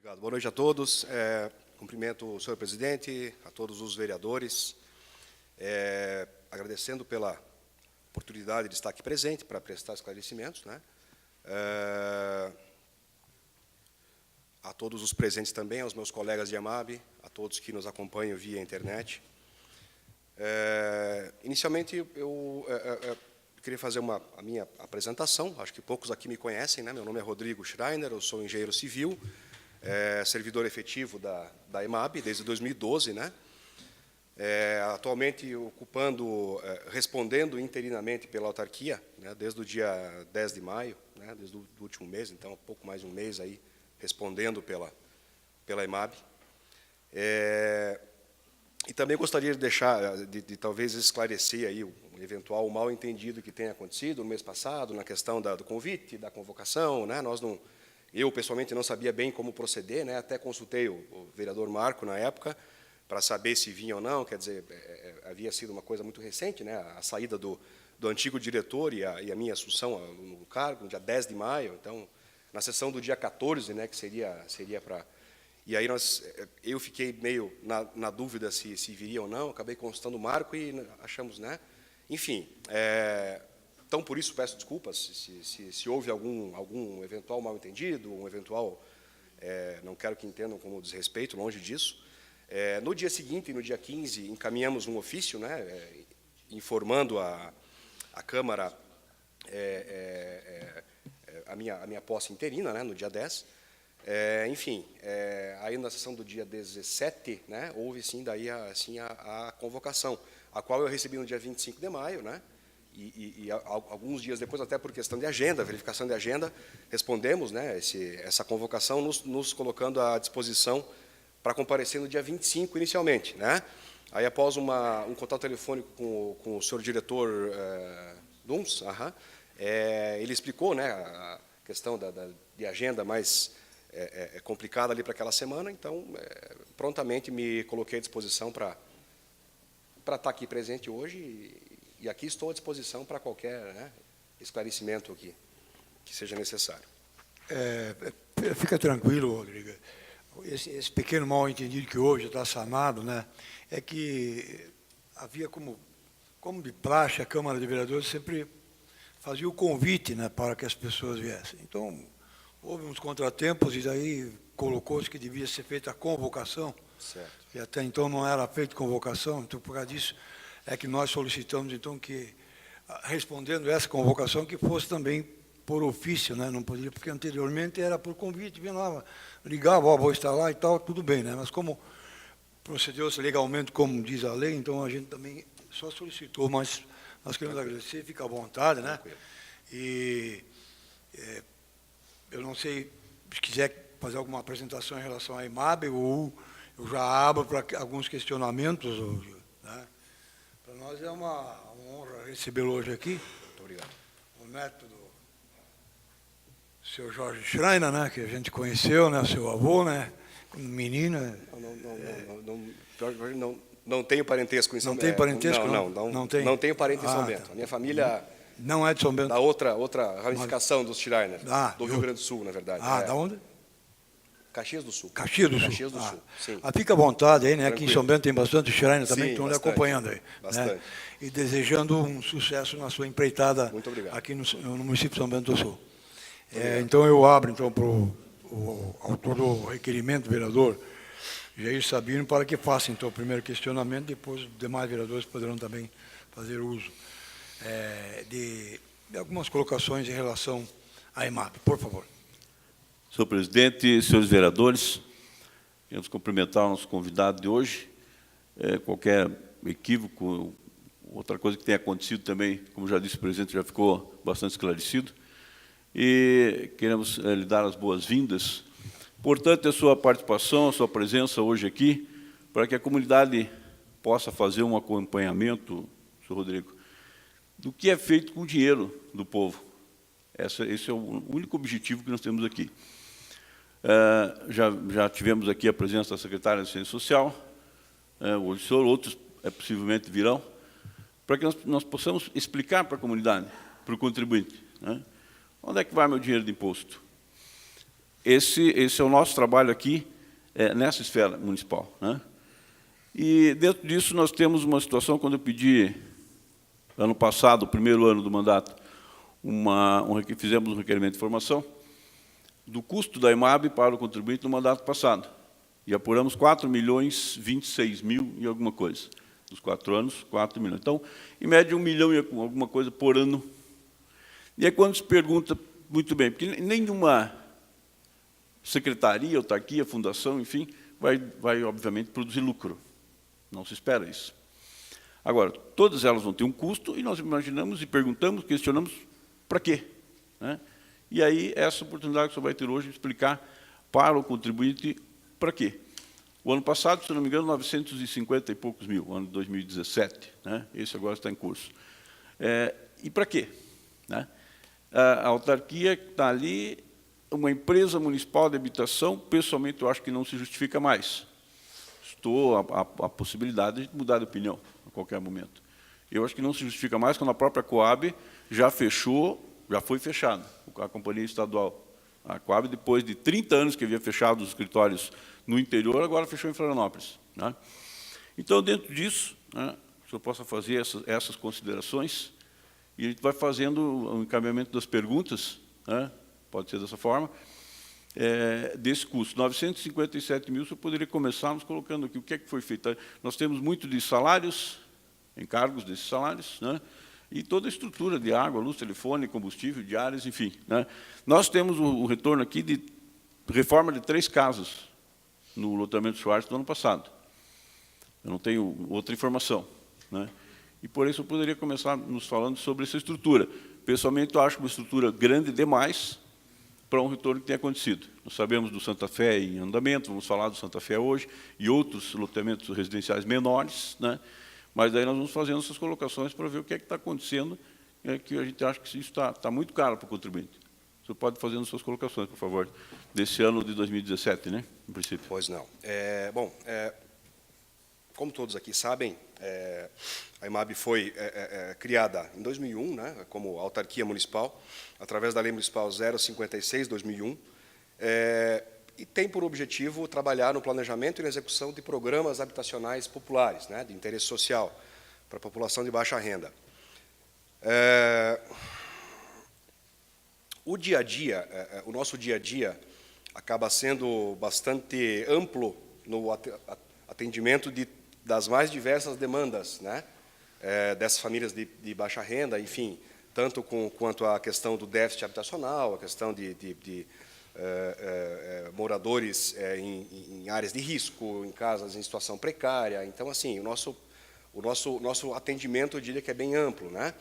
Obrigado. Boa noite a todos. Cumprimento o senhor presidente, a todos os vereadores, agradecendo pela oportunidade de estar aqui presente para prestar esclarecimentos, né? A todos os presentes também, aos meus colegas de EMAB, a todos que nos acompanham via internet. Inicialmente, eu queria fazer a minha apresentação. Acho que poucos aqui me conhecem, né? Meu nome é Rodrigo Schreiner, eu sou engenheiro civil, servidor efetivo da EMAB desde 2012, né? Atualmente respondendo interinamente pela autarquia, né? Desde o dia 10 de maio, né? Desde o último mês, então, pouco mais de um mês aí, respondendo pela EMAB. E também gostaria de deixar, de talvez esclarecer aí um eventual mal-entendido que tenha acontecido no mês passado, na questão do convite, da convocação, né? Eu, pessoalmente, não sabia bem como proceder, né? Até consultei o vereador Marco, na época, para saber se vinha ou não. Quer dizer, havia sido uma coisa muito recente, né? A saída do antigo diretor e a minha assunção no cargo, no dia 10 de maio. Então, na sessão do dia 14, né, que seria para... E aí eu fiquei meio na dúvida se viria ou não, acabei consultando o Marco e achamos, né? Enfim, então, por isso, peço desculpas se houve algum eventual mal-entendido, um eventual... não quero que entendam como desrespeito, longe disso. No dia seguinte, no dia 15, encaminhamos um ofício, né, informando a Câmara a minha posse interina, né, no dia 10. Enfim, aí na sessão do dia 17, né, houve sim daí a convocação, a qual eu recebi no dia 25 de maio, né? E alguns dias depois, até por questão de agenda, verificação de agenda, respondemos, né, essa convocação, nos colocando à disposição para comparecer no dia 25, inicialmente, né? Aí, após um contato telefônico com o senhor diretor Duns, ele explicou, né, a questão de agenda mais complicada ali para aquela semana, então, prontamente me coloquei à disposição para estar aqui presente hoje e aqui estou à disposição para qualquer, né, esclarecimento que seja necessário. Fica tranquilo, Rodrigo. Esse pequeno mal-entendido que hoje está sanado, né, é que havia como de praxe, a Câmara de Vereadores sempre fazia o convite, né, para que as pessoas viessem. Então, houve uns contratempos e daí colocou-se que devia ser feita a convocação. Certo. E até então não era feita convocação, então, por causa disso, é que nós solicitamos, então, que, respondendo essa convocação, que fosse também por ofício, né? Não poderia, porque anteriormente era por convite, vinha lá, ligava, vou estar lá e tal, tudo bem, né? Mas como procedeu-se legalmente, como diz a lei, então a gente também só solicitou, mas nós queremos agradecer, fica à vontade, né? E eu não sei, se quiser fazer alguma apresentação em relação à EMAB, ou eu já abro para alguns questionamentos, né? Para nós é uma honra recebê-lo hoje aqui. Muito obrigado. O neto do senhor Jorge Schreiner, né, que a gente conheceu, né, seu avô, né, menino. Não tenho parentesco em São Bento. Não tem parentesco? Não tenho parente em São Bento. Tá. A minha família não é de São Bento. da outra ramificação dos Schreiner, do Rio Grande do Sul, na verdade. Da onde? Caxias do Sul. Caxias do Sul. Caxias do Sul, sim. Fica à vontade aí, né? Tranquilo. Aqui em São Bento tem bastante Schreiner também, Sim, que estão lhe bastante, acompanhando aí. bastante. Né? E desejando um sucesso na sua empreitada. Muito obrigado. Aqui no município de São Bento do Sul. Então eu abro então, para o autor do requerimento, vereador Jair Sabino, para que faça então o primeiro questionamento, depois os demais vereadores poderão também fazer uso de algumas colocações em relação à EMAB. Por favor. Senhor presidente, senhores vereadores, queremos cumprimentar o nosso convidado de hoje. Qualquer equívoco, outra coisa que tenha acontecido também, como já disse o presidente, já ficou bastante esclarecido. E queremos lhe dar as boas-vindas. Portanto, a sua participação, a sua presença hoje aqui, para que a comunidade possa fazer um acompanhamento, senhor Rodrigo, do que é feito com o dinheiro do povo. Esse é o único objetivo que nós temos aqui. Já tivemos aqui a presença da secretária de Ciência Social, o senhor, outros possivelmente virão, para que nós possamos explicar para a comunidade, para o contribuinte, né? Onde é que vai meu dinheiro de imposto? esse é o nosso trabalho aqui, nessa esfera municipal, né? E, dentro disso, nós temos uma situação, quando eu pedi, ano passado, o primeiro ano do mandato, fizemos um requerimento de informação do custo da EMAB para o contribuinte no mandato passado. E apuramos 4.026.000 e alguma coisa. Nos 4 anos, 4 milhões. Então, em média, 1 milhão e alguma coisa por ano. E aí, quando se pergunta, muito bem, porque nenhuma secretaria, autarquia, fundação, enfim, vai obviamente, produzir lucro. Não se espera isso. Agora, todas elas vão ter um custo, e nós imaginamos e perguntamos, questionamos, para quê? Né? E aí, essa oportunidade que o senhor vai ter hoje de explicar para o contribuinte para quê. O ano passado, se não me engano, 950 e poucos mil, o ano de 2017. Né? Esse agora está em curso. E para quê? Né? A autarquia está ali, uma empresa municipal de habitação, pessoalmente, eu acho que não se justifica mais. Estou a possibilidade de mudar de opinião a qualquer momento. Eu acho que não se justifica mais quando a própria Coab já fechou, já foi fechada, a companhia estadual. A Coab, depois de 30 anos que havia fechado os escritórios no interior, agora fechou em Florianópolis. Né? Então, dentro disso, né, o senhor possa fazer essas considerações, e a gente vai fazendo o encaminhamento das perguntas, né, pode ser dessa forma, desse custo. 957 mil, o senhor poderia começar nos colocando aqui o que é que foi feito. Nós temos muito de salários, encargos desses salários, né, e toda a estrutura de água, luz, telefone, combustível, diárias, enfim. Né. Nós temos o retorno aqui de reforma de 3 casas no loteamento Schwartz do ano passado. Eu não tenho outra informação. Né. E, por isso, eu poderia começar nos falando sobre essa estrutura. Pessoalmente, eu acho uma estrutura grande demais para um retorno que tenha acontecido. Nós sabemos do Santa Fé em andamento, vamos falar do Santa Fé hoje, e outros loteamentos residenciais menores, né? Mas daí nós vamos fazendo essas colocações para ver o que é que está acontecendo, que a gente acha que isso está muito caro para o contribuinte. O senhor pode fazer as suas colocações, por favor, desse ano de 2017, né, no princípio. Pois não. Como todos aqui sabem, a EMAB foi criada em 2001, né, como autarquia municipal, através da Lei Municipal 056/2001, e tem por objetivo trabalhar no planejamento e na execução de programas habitacionais populares, né, de interesse social, para a população de baixa renda. O dia a dia, o nosso dia a dia, acaba sendo bastante amplo no atendimento das mais diversas demandas, né, dessas famílias de baixa renda, enfim, tanto quanto a questão do déficit habitacional, a questão de moradores em áreas de risco, em casas em situação precária. Então, assim, o nosso atendimento, eu diria que é bem amplo, né?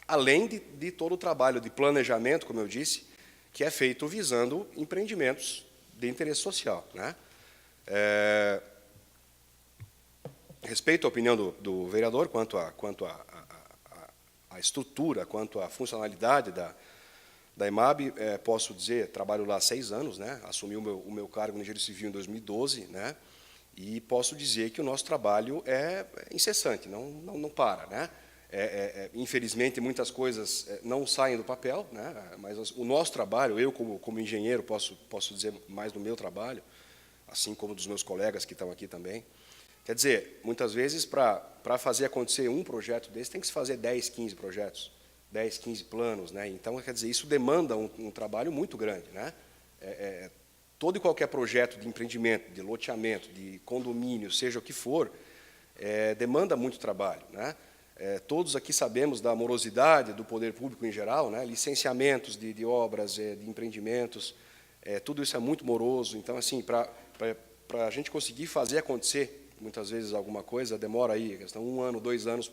Além de todo o trabalho de planejamento, como eu disse, que é feito visando empreendimentos de interesse social, né? Respeito a opinião do vereador quanto à estrutura, quanto à funcionalidade da EMAB, posso dizer, trabalho lá há 6 anos, né? Assumi o meu cargo no Engenharia Civil em 2012, né? E posso dizer que o nosso trabalho é incessante, não para, né? Infelizmente, muitas coisas não saem do papel, né? Mas o nosso trabalho, eu como engenheiro posso dizer mais do meu trabalho, assim como dos meus colegas que estão aqui também. Quer dizer, muitas vezes, para fazer acontecer um projeto desse, tem que se fazer 10, 15 projetos, 10, 15 planos, né? Então, quer dizer, isso demanda um trabalho muito grande, né? Todo e qualquer projeto de empreendimento, de loteamento, de condomínio, seja o que for, demanda muito trabalho, né? Todos aqui sabemos da morosidade do poder público em geral, né? Licenciamentos de obras, de empreendimentos, tudo isso é muito moroso. Então, assim, para a gente conseguir fazer acontecer, muitas vezes alguma coisa, demora aí, questão 1 ano, 2 anos,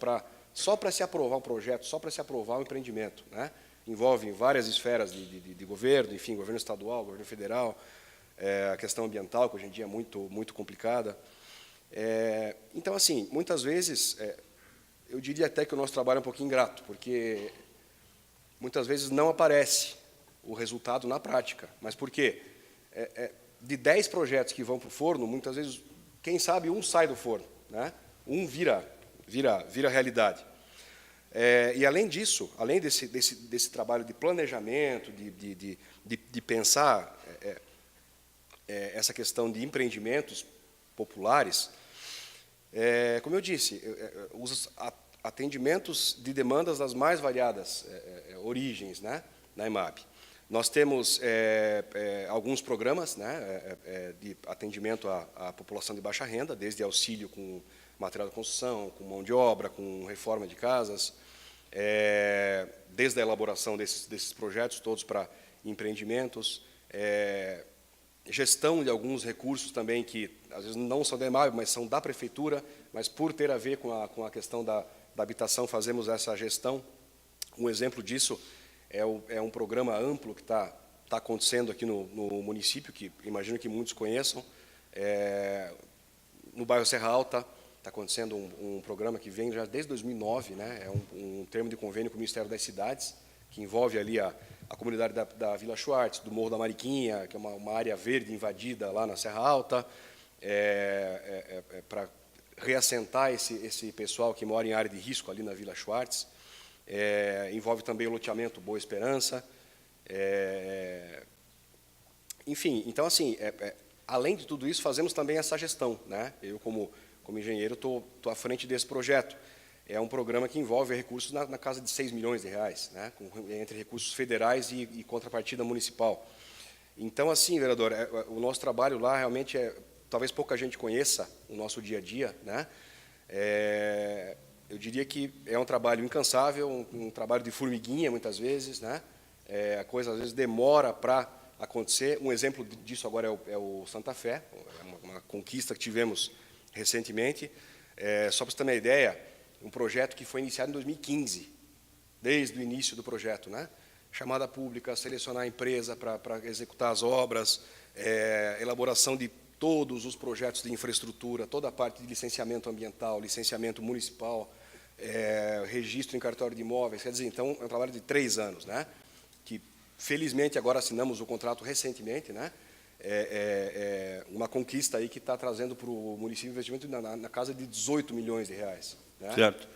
só para se aprovar um projeto, só para se aprovar um empreendimento, né? Envolve várias esferas de governo, enfim, governo estadual, governo federal, a questão ambiental, que hoje em dia é muito complicada. Então, assim, muitas vezes, eu diria até que o nosso trabalho é um pouquinho ingrato, porque muitas vezes não aparece o resultado na prática. Mas por quê? De 10 projetos que vão para o forno, muitas vezes, quem sabe, um sai do forno, né? Um vira realidade. E, além disso, além desse trabalho de planejamento, de pensar essa questão de empreendimentos populares, como eu disse, os atendimentos de demandas das mais variadas origens, né, na EMAB. Nós temos alguns programas, né, de atendimento à população de baixa renda, desde auxílio com material de construção, com mão de obra, com reforma de casas, desde a elaboração desses projetos todos para empreendimentos, gestão de alguns recursos também que, às vezes, não são da EMAB, mas são da Prefeitura, mas por ter a ver com a questão da habitação, fazemos essa gestão. Um exemplo disso é um programa amplo que está acontecendo aqui no município, que imagino que muitos conheçam, no bairro Serra Alta. Está acontecendo um programa que vem já desde 2009, né? Um termo de convênio com o Ministério das Cidades, que envolve ali a comunidade da Vila Schwartz, do Morro da Mariquinha, que é uma área verde invadida lá na Serra Alta, para reassentar esse pessoal que mora em área de risco ali na Vila Schwartz. Envolve também o loteamento Boa Esperança. Enfim, então, assim, além de tudo isso, fazemos também essa gestão, né? Eu, como engenheiro, estou à frente desse projeto. É um programa que envolve recursos na casa de 6 milhões de reais, né, entre recursos federais e contrapartida municipal. Então, assim, vereador, o nosso trabalho lá realmente talvez pouca gente conheça o nosso dia a dia, né? Eu diria que é um trabalho incansável, um trabalho de formiguinha, muitas vezes, né? A coisa, às vezes, demora para acontecer. Um exemplo disso agora é o Santa Fé, uma conquista que tivemos recentemente. Só para você ter uma ideia, um projeto que foi iniciado em 2015, desde o início do projeto, né? Chamada pública, selecionar a empresa para executar as obras, elaboração de todos os projetos de infraestrutura, toda a parte de licenciamento ambiental, licenciamento municipal, registro em cartório de imóveis. Quer dizer, então, é um trabalho de 3 anos, né? Que, felizmente, agora assinamos o contrato recentemente, né? Uma conquista aí que está trazendo para o município investimento na casa de 18 milhões de reais. Né? Certo.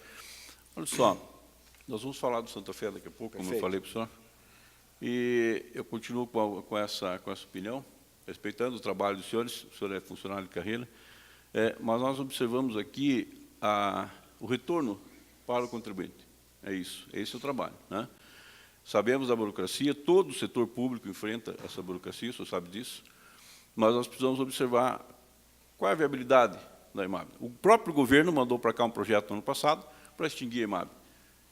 Olha só, nós vamos falar do Santa Fé daqui a pouco, como eu falei para o senhor, e eu continuo com essa opinião, respeitando o trabalho dos senhores. O senhor é funcionário de carreira, mas nós observamos aqui o retorno para o contribuinte. É isso, esse é o trabalho, né? Sabemos da burocracia, todo o setor público enfrenta essa burocracia, o senhor sabe disso, mas nós precisamos observar qual é a viabilidade da EMAB. O próprio governo mandou para cá um projeto no ano passado para extinguir a EMAB.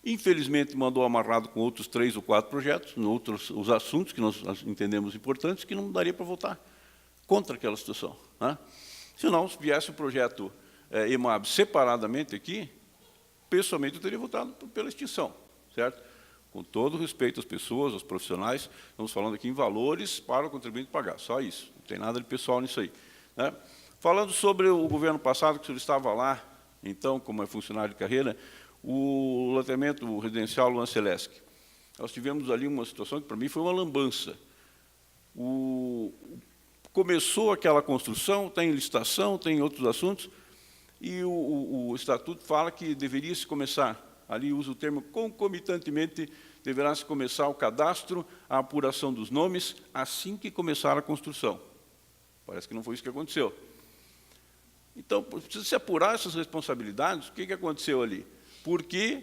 Infelizmente, mandou amarrado com outros 3 ou 4 projetos, os assuntos que nós entendemos importantes, que não daria para votar contra aquela situação, né? Se não, se viesse o projeto EMAB separadamente aqui, pessoalmente eu teria votado pela extinção, certo? Com todo o respeito às pessoas, aos profissionais, estamos falando aqui em valores para o contribuinte pagar, só isso, não tem nada de pessoal nisso aí, né? Falando sobre o governo passado, que o senhor estava lá, então, como é funcionário de carreira, o loteamento residencial Luan Celeste. Nós tivemos ali uma situação que, para mim, foi uma lambança. Começou aquela construção, tem licitação, tem outros assuntos, e o Estatuto fala que deveria se começar, ali usa o termo concomitantemente, deverá se começar o cadastro, a apuração dos nomes, assim que começar a construção. Parece que não foi isso que aconteceu. Então, precisa se apurar essas responsabilidades. O que aconteceu ali? Por que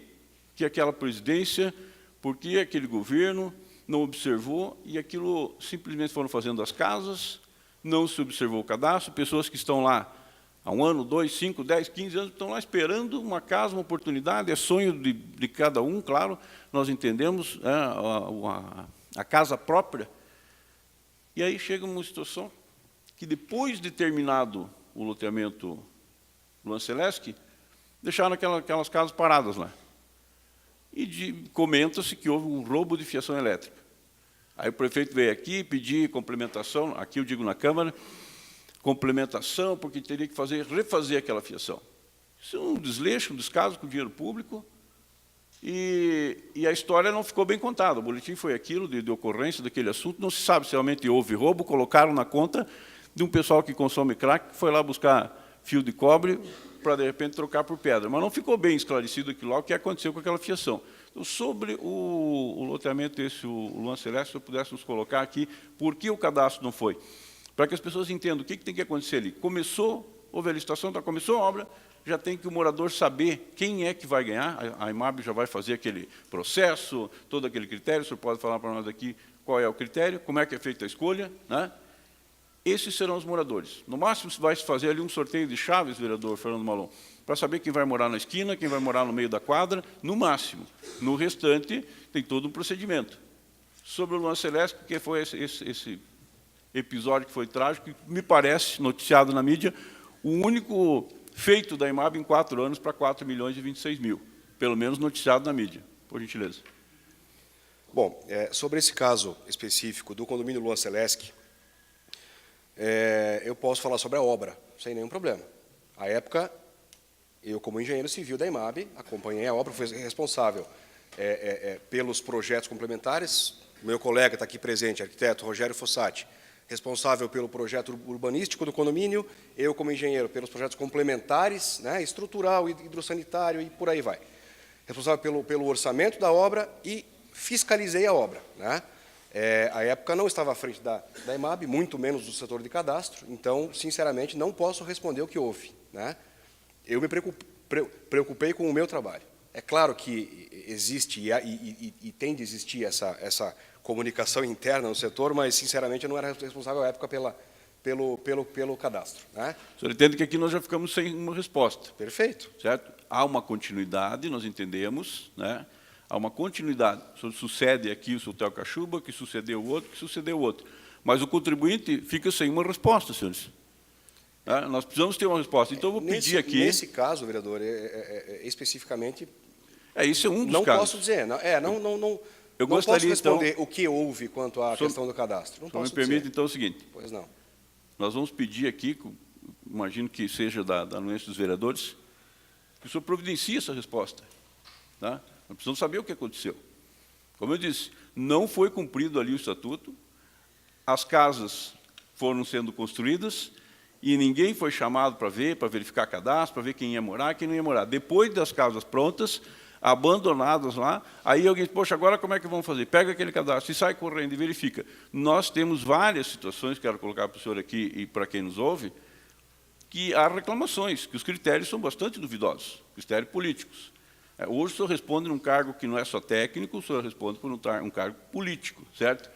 aquela presidência, por que aquele governo não observou, e aquilo simplesmente foram fazendo as casas, não se observou o cadastro, pessoas que estão lá há 1 ano, 2, 5, 10, 15 anos, estão lá esperando uma casa, uma oportunidade, é sonho de cada um, claro, nós entendemos, a casa própria. E aí chega uma situação que, depois de terminado o loteamento Luan Celeste, deixaram aquelas casas paradas lá. E comenta-se que houve um roubo de fiação elétrica. Aí o prefeito veio aqui pedir complementação, aqui eu digo na Câmara, complementação, porque teria que refazer aquela fiação. Isso é um desleixo, um descaso com o dinheiro público, e a história não ficou bem contada. O boletim foi aquilo de ocorrência daquele assunto, não se sabe se realmente houve roubo, colocaram na conta de um pessoal que consome crack, que foi lá buscar fio de cobre para, de repente, trocar por pedra. Mas não ficou bem esclarecido aquilo lá, o que aconteceu com aquela fiação. Então, sobre o loteamento, o Luan Celeste, se eu pudesse nos colocar aqui, por que o cadastro não foi? para que as pessoas entendam o que tem que acontecer ali. Houve a licitação, começou a obra, já tem que o morador saber quem é que vai ganhar, a IMAB já vai fazer aquele processo, todo aquele critério, o senhor pode falar para nós aqui qual é o critério, como é que é feita a escolha, né? Esses serão os moradores. No máximo, vai se fazer ali um sorteio de chaves, vereador Fernando Malon, para saber quem vai morar na esquina, quem vai morar no meio da quadra, no máximo. No restante, tem todo um procedimento. Sobre o Luan Celeste, que foi esse episódio que foi trágico, que me parece, noticiado na mídia, o único feito da IMAB em 4 anos para 4.026.000, pelo menos noticiado na mídia. Por gentileza. Bom, sobre esse caso específico do condomínio Luan Celeste, eu posso falar sobre a obra, sem nenhum problema. À época, eu, como engenheiro civil da IMAB, acompanhei a obra, fui responsável pelos projetos complementares. Meu colega está aqui presente, arquiteto Rogério Fossati, responsável pelo projeto urbanístico do condomínio, eu, como engenheiro, pelos projetos complementares, né, estrutural, hidrossanitário e por aí vai. Responsável pelo orçamento da obra e fiscalizei a obra, né? À época não estava à frente da IMAB, muito menos do setor de cadastro, então, sinceramente, não posso responder o que houve, né? Eu me preocupei com o meu trabalho. É claro que existe e tem de existir essa comunicação interna no setor, mas, sinceramente, eu não era responsável à época pelo cadastro, né? O senhor entende que aqui nós já ficamos sem uma resposta. Perfeito. Certo? Há uma continuidade, nós entendemos, né? Há uma continuidade. Sucede aqui o Hotel Cachuba, que sucedeu o outro, que sucedeu o outro. Mas o contribuinte fica sem uma resposta, senhores. Nós precisamos ter uma resposta. Então, eu vou pedir aqui... Nesse caso, vereador, especificamente... Isso é um dos não casos. Posso dizer. Não gostaria, posso responder então, o que houve quanto à questão do cadastro. Não posso me permite, dizer. então, o seguinte. Pois não. Nós vamos pedir aqui, imagino que seja da anuência dos vereadores, que o senhor providencie essa resposta. Tá? Nós precisamos saber o que aconteceu. Como eu disse, não foi cumprido ali o estatuto, as casas foram sendo construídas e ninguém foi chamado para ver, para verificar cadastro, para ver quem ia morar e quem não ia morar. Depois das casas prontas, abandonadas lá, aí alguém diz, poxa, agora como é que vamos fazer? Pega aquele cadastro e sai correndo e verifica. Nós temos várias situações, quero colocar para o senhor aqui e para quem nos ouve, que há reclamações, que os critérios são bastante duvidosos, critérios políticos. Hoje o senhor responde num cargo que não é só técnico, o senhor responde por um cargo político, certo?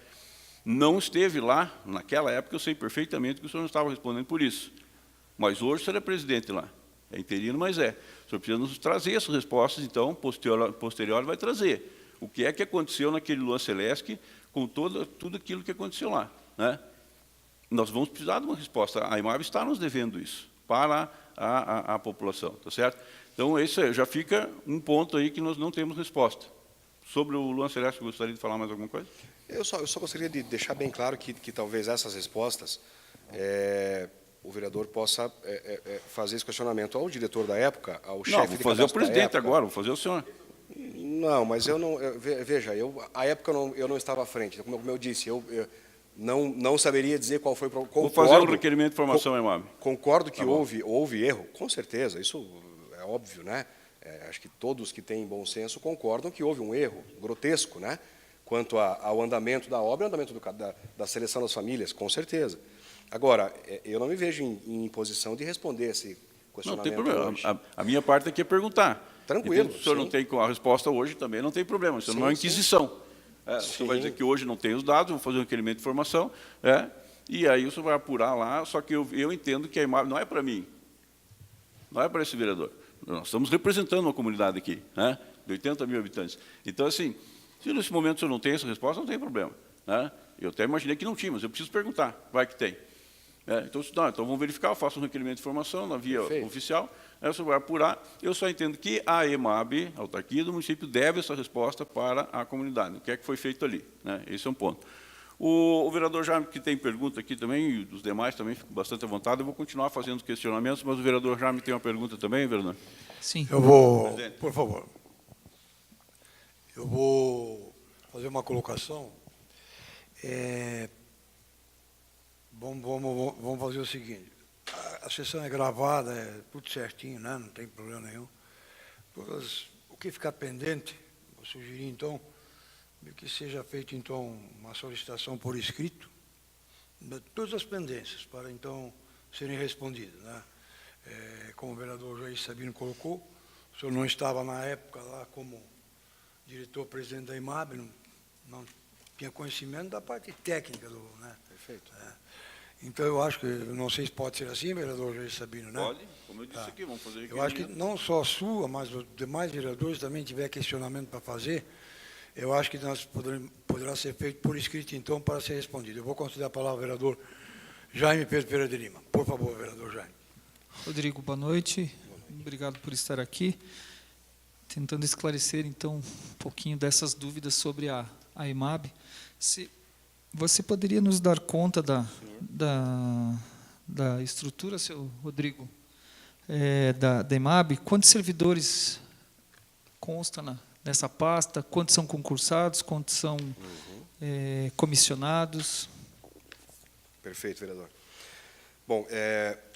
Não esteve lá, naquela época eu sei perfeitamente que o senhor não estava respondendo por isso. Mas hoje o senhor é presidente lá. É interino, mas é. O senhor precisa nos trazer essas respostas, então, posterior vai trazer. O que é que aconteceu naquele Luan Celeste com tudo aquilo que aconteceu lá, né? Nós vamos precisar de uma resposta. A IMAB está nos devendo isso para a população, tá certo? Então, esse já fica um ponto aí que nós não temos resposta. Sobre o Luan Celeste, gostaria de falar mais alguma coisa? Eu só gostaria de deixar bem claro que talvez essas respostas, o vereador possa fazer esse questionamento ao diretor da época, ao chefe de cadastro. Não, vou fazer o presidente agora, vou fazer o senhor. Não, mas eu não... Veja, à época eu não estava à frente. Como eu disse, eu não saberia dizer qual foi o problema. Vou fazer um requerimento de informação, IMAB. Concordo que houve erro, com certeza, isso é óbvio, né? Acho que todos que têm bom senso concordam que houve um erro grotesco, né? Quanto ao andamento da obra e ao andamento da seleção das famílias, com certeza. Agora, eu não me vejo em posição de responder esse questionamento. Não tem problema. Hoje. A minha parte aqui é perguntar. Tranquilo. Então, se o senhor não tem a resposta hoje, também não tem problema. Isso não é uma inquisição. O senhor vai dizer que hoje não tem os dados, vou fazer um requerimento de informação, e aí o senhor vai apurar lá, só que eu entendo que a IMAB não é para mim, não é para esse vereador. Nós estamos representando uma comunidade aqui, né, de 80 mil habitantes. Então, assim, se nesse momento o senhor não tem essa resposta, não tem problema, né? Eu até imaginei que não tinha, mas eu preciso perguntar, vai que tem. Então vamos verificar, eu faço um requerimento de informação na via oficial, o senhor vai apurar. Eu só entendo que a EMAB, a autarquia do município, deve essa resposta para a comunidade, o que é que foi feito ali, né? Esse é um ponto. O vereador Jaime, que tem pergunta aqui também, e os demais também, fico bastante à vontade, eu vou continuar fazendo questionamentos, mas o vereador Jaime tem uma pergunta também, vereador? Sim. Eu vou, por favor, eu vou fazer uma colocação. Vamos fazer o seguinte, a sessão é gravada, é tudo certinho, né? Não tem problema nenhum. O que ficar pendente, vou sugerir, então, que seja feita, então, uma solicitação por escrito, todas as pendências para, então, serem respondidas, né? Como o vereador Jair Sabino colocou, o senhor não estava, na época, lá como diretor-presidente da IMAB, não tinha conhecimento da parte técnica do, né? Perfeito. Então, eu acho que, não sei se pode ser assim, vereador Jair Sabino, né? Pode, como eu disse aqui, vamos fazer Eu acho que não só a sua, mas os demais vereadores também tiver questionamento para fazer, eu acho que nós poderá ser feito por escrito, então, para ser respondido. Eu vou conceder a palavra ao vereador Jaime Pedro Pereira de Lima. Por favor, vereador Jaime. Rodrigo, boa noite. Obrigado por estar aqui. Tentando esclarecer, então, um pouquinho dessas dúvidas sobre a IMAB. Você poderia nos dar conta da estrutura, seu Rodrigo, da IMAB? Quantos servidores constam nessa pasta? Quantos são concursados? Quantos são comissionados? Perfeito, vereador. Bom,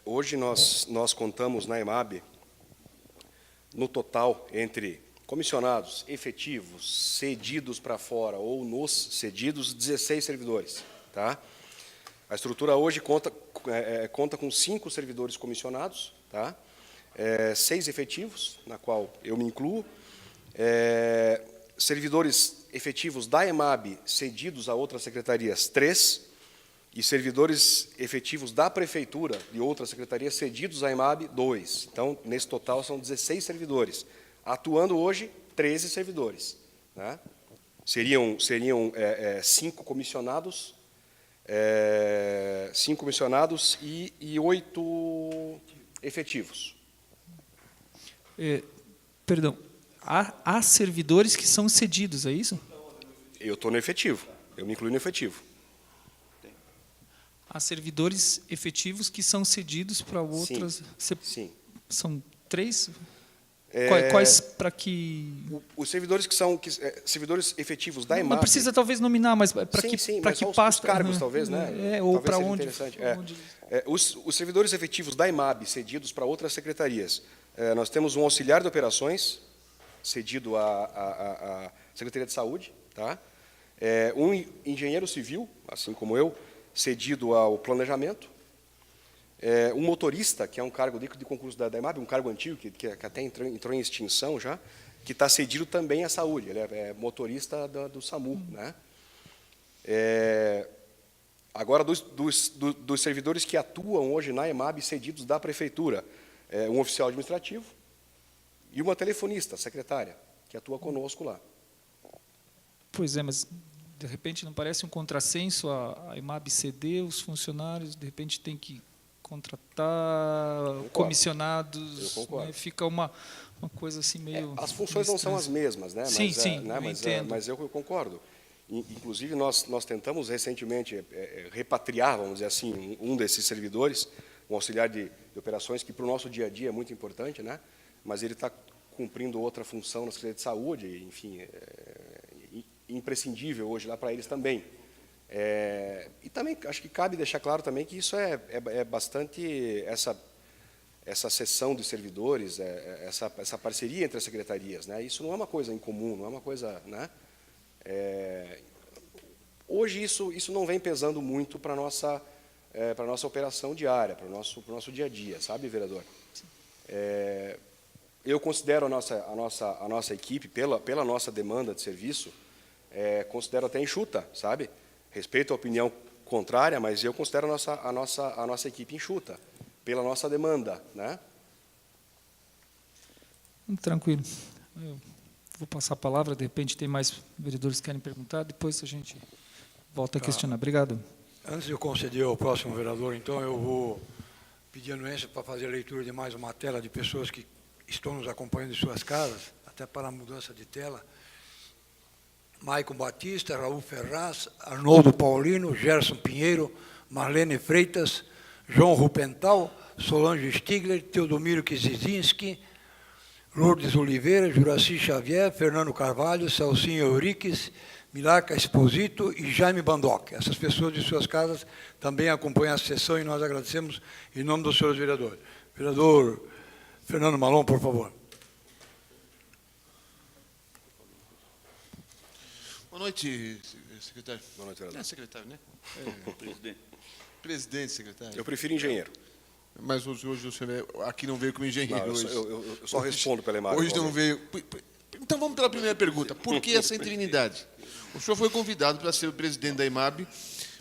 hoje nós contamos na IMAB, no total, entre comissionados, efetivos, cedidos para fora ou nos cedidos, 16 servidores. Tá? A estrutura hoje conta com 5 servidores comissionados, tá? 6 efetivos, na qual eu me incluo, servidores efetivos da IMAB cedidos a outras secretarias, 3, e servidores efetivos da Prefeitura e outras secretarias cedidos à IMAB, 2. Então, nesse total, são 16 servidores. Atuando hoje, 13 servidores. Né? Seriam 5 comissionados, 5 comissionados e 8 efetivos. Perdão, há servidores que são cedidos, é isso? Eu estou no efetivo, eu me incluo no efetivo. Há servidores efetivos que são cedidos para outras... Sim. São 3? Quais para que... Os servidores que são servidores efetivos da IMAB... Não precisa, talvez, nominar, mas para que pasta... Os cargos, talvez, né? Ou para onde... Os servidores efetivos da IMAB cedidos para outras secretarias. Nós temos um auxiliar de operações cedido à Secretaria de Saúde, tá? Um engenheiro civil, assim como eu, cedido ao planejamento, um motorista, que é um cargo de concurso da IMAB, um cargo antigo, que até entrou em extinção já, que está cedido também à saúde, ele é motorista do SAMU. Né? Agora, dos servidores que atuam hoje na IMAB, cedidos da Prefeitura, um oficial administrativo e uma telefonista, secretária, que atua conosco lá. Pois é, mas... De repente, não parece um contrassenso a IMAB ceder os funcionários, de repente tem que contratar comissionados. Eu concordo. Né? Fica uma coisa assim meio... As funções não são as mesmas, né? Sim, Mas eu concordo. Inclusive, nós tentamos recentemente repatriar, vamos dizer assim, um desses servidores, um auxiliar de operações, que para o nosso dia a dia é muito importante, né? Mas ele está cumprindo outra função na Secretaria de Saúde, enfim... imprescindível hoje lá para eles também. E também acho que cabe deixar claro também que isso é bastante essa seção de servidores, essa parceria entre as secretarias, né? Isso não é uma coisa incomum, não é uma coisa, né? Hoje isso não vem pesando muito para nossa operação diária, para o nosso dia a dia, sabe, vereador? Eu considero a nossa equipe pela nossa demanda de serviço, considero até enxuta, sabe? Respeito a opinião contrária, mas eu considero a nossa equipe enxuta, pela nossa demanda, né? Tranquilo. Eu vou passar a palavra, de repente tem mais vereadores que querem perguntar, depois a gente volta a questionar. Obrigado. Antes de eu conceder ao próximo vereador, então, eu vou pedir anuência para fazer a leitura de mais uma tela de pessoas que estão nos acompanhando em suas casas, até para a mudança de tela. Maicon Batista, Raul Ferraz, Arnoldo Paulino, Gerson Pinheiro, Marlene Freitas, João Rupental, Solange Stigler, Teodomiro Kizizinski, Lourdes Oliveira, Juraci Xavier, Fernando Carvalho, Celcinho Euriques, Milarca Esposito e Jaime Bandoc. Essas pessoas de suas casas também acompanham a sessão e nós agradecemos em nome dos senhores vereadores. Vereador Fernando Malon, por favor. Boa noite, secretário. Boa noite, vereador. Não é secretário, né? Presidente. Presidente, secretário. Eu prefiro engenheiro. Mas hoje o senhor aqui não veio como engenheiro. Não, hoje. eu só respondo pela imagem. Hoje não veio. Então vamos pela primeira pergunta. Por que essa interinidade? O senhor foi convidado para ser o presidente da IMAB,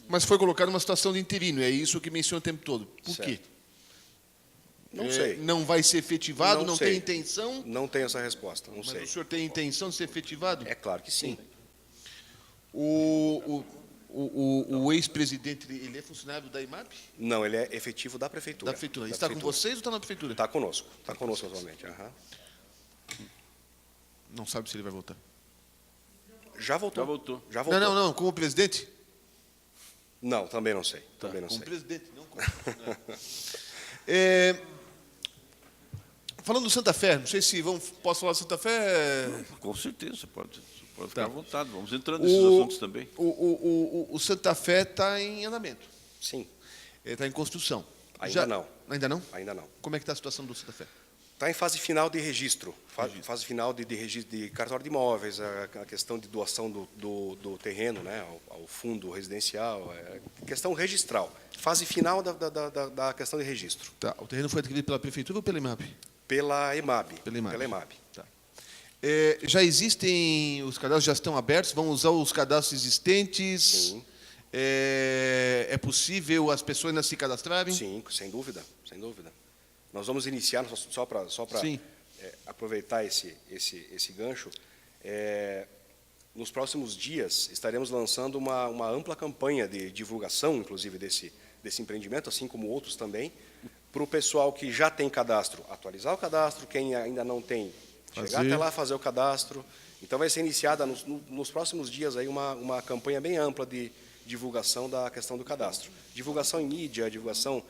mas foi colocado numa situação de interino. É isso que menciona o tempo todo. Por Certo. quê? Não sei. Não vai ser efetivado? Não sei. tem intenção? Não tenho essa resposta, não Mas sei. o senhor tem intenção de ser efetivado? É claro que sim. O ex-presidente, ele é funcionário da IMAB? Não, ele é efetivo da prefeitura. Da prefeitura. Está com vocês ou está na prefeitura? Está conosco. Está conosco atualmente. Aham. Não sabe se ele vai voltar. Já voltou. Já voltou. Já voltou. Não. Como presidente? Não, também não sei. Também não Como sei. presidente, não como funcionário. Falando do Santa Fé, não sei se posso falar do Santa Fé. Com certeza, pode ficar Tá. à vontade. Vamos entrando nesses assuntos também. O Santa Fé está em andamento, Sim, está em construção. Ainda não. Ainda não? ainda não. Como é que está a situação do Santa Fé? Está em fase final de registro. Fase final de registro de cartório de imóveis, a questão de doação do terreno, né, ao fundo residencial, questão registral. Fase final da questão de registro. Tá. O terreno foi adquirido pela prefeitura ou pela IMAB? Pela EMAB. Pela IMAB. Pela EMAB. Tá. Já existem, os cadastros já estão abertos? Vão usar os cadastros existentes? Sim. É possível as pessoas ainda se cadastrarem? Sim, sem dúvida, sem dúvida. Nós vamos iniciar, só para Sim. aproveitar esse gancho, nos próximos dias estaremos lançando uma ampla campanha de divulgação, inclusive, desse empreendimento, assim como outros também, para o pessoal que já tem cadastro, atualizar o cadastro, quem ainda não tem, chegar até lá, fazer o cadastro. Então vai ser iniciada nos próximos dias aí uma campanha bem ampla de divulgação da questão do cadastro. Divulgação em mídia, divulgação,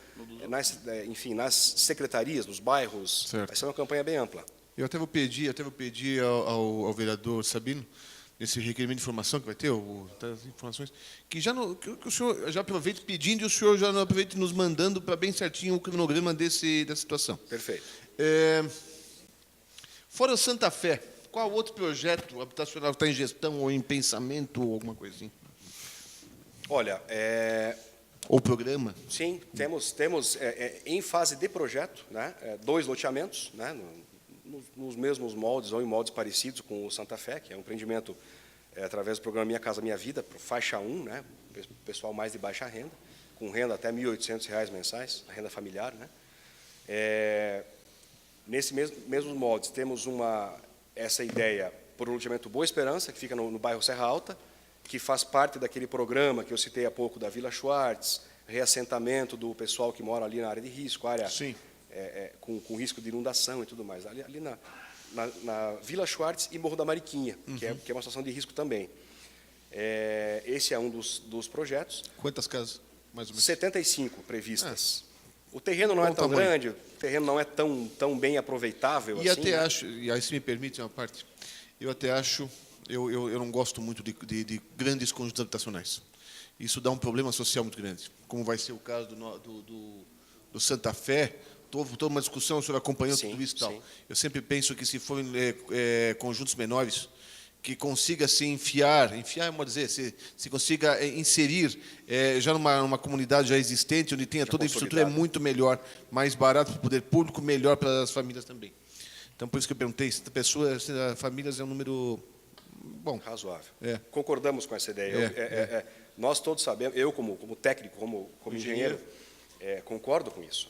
nas secretarias, nos bairros. Certo. Vai ser uma campanha bem ampla. Eu até vou pedir ao vereador Sabino, esse requerimento de informação que vai ter, as informações, que o senhor já aproveite pedindo e o senhor já não aproveite nos mandando para bem certinho o cronograma dessa situação. Perfeito. Fora o Santa Fé, qual outro projeto habitacional está em gestão ou em pensamento ou alguma coisa assim? Olha, Ou programa? sim, temos em fase de projeto, né, 2 loteamentos, né, nos mesmos moldes ou em moldes parecidos com o Santa Fé, que é um empreendimento através do programa Minha Casa Minha Vida, faixa 1, né, pessoal mais de baixa renda, com renda até R$ 1.800 mensais, a renda familiar. Né. Nesse mesmos moldes, temos essa ideia por um loteamento Boa Esperança, que fica no bairro Serra Alta, que faz parte daquele programa que eu citei há pouco da Vila Schwartz, reassentamento do pessoal que mora ali na área de risco, área com risco de inundação e tudo mais, ali na Vila Schwartz e Morro da Mariquinha, que é uma situação de risco também. Esse é um dos projetos. Quantas casas, mais ou menos? 75 previstas. O terreno não é tão grande, o terreno não é tão bem aproveitável E assim. até né? acho, e aí se me permite uma parte, eu até acho, eu não gosto muito de grandes conjuntos habitacionais. Isso dá um problema social muito grande, como vai ser o caso do Santa Fé. Toda uma discussão, o senhor acompanhou tudo isso e tal. Sim. Eu sempre penso que se forem conjuntos menores, que consiga se enfiar, vamos dizer, se consiga inserir já numa comunidade já existente, onde tenha toda a infraestrutura, é muito melhor, mais barato para o poder público, melhor para as famílias também. Então, por isso que eu perguntei, se famílias é um número bom. Razoável. Concordamos com essa ideia. Nós todos sabemos, eu como técnico, como engenheiro, concordo com isso,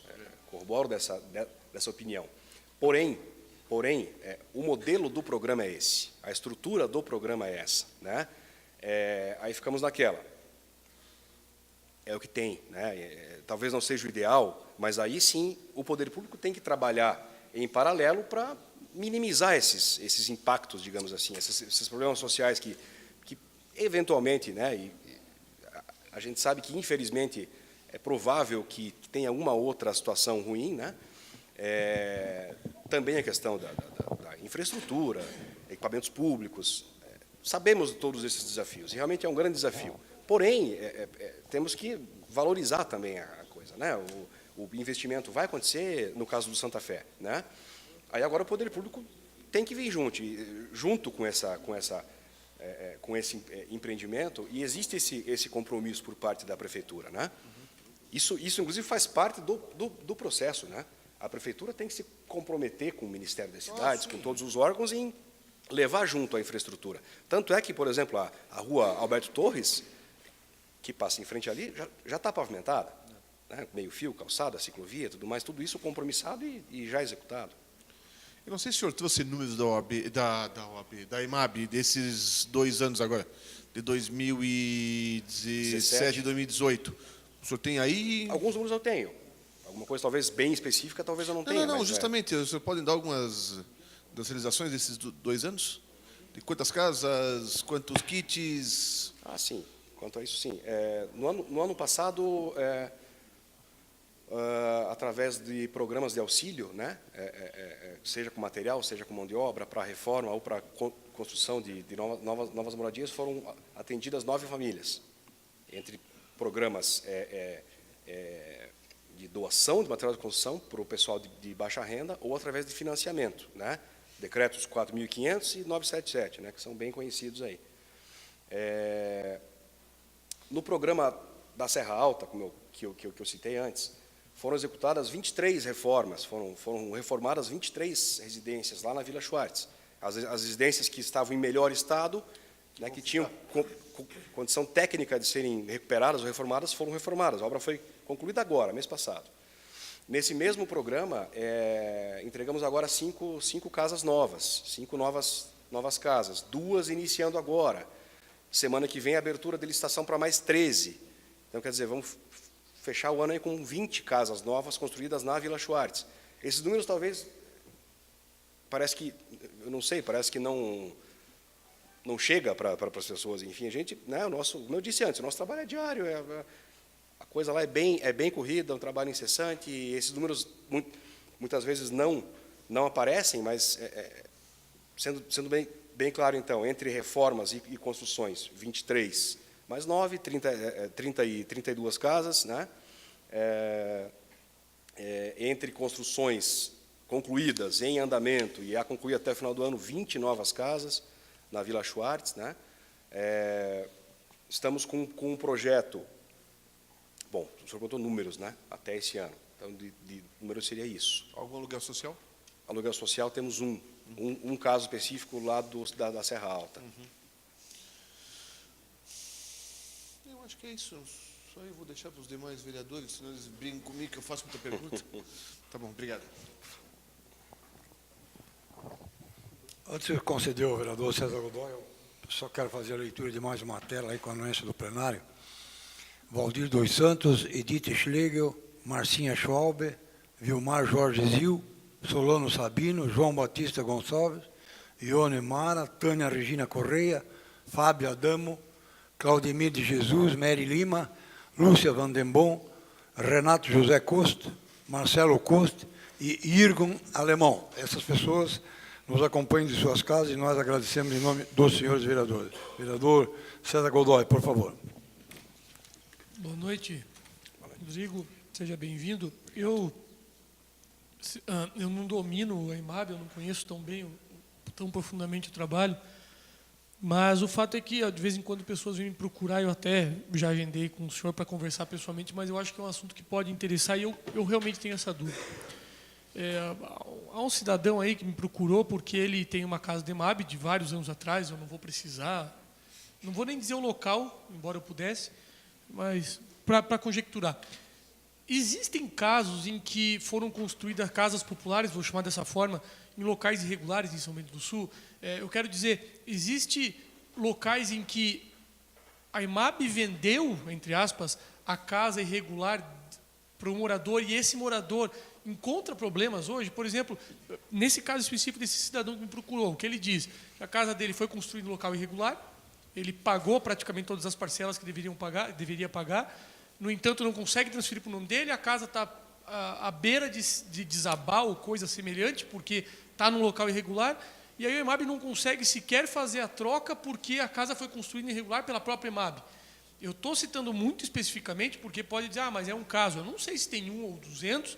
corroboro dessa opinião. Porém, o modelo do programa é esse, a estrutura do programa é essa. Né? Aí ficamos naquela. É o que tem. Né? Talvez não seja o ideal, mas aí sim o poder público tem que trabalhar em paralelo para minimizar esses impactos, digamos assim, esses problemas sociais que eventualmente, né, e a gente sabe que, infelizmente, é provável que tenha uma outra situação ruim, né? Também a questão da infraestrutura, equipamentos públicos. Sabemos de todos esses desafios, e realmente é um grande desafio. Porém, temos que valorizar também a coisa. Né? O investimento vai acontecer no caso do Santa Fé. Né? Aí agora o poder público tem que vir junto com essa com esse empreendimento, e existe esse compromisso por parte da prefeitura, né? Isso inclusive faz parte do processo, né? A prefeitura tem que se comprometer com o Ministério das Cidades, com todos os órgãos, em levar junto a infraestrutura. Tanto é que, por exemplo, a rua Alberto Torres, que passa em frente ali, já está pavimentada, né? Meio-fio, calçada, ciclovia, tudo mais, tudo isso compromissado e já executado. Eu não sei se o senhor trouxe números da IMAB, desses 2 anos agora, de 2017 e 2018. O senhor tem aí? Alguns números eu tenho. Alguma coisa talvez bem específica, talvez eu não tenha. Não, mas, justamente. O senhor pode dar algumas das realizações desses 2 anos? De quantas casas, quantos kits? Sim. Quanto a isso, sim. No ano passado, através de programas de auxílio, né, seja com material, seja com mão de obra, para reforma ou para construção de novas moradias, foram atendidas 9 famílias, entre programas de doação de material de construção para o pessoal de baixa renda ou através de financiamento, né, decretos 4.500 e 977, né, que são bem conhecidos aí. No programa da Serra Alta, que eu citei antes, foram executadas 23 reformas, foram reformadas 23 residências lá na Vila Schwartz. As residências que estavam em melhor estado, né, que tinham condição técnica de serem recuperadas ou reformadas, foram reformadas. A obra foi concluída agora, mês passado. Nesse mesmo programa, entregamos agora 5 casas novas, 5 novas casas, 2 iniciando agora. Semana que vem, a abertura de licitação para mais 13. Então, quer dizer, vamos fechar o ano aí com 20 casas novas construídas na Vila Schwartz. Esses números, talvez, parece que, eu não sei, parece que não chega para as pessoas. Enfim, a gente, né, como eu disse antes, o nosso trabalho é diário, a coisa lá é bem corrida, é um trabalho incessante, e esses números muitas vezes não aparecem, mas, sendo bem claro, então, entre reformas e construções, 23 mais 9, 32 casas, né? Entre construções concluídas, em andamento, e a concluir até o final do ano, 20 novas casas na Vila Schwartz, né? Estamos com um projeto, bom, o senhor contou números, né? Até esse ano, então, de número seria isso. Algum aluguel social? Aluguel social, temos um caso específico lá da Serra Alta. Eu acho que é isso. Só eu vou deixar para os demais vereadores, senão eles brigam comigo que eu faço muita pergunta. Tá bom, obrigado. Antes de conceder ao vereador César Godoy, eu só quero fazer a leitura de mais uma tela aí com a anuência do plenário. Valdir dos Santos, Edith Schlegel, Marcinha Schwalbe, Vilmar Jorge Zil, Solano Sabino, João Batista Gonçalves, Ione Mara, Tânia Regina Correia, Fábio Adamo, Claudemir de Jesus, Mary Lima, Lúcia Vandembon, Renato José Costa, Marcelo Costa e Irgon Alemão. Essas pessoas nos acompanham de suas casas e nós agradecemos em nome dos senhores vereadores. Vereador César Godoy, por favor. Boa noite, Rodrigo, seja bem-vindo. Eu não domino a IMAB, eu não conheço tão profundamente o trabalho, mas o fato é que, de vez em quando, pessoas vêm me procurar, eu até já agendei com o senhor para conversar pessoalmente, mas eu acho que é um assunto que pode interessar e eu realmente tenho essa dúvida. Há um cidadão aí que me procurou porque ele tem uma casa de IMAB de vários anos atrás, eu não vou precisar, não vou nem dizer o local, embora eu pudesse, mas para conjecturar. Existem casos em que foram construídas casas populares, vou chamar dessa forma, em locais irregulares em São Bento do Sul. Eu quero dizer, existe locais em que a IMAB vendeu, entre aspas, a casa irregular para um morador e esse morador encontra problemas hoje. Por exemplo, nesse caso específico desse cidadão que me procurou, o que ele diz? Que a casa dele foi construída em local irregular, ele pagou praticamente todas as parcelas que deveria pagar, no entanto, não consegue transferir para o nome dele, a casa está à beira de desabar ou coisa semelhante, porque está num local irregular, e aí o IMAB não consegue sequer fazer a troca porque a casa foi construída irregular pela própria IMAB. Eu estou citando muito especificamente porque pode dizer, mas é um caso. Eu não sei se tem 1 ou 200,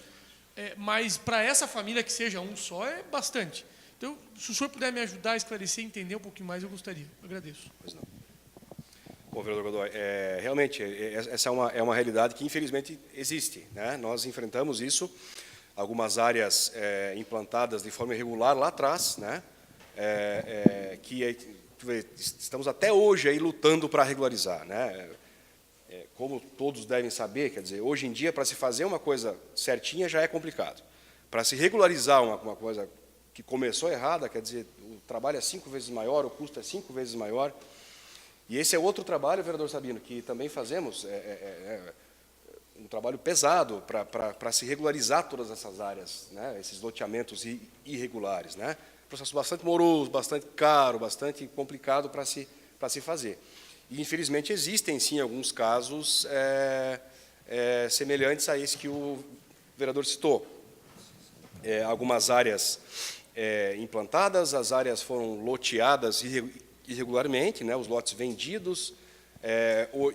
mas para essa família que seja um só é bastante. Então, se o senhor puder me ajudar a esclarecer e entender um pouquinho mais, eu gostaria. Agradeço. Pois não. Bom, vereador Godoy, realmente, essa é uma realidade que, infelizmente, existe, né? Nós enfrentamos isso, algumas áreas implantadas de forma irregular lá atrás, né? Estamos até hoje aí lutando para regularizar, né? Como todos devem saber, quer dizer, hoje em dia, para se fazer uma coisa certinha já é complicado. Para se regularizar uma coisa que começou errada, quer dizer, o trabalho é 5 vezes maior, o custo é 5 vezes maior. E esse é outro trabalho, vereador Sabino, que também fazemos, um trabalho pesado para se regularizar todas essas áreas, né, esses loteamentos irregulares, né? Processo bastante moroso, bastante caro, bastante complicado para se fazer. E, infelizmente, existem, sim, alguns casos semelhantes a esse que o vereador citou. Algumas áreas implantadas, as áreas foram loteadas irregularmente, né, os lotes vendidos,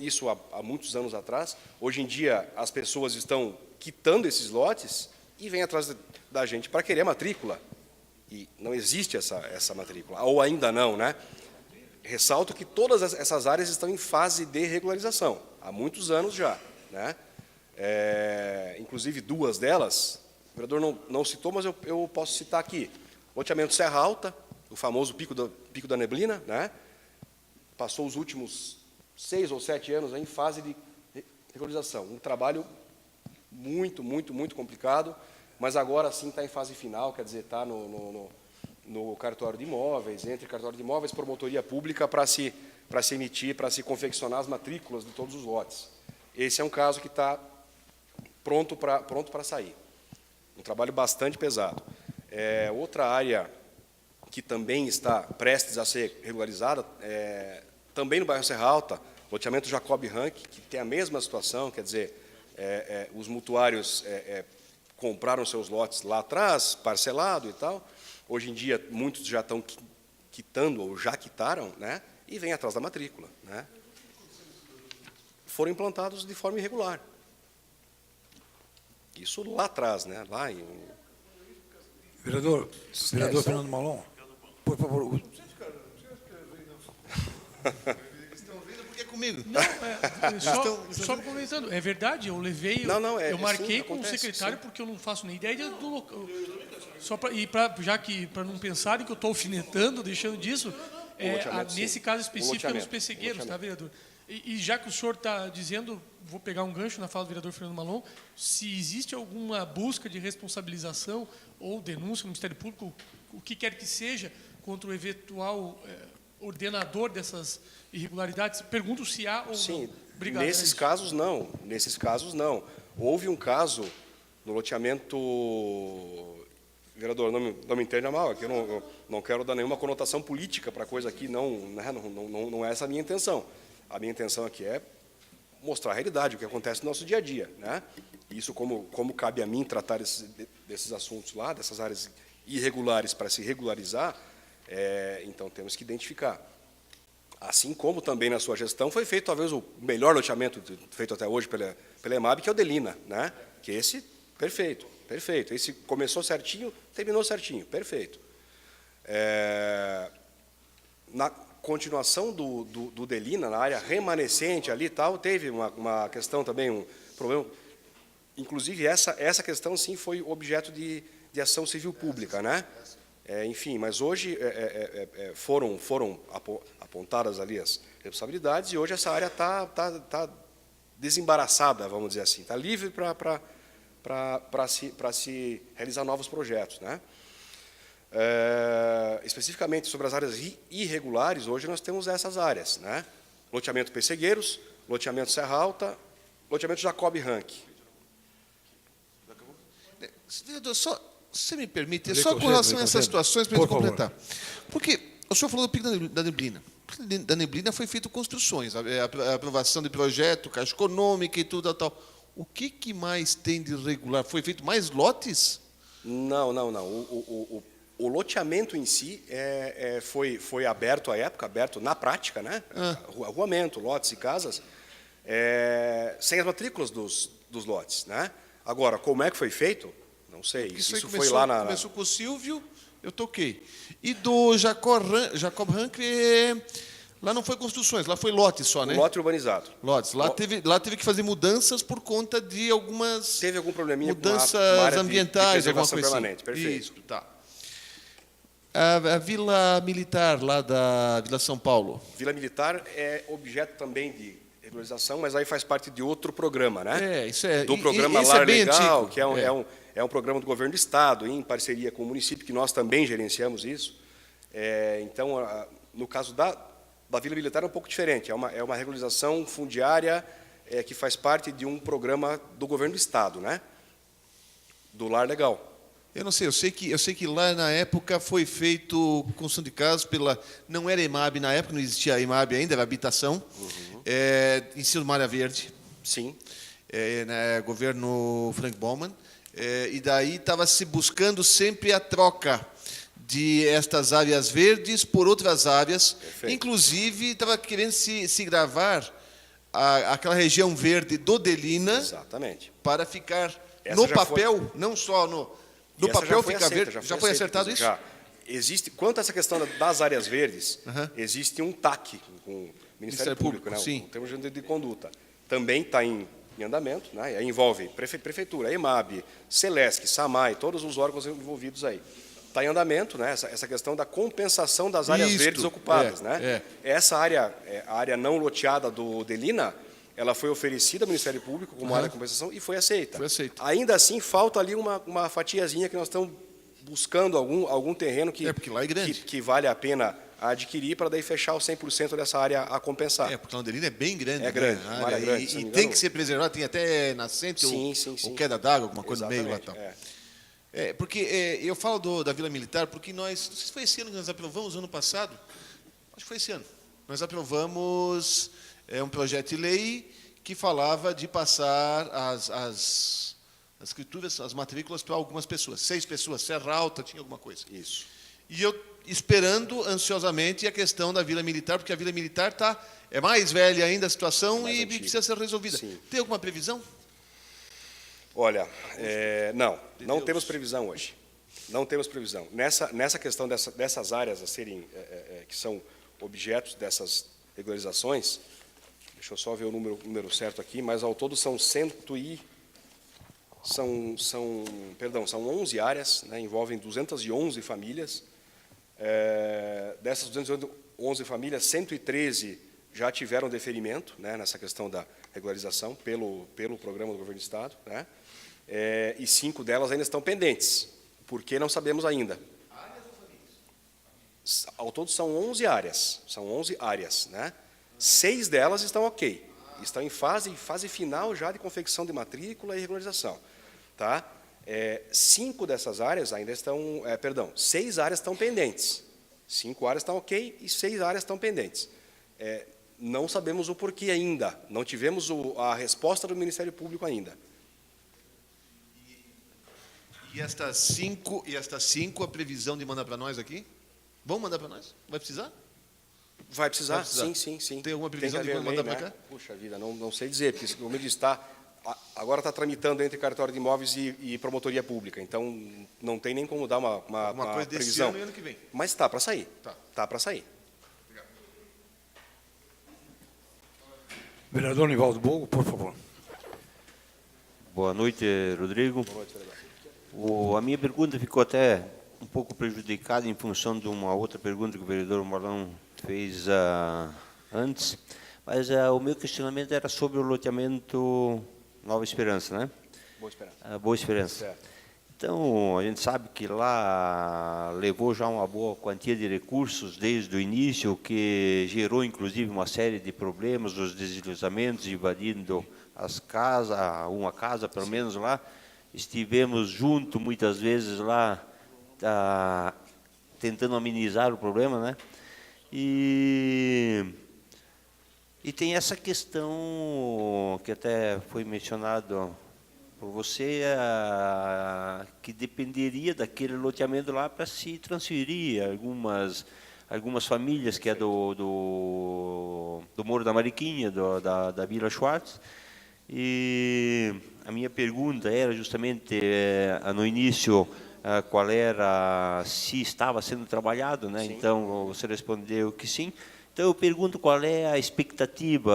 isso há muitos anos atrás. Hoje em dia, as pessoas estão quitando esses lotes e vêm atrás da gente para querer a matrícula. E não existe essa matrícula, ou ainda não, né? Ressalto que todas essas áreas estão em fase de regularização, há muitos anos já, né? Inclusive, 2 delas, o vereador não citou, mas eu posso citar aqui. Loteamento Serra Alta, o famoso Pico da Neblina, né? Passou os últimos 6 ou 7 anos em fase de regularização. Um trabalho muito, muito, muito complicado, mas agora sim está em fase final, quer dizer, está no cartório de imóveis, entre cartório de imóveis e promotoria pública para se emitir, para se confeccionar as matrículas de todos os lotes. Esse é um caso que está pronto para sair. Um trabalho bastante pesado. Outra área que também está prestes a ser regularizada, também no bairro Serra Alta, loteamento Jacob Rank, que tem a mesma situação, quer dizer, os mutuários compraram seus lotes lá atrás, parcelado e tal. Hoje em dia, muitos já estão quitando, ou já quitaram, né, e vêm atrás da matrícula, né? Foram implantados de forma irregular. Isso lá atrás, né? Lá em... Vereador Fernando Malon, por favor. Estão vendo porque é comigo. Não, só comentando, é verdade, eu levei, eu marquei sim, com acontece, o secretário, sim. porque eu não faço nem ideia do local. Para não pensarem que eu estou alfinetando, deixando disso, nesse caso específico, nos pessegueiros, tá, vereador? E já que o senhor está dizendo, vou pegar um gancho na fala do vereador Fernando Malon, se existe alguma busca de responsabilização ou denúncia no Ministério Público, o que quer que seja, contra o eventual ordenador dessas irregularidades, pergunto se há ou Sim, não. Obrigado. nesses casos não. Houve um caso no loteamento... Vereador, não me entenda mal, aqui eu não quero dar nenhuma conotação política para a coisa aqui, não é essa a minha intenção. A minha intenção aqui é mostrar a realidade, o que acontece no nosso dia a dia, né? Isso, como cabe a mim tratar desses assuntos lá, dessas áreas irregulares para se regularizar, então temos que identificar. Assim como também na sua gestão foi feito talvez o melhor loteamento feito até hoje pela EMAB, que é o Delina, né? Que esse, perfeito. Esse começou certinho, terminou certinho, perfeito. Na continuação do Delina, na área remanescente ali e tal, teve uma questão também, um problema. Inclusive, essa questão, sim, foi objeto de ação civil pública, né? Enfim, mas hoje foram apontadas ali as responsabilidades e hoje essa área está desembaraçada, vamos dizer assim, está livre para se realizar novos projetos, né? Especificamente sobre as áreas irregulares, hoje nós temos essas áreas, né? Loteamento Pessegueiros, loteamento Serra Alta, loteamento Jacob Rank. Vereador, se você me permite, só com relação a essas situações, para a gente completar. Porque o senhor falou do Pico da Neblina. O Pico da Neblina foi feito construções, a aprovação de projeto, Caixa Econômica e tudo, tal. O que mais tem de irregular? Foi feito mais lotes? Não. O loteamento em si foi aberto à época, aberto na prática, né? Arruamento, lotes e casas, sem as matrículas dos lotes, né? Agora, como é que foi feito? Não sei. Isso foi começou, lá na... Começou com o Silvio, Eu toquei. E do Jacob Rank, lá não foi construções, lá foi lote só, né? Lote urbanizado. Lotes. Lá teve que fazer mudanças por conta de algumas Teve algum probleminha mudanças com uma área ambientais, de alguma preservação coisa permanente. assim. Perfeito. Isso, tá. A Vila Militar, lá da Vila São Paulo. Vila Militar é objeto também de regularização, mas aí faz parte de outro programa, né? Isso é. Do programa esse Lar é bem Legal, antigo. que é um programa do governo do Estado, em parceria com o município, que nós também gerenciamos isso. Então, no caso da Vila Militar é um pouco diferente, é uma regularização fundiária que faz parte de um programa do governo do Estado, né? Do Lar Legal. Eu não sei, eu sei que lá na época foi feito construção de casas pela. Não era EMAB na época, não existia a EMAB ainda, era habitação. Em cima do Malha Verde. Sim. Governo Frank Baumann. E daí estava se buscando sempre a troca de estas áreas verdes por outras áreas. Perfeito. Inclusive, estava querendo se gravar aquela região verde do Delina. Exatamente. Para ficar Essa no já papel, não só no papel fica verde. Já foi acertado isso? Já. Existe, quanto a essa questão das áreas verdes, existe um TAC com o Ministério Público, né? Sim. O termo de conduta. Também está em andamento, né? Aí envolve prefeitura, EMAB, Celesc, SAMAI, todos os órgãos envolvidos aí. Está em andamento, né? Essa questão da compensação das áreas verdes ocupadas, né? Essa área, a área não loteada do Delina, ela foi oferecida ao Ministério Público como área de compensação e foi aceita. Ainda assim, falta ali uma fatiazinha que nós estamos buscando algum terreno porque lá é grande. que vale a pena adquirir para daí fechar os 100% dessa área a compensar. Porque o Delina é bem grande. É grande, né? uma área grande, E tem que ser preservado, tem até nascente ou queda d'água, alguma coisa no meio lá. Tal. Porque eu falo da Vila Militar porque nós, não sei se foi esse ano que nós aprovamos, ano passado, acho que foi esse ano, nós aprovamos um projeto de lei que falava de passar as escrituras, as matrículas para algumas pessoas, 6 pessoas, Serra Alta, tinha alguma coisa. Isso. E eu esperando ansiosamente a questão da Vila Militar, porque a Vila Militar é mais velha ainda a situação e precisa ser resolvida. Sim. Tem alguma previsão? Olha, não temos previsão hoje. Não temos previsão. Nessa questão dessas áreas a serem, que são objetos dessas regularizações, deixa eu só ver o número certo aqui, mas ao todo são 11 áreas, né, envolvem 211 famílias. Dessas 211 famílias, 113 já tiveram deferimento, né, nessa questão da regularização pelo programa do governo do Estado, né, e 5 delas ainda estão pendentes, porque não sabemos ainda. Áreas ou famílias? Ao todo são 11 áreas, né? 6 delas estão ok, estão em fase final já de confecção de matrícula e regularização, tá? 5 dessas áreas ainda estão, 6 áreas estão pendentes. 5 áreas estão ok e 6 áreas estão pendentes. Não sabemos o porquê ainda, não tivemos a resposta do Ministério Público ainda. E estas 5, a previsão de mandar para nós aqui? Vão mandar para nós? Vai precisar? Vai precisar? Sim. Tem alguma previsão de quando mandar para cá? Puxa vida, não sei dizer, porque como ele agora está tramitando entre cartório de imóveis e promotoria pública, então não tem nem como dar uma coisa previsão. Desse ano e ano que vem. Mas está para sair. Tá. Está para sair. Vereador Nivaldo Bogo, por favor. Boa noite, Rodrigo. Boa noite, vereador. A minha pergunta ficou até um pouco prejudicada em função de uma outra pergunta que o vereador Marlão fez antes, mas o meu questionamento era sobre o loteamento Nova Esperança, né? Boa Esperança. Boa Esperança. Certo. Então, a gente sabe que lá levou já uma boa quantia de recursos desde o início, que gerou, inclusive, uma série de problemas, os deslizamentos, invadindo as casas, uma casa, pelo menos, lá. Estivemos junto, muitas vezes, lá, tentando amenizar o problema, né? E tem essa questão que até foi mencionado por você, que dependeria daquele loteamento lá para se transferir algumas famílias, que é do Morro da Mariquinha, da Vila Schwartz. E a minha pergunta era justamente, no início, qual era, se estava sendo trabalhado, né? Sim. Então, você respondeu que sim. Então, eu pergunto qual é a expectativa,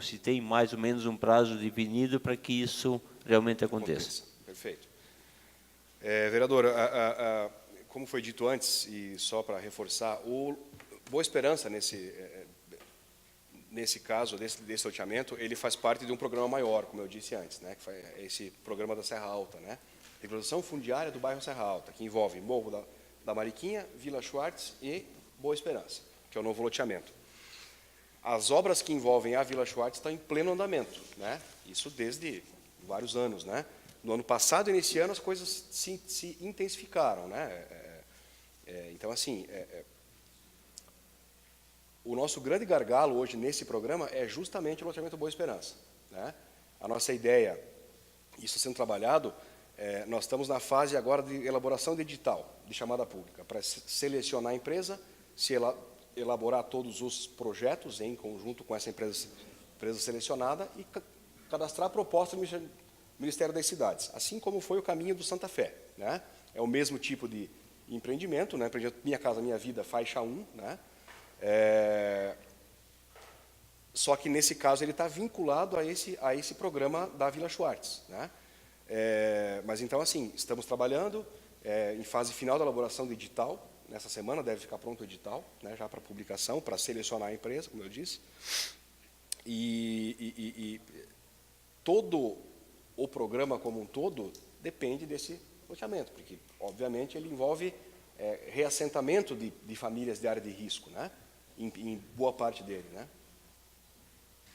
se tem mais ou menos um prazo definido para que isso realmente aconteça. Perfeito. Vereador, como foi dito antes, e só para reforçar, o Boa Esperança, nesse caso, desse loteamento, ele faz parte de um programa maior, como eu disse antes, né, que foi esse programa da Serra Alta, né, regularização fundiária do bairro Serra Alta, que envolve Morro da Mariquinha, Vila Schwartz e Boa Esperança, que é o novo loteamento. As obras que envolvem a Vila Schwartz estão em pleno andamento, né, isso desde vários anos, né. No ano passado e nesse ano as coisas se intensificaram, né. Então, assim, o nosso grande gargalo hoje nesse programa é justamente o loteamento Boa Esperança, né? A nossa ideia, isso sendo trabalhado, nós estamos na fase agora de elaboração de edital, de chamada pública, para selecionar a empresa, elaborar todos os projetos em conjunto com essa empresa selecionada e cadastrar a proposta do Ministério das Cidades, assim como foi o caminho do Santa Fé, né? É o mesmo tipo de empreendimento, né? Minha Casa Minha Vida, faixa 1, né? Só que nesse caso ele está vinculado a esse programa da Vila Schwartz, né? Mas então, assim, estamos trabalhando em fase final da elaboração do edital. Nessa semana deve ficar pronto o edital, né, já para publicação, para selecionar a empresa, como eu disse. E todo o programa como um todo depende desse loteamento, porque, obviamente, ele envolve reassentamento de famílias de área de risco, né? Em boa parte dele, né?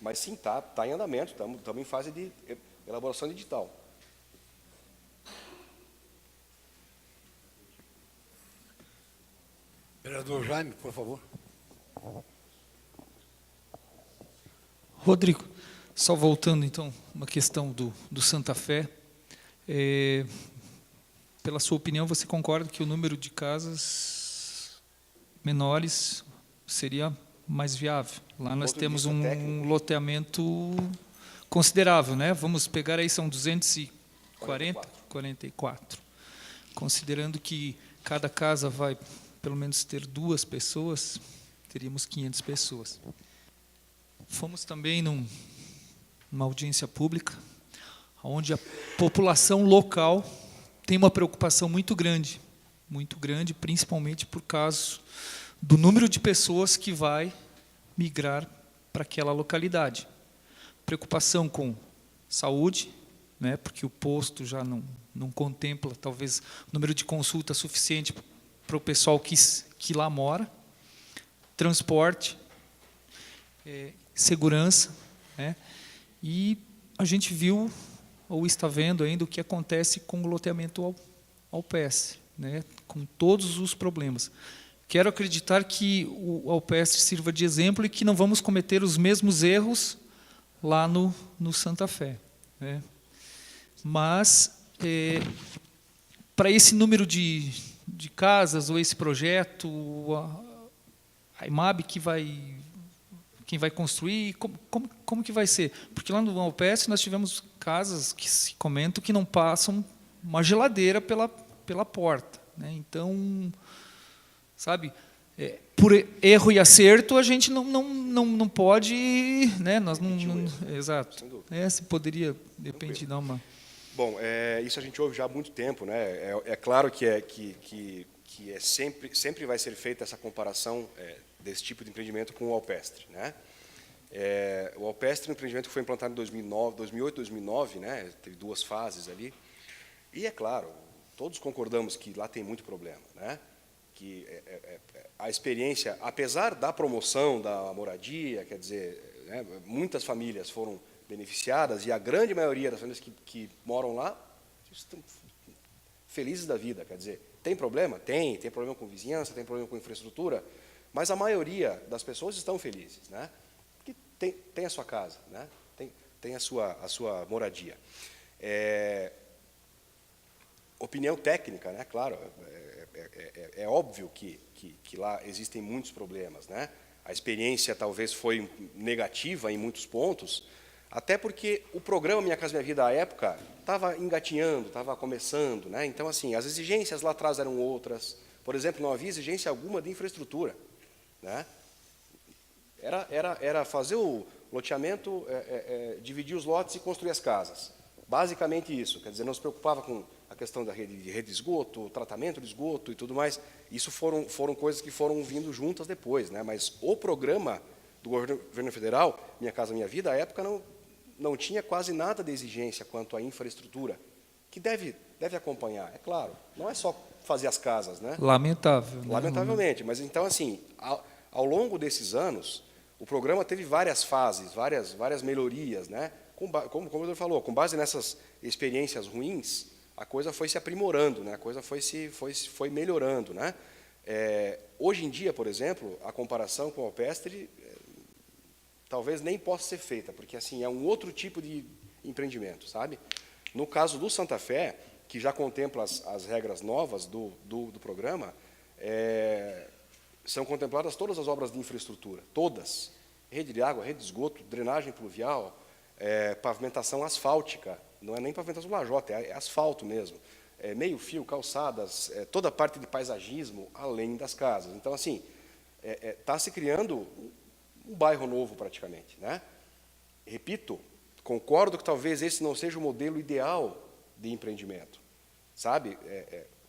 Mas sim, tá em andamento, estamos em fase de elaboração de edital. Vereador Jaime, por favor. Rodrigo, só voltando então uma questão do Santa Fé, pela sua opinião, você concorda que o número de casas menores seria mais viável? Lá nós temos um loteamento considerável, né? Vamos pegar aí, são 244. Considerando que cada casa vai pelo menos ter 2 pessoas, teríamos 500 pessoas. Fomos também numa audiência pública, onde a população local tem uma preocupação muito grande, principalmente por causa do número de pessoas que vai migrar para aquela localidade. Preocupação com saúde, né, porque o posto já não contempla, talvez, o número de consultas suficiente para o pessoal que lá mora, transporte, segurança, né, e a gente viu, ou está vendo ainda, o que acontece com o loteamento alpestre, né, com todos os problemas. Quero acreditar que o alpestre sirva de exemplo e que não vamos cometer os mesmos erros lá no Santa Fé, né. Mas, para esse número de casas, ou esse projeto, a IMAB quem vai construir, como que vai ser? Porque lá no alpestre nós tivemos casas que se comentam que não passam uma geladeira pela porta, né? Então, sabe, por erro e acerto a gente não pode, né? Nós não exato. Se poderia, de repente, dar uma... Bom, isso a gente ouve já há muito tempo, né? É claro que sempre vai ser feita essa comparação desse tipo de empreendimento com o alpestre, né? O alpestre é um empreendimento que foi implantado em 2008, 2009, né? Teve 2 fases ali. E é claro, todos concordamos que lá tem muito problema, né? Que a experiência, apesar da promoção da moradia, quer dizer, né, muitas famílias foram beneficiadas e a grande maioria das famílias que moram lá estão felizes da vida, quer dizer, tem problema? Tem problema com vizinhança, tem problema com infraestrutura, mas a maioria das pessoas estão felizes, né? Porque tem a sua casa, né? Tem a sua moradia. Opinião técnica, né? Claro, é óbvio que lá existem muitos problemas, né? A experiência talvez foi negativa em muitos pontos, Até porque o programa Minha Casa Minha Vida, à época, estava engatinhando, estava começando, né? Então, assim, as exigências lá atrás eram outras. Por exemplo, não havia exigência alguma de infraestrutura, né? Era fazer o loteamento, dividir os lotes e construir as casas. Basicamente isso. Quer dizer, não se preocupava com a questão da rede de esgoto, tratamento de esgoto e tudo mais. Isso foram coisas que foram vindo juntas depois, né? Mas o programa do governo federal, Minha Casa Minha Vida, à época não tinha quase nada de exigência quanto à infraestrutura, que deve acompanhar, é claro. Não é só fazer as casas, né? Lamentável. Né? Lamentavelmente. Mas, então, assim, ao longo desses anos, o programa teve várias fases, várias melhorias, né? Como o doutor falou, com base nessas experiências ruins, a coisa foi se aprimorando, né? A coisa foi melhorando, né? Hoje em dia, por exemplo, a comparação com o Alpestre talvez nem possa ser feita, porque assim é um outro tipo de empreendimento, sabe? No caso do Santa Fé, que já contempla as regras novas do programa, são contempladas todas as obras de infraestrutura, todas. Rede de água, rede de esgoto, drenagem pluvial, pavimentação asfáltica, não é nem pavimentação lajota, é asfalto mesmo. Meio-fio, calçadas, toda a parte de paisagismo, além das casas. Então, assim, está se criando um bairro novo, praticamente, né? Repito, concordo que talvez esse não seja o modelo ideal de empreendimento, sabe?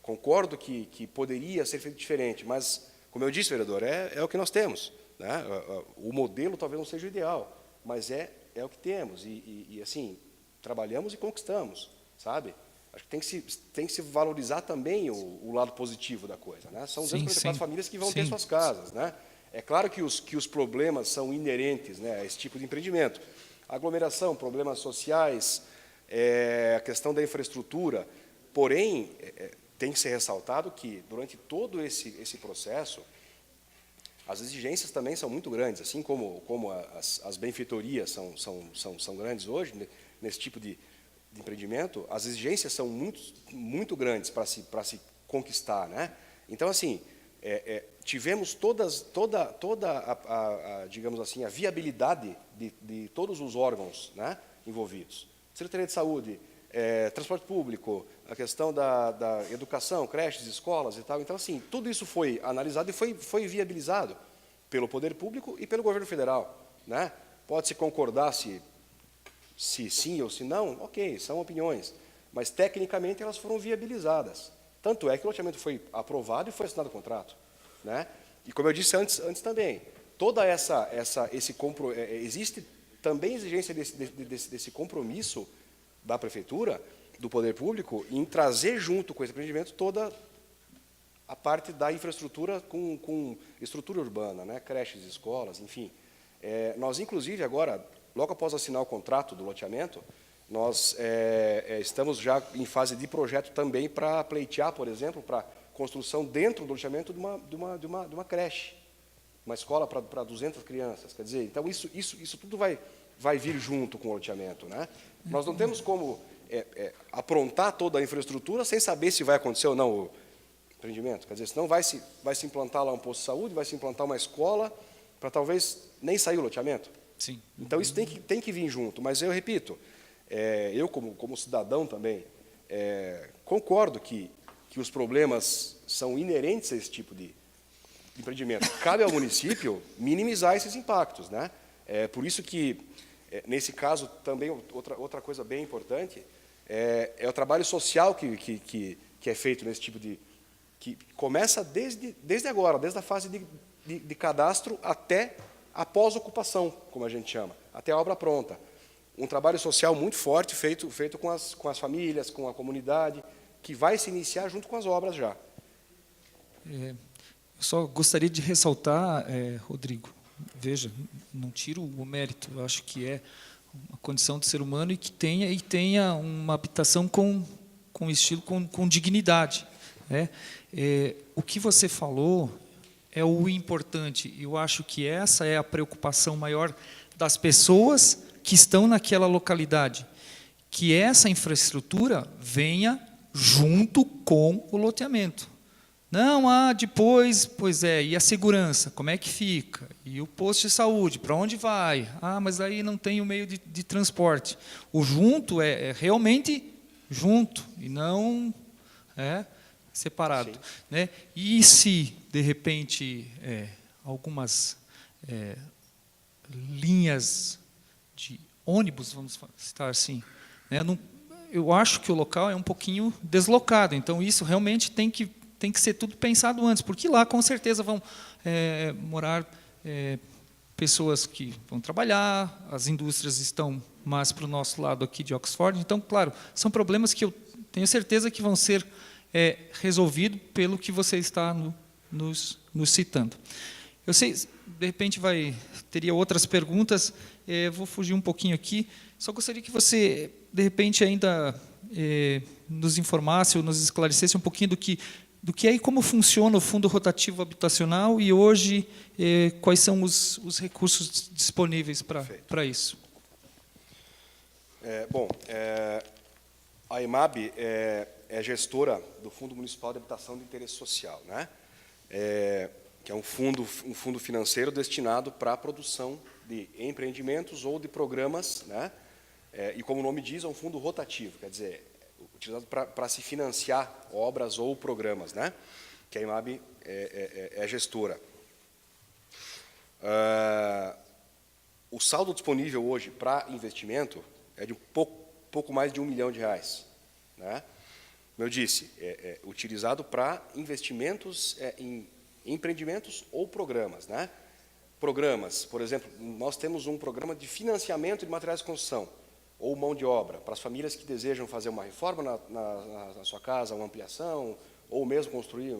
Concordo que poderia ser feito diferente, mas, como eu disse, vereador, é o que nós temos, né? O modelo talvez não seja o ideal, mas é o que temos, e assim, trabalhamos e conquistamos, sabe? Acho que tem que se valorizar também o lado positivo da coisa, né? São 244 famílias que vão ter suas casas, né? É claro que os problemas são inerentes, né, a esse tipo de empreendimento. Aglomeração, problemas sociais, a questão da infraestrutura. Porém, tem que ser ressaltado que, durante todo esse processo, as exigências também são muito grandes, assim como as benfeitorias são grandes hoje, nesse tipo de empreendimento, as exigências são muito grandes para se conquistar, né? Então, assim, tivemos toda digamos assim, a viabilidade de todos os órgãos, né, envolvidos. Secretaria de Saúde, transporte público, a questão da educação, creches, escolas e tal. Então, assim, tudo isso foi analisado e foi viabilizado pelo Poder Público e pelo Governo Federal, né? Pode-se concordar se sim ou se não, ok, são opiniões, mas tecnicamente elas foram viabilizadas. Tanto é que o loteamento foi aprovado e foi assinado o contrato, né? E como eu disse antes também, toda existe também exigência desse compromisso da prefeitura, do poder público, em trazer junto com esse empreendimento toda a parte da infraestrutura com estrutura urbana, né? Creches, escolas, enfim. Nós, inclusive, agora, logo após assinar o contrato do loteamento, nós estamos já em fase de projeto também para pleitear, por exemplo, para construção dentro do loteamento de uma creche, uma escola para 200 crianças. Quer dizer, então isso tudo vai vir junto com o loteamento, né? Nós não temos como aprontar toda a infraestrutura sem saber se vai acontecer ou não o empreendimento. Quer dizer, senão vai se implantar lá um posto de saúde, vai se implantar uma escola, para talvez nem sair o loteamento. Sim. Então isso tem que vir junto. Mas eu repito, eu como cidadão também concordo que os problemas são inerentes a esse tipo de empreendimento. Cabe ao município minimizar esses impactos, né? Por isso que, nesse caso, também outra coisa bem importante é o trabalho social que é feito nesse tipo de... que começa desde agora, desde a fase de cadastro até a pós-ocupação, como a gente chama, até a obra pronta. Um trabalho social muito forte feito com as famílias, com a comunidade, que vai se iniciar junto com as obras já. Eu só gostaria de ressaltar, Rodrigo, veja, não tiro o mérito, eu acho que é uma condição de ser humano e que tenha uma habitação com estilo, com dignidade, né? O que você falou é o importante. Eu acho que essa é a preocupação maior das pessoas que estão naquela localidade, que essa infraestrutura venha junto com o loteamento. Não, depois, pois é, e a segurança, como é que fica? E o posto de saúde, para onde vai? Mas aí não tem o meio de transporte. O junto é realmente junto, e não separado. Né? E se, de repente, algumas linhas de ônibus, vamos citar assim, né? Eu acho que o local é um pouquinho deslocado, então isso realmente tem que ser tudo pensado antes, porque lá com certeza vão morar pessoas que vão trabalhar, as indústrias estão mais para o nosso lado aqui de Oxford, então, claro, são problemas que eu tenho certeza que vão ser resolvidos pelo que você está nos citando. Eu sei, de repente teria outras perguntas, vou fugir um pouquinho aqui, só gostaria que você, de repente, ainda nos informasse ou nos esclarecesse um pouquinho do que é e como funciona o Fundo Rotativo Habitacional e hoje quais são os recursos disponíveis para isso. A EMAB é gestora do Fundo Municipal de Habitação de Interesse Social, né? Que é um fundo financeiro destinado para a produção de empreendimentos ou de programas, né? E como o nome diz, é um fundo rotativo, quer dizer, utilizado para se financiar obras ou programas, né? Que a EMAB é gestora. O saldo disponível hoje para investimento é de pouco mais de R$1 milhão, né? Como eu disse, utilizado para investimentos em empreendimentos ou programas, né? Programas, por exemplo, nós temos um programa de financiamento de materiais de construção ou mão de obra para as famílias que desejam fazer uma reforma na sua casa, uma ampliação, ou mesmo construir.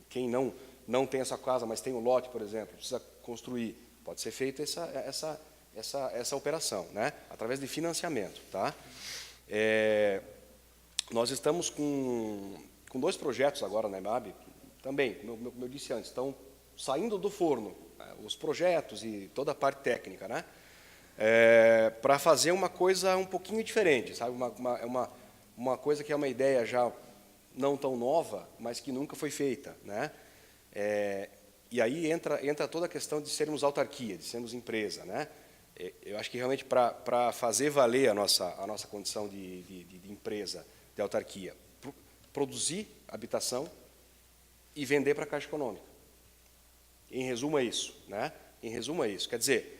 Quem não tem essa casa, mas tem um lote, por exemplo, precisa construir, pode ser feita essa operação, né? Através de financiamento, tá? Nós estamos com 2 projetos agora na EMAB, também, como eu disse antes, estão saindo do forno, né, os projetos e toda a parte técnica, né? Para fazer uma coisa um pouquinho diferente, sabe? Uma coisa que é uma ideia já não tão nova, mas que nunca foi feita, né? E aí entra toda a questão de sermos autarquia, de sermos empresa, né? Eu acho que realmente para fazer valer a nossa condição de empresa, de autarquia, produzir habitação e vender para a Caixa Econômica. Em resumo é isso, né? Em resumo é isso. Quer dizer,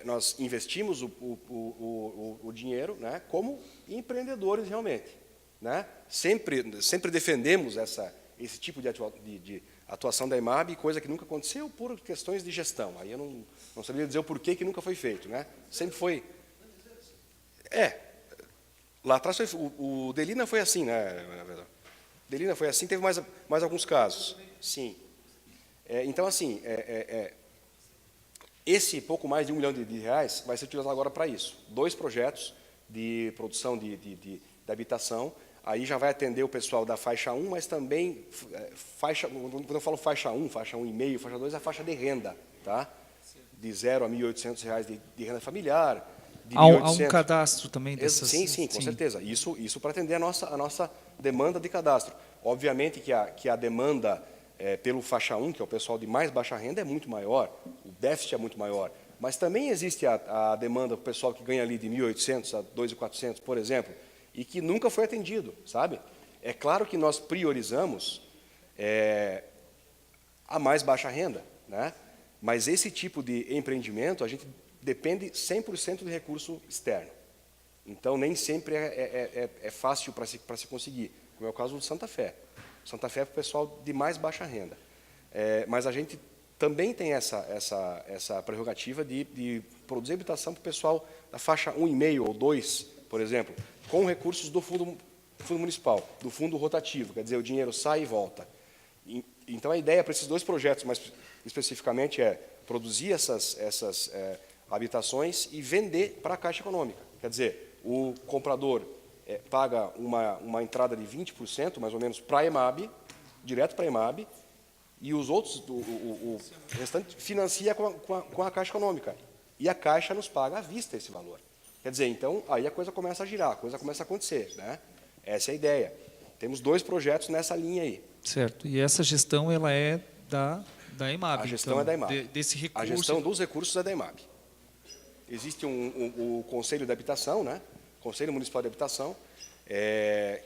nós investimos o dinheiro, né, como empreendedores realmente, né? Sempre defendemos esse tipo de atuação da EMAB, coisa que nunca aconteceu por questões de gestão. Aí eu não saberia dizer o porquê que nunca foi feito, né? Sempre foi. Lá atrás o Delina foi assim, né? Delina foi assim, teve mais alguns casos. Sim. Então, assim, esse pouco mais de R$1 milhão vai ser utilizado agora para isso. 2 projetos de produção de habitação. Aí já vai atender o pessoal da faixa 1, mas também, quando eu falo faixa 1, faixa 1,5, faixa 2, é a faixa de renda, tá? De R$0 a R$1.800 de renda familiar. Há um cadastro também dessas... Sim, com certeza. Isso para atender a nossa demanda de cadastro. Obviamente que a demanda pelo faixa 1, que é o pessoal de mais baixa renda, é muito maior, o déficit é muito maior. Mas também existe a demanda do pessoal que ganha ali de 1.800 a 2.400, por exemplo, e que nunca foi atendido, sabe? É claro que nós priorizamos a mais baixa renda, né? Mas esse tipo de empreendimento, a gente depende 100% de recurso externo. Então, nem sempre é fácil para se conseguir, como é o caso do Santa Fé. Santa Fé é para o pessoal de mais baixa renda. Mas a gente também tem essa prerrogativa de produzir habitação para o pessoal da faixa 1,5 ou 2, por exemplo, com recursos do fundo municipal, do fundo rotativo, quer dizer, o dinheiro sai e volta. Então, a ideia para esses 2 projetos, mais especificamente, é produzir essas habitações e vender para a Caixa Econômica. Quer dizer, o comprador paga uma entrada de 20%, mais ou menos, para a EMAB, direto para a EMAB, e os outros, o restante, financia com a Caixa Econômica. E a Caixa nos paga à vista esse valor. Quer dizer, então, aí a coisa começa a girar, a coisa começa a acontecer, né? Essa é a ideia. Temos 2 projetos nessa linha aí. Certo. E essa gestão ela é da EMAB. A gestão então, é da EMAB. Desse recurso. A gestão dos recursos é da EMAB. Existe o Conselho de Habitação, né? Conselho Municipal de Habitação,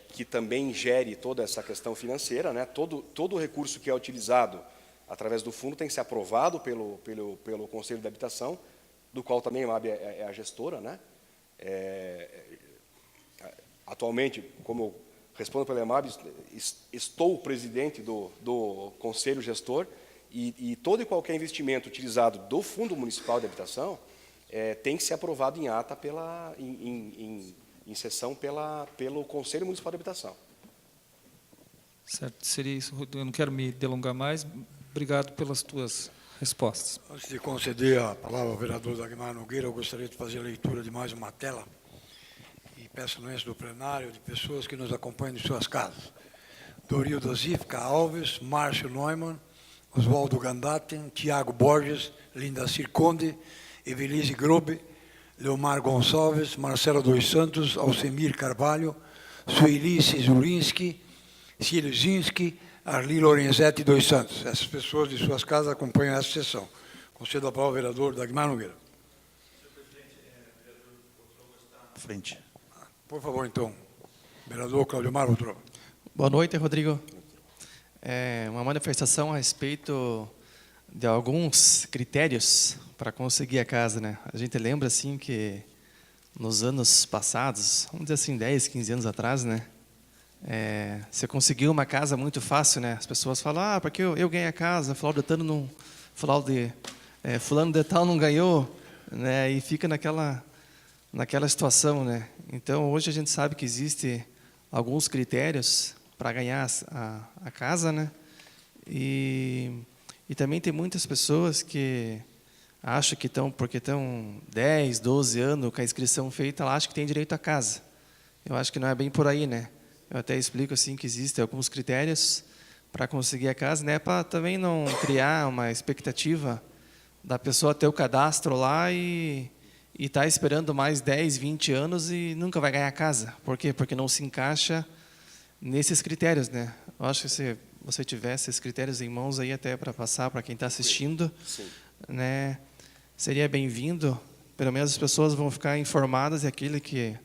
que também gere toda essa questão financeira, né? Todo o recurso que é utilizado através do fundo tem que ser aprovado pelo Conselho de Habitação, do qual também a EMAB é a gestora, né? Atualmente, como eu respondo pela EMAB, estou presidente do Conselho Gestor, e todo e qualquer investimento utilizado do Fundo Municipal de Habitação tem que ser aprovado em ata, em sessão, pelo Conselho Municipal de Habitação. Certo. Seria isso. Eu não quero me delongar mais. Obrigado pelas tuas respostas. Antes de conceder a palavra ao vereador Dagmar Nogueira, eu gostaria de fazer a leitura de mais uma tela, e peço anuência do plenário de pessoas que nos acompanham de suas casas. Dorildo Zifka Alves, Márcio Neumann, Oswaldo Gandaten, Tiago Borges, Linda Circonde, Evelise Grobe, Leomar Gonçalves, Marcelo dos Santos, Alcemir Carvalho, Sueli Cizulinski, Cílio Zinski, Arli Lorenzetti dos Santos. Essas pessoas de suas casas acompanham essa sessão. Concedo a palavra ao vereador Dagmar Nogueira. Senhor presidente, o vereador Botroga está à frente. Por favor, então, vereador Claudiomar Botroga. Boa noite, Rodrigo. Uma manifestação a respeito de alguns critérios para conseguir a casa, né? A gente lembra assim que nos anos passados, vamos dizer assim, 10, 15 anos atrás, né? Você conseguiu uma casa muito fácil, né? As pessoas falam, porque eu ganhei a casa, fulano de tal não ganhou, né? E fica naquela situação, né? Então, hoje a gente sabe que existe alguns critérios para ganhar a casa, né? E também tem muitas pessoas que acham que porque estão 10, 12 anos com a inscrição feita, ela acha que tem direito à casa. Eu acho que não é bem por aí, né? Eu até explico assim que existem alguns critérios para conseguir a casa, né? Para também não criar uma expectativa da pessoa ter o cadastro lá e está esperando mais 10, 20 anos e nunca vai ganhar a casa. Por quê? Porque não se encaixa nesses critérios, né? Eu acho que se você tivesse esses critérios em mãos aí até para passar para quem está assistindo, Sim. né? Seria bem-vindo. Pelo menos as pessoas vão ficar informadas e aquele que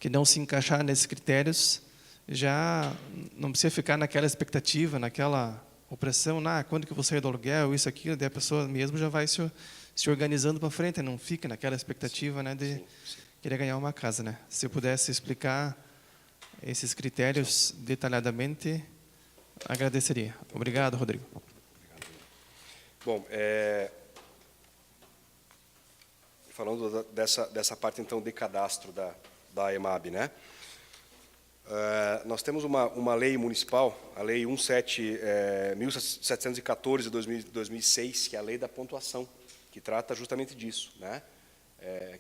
não se encaixar nesses critérios já não precisa ficar naquela expectativa, naquela opressão, quando que eu vou sair do aluguel, isso, aquilo, daí a pessoa mesmo já vai se organizando para frente, não fica naquela expectativa, né, de querer ganhar uma casa, né? Se eu pudesse explicar esses critérios detalhadamente, agradeceria. Obrigado, Rodrigo. Bom, falando dessa parte, então, de cadastro da EMAB, né? Nós temos uma lei municipal, a Lei 1714 de 2006, que é a lei da pontuação, que trata justamente disso, né?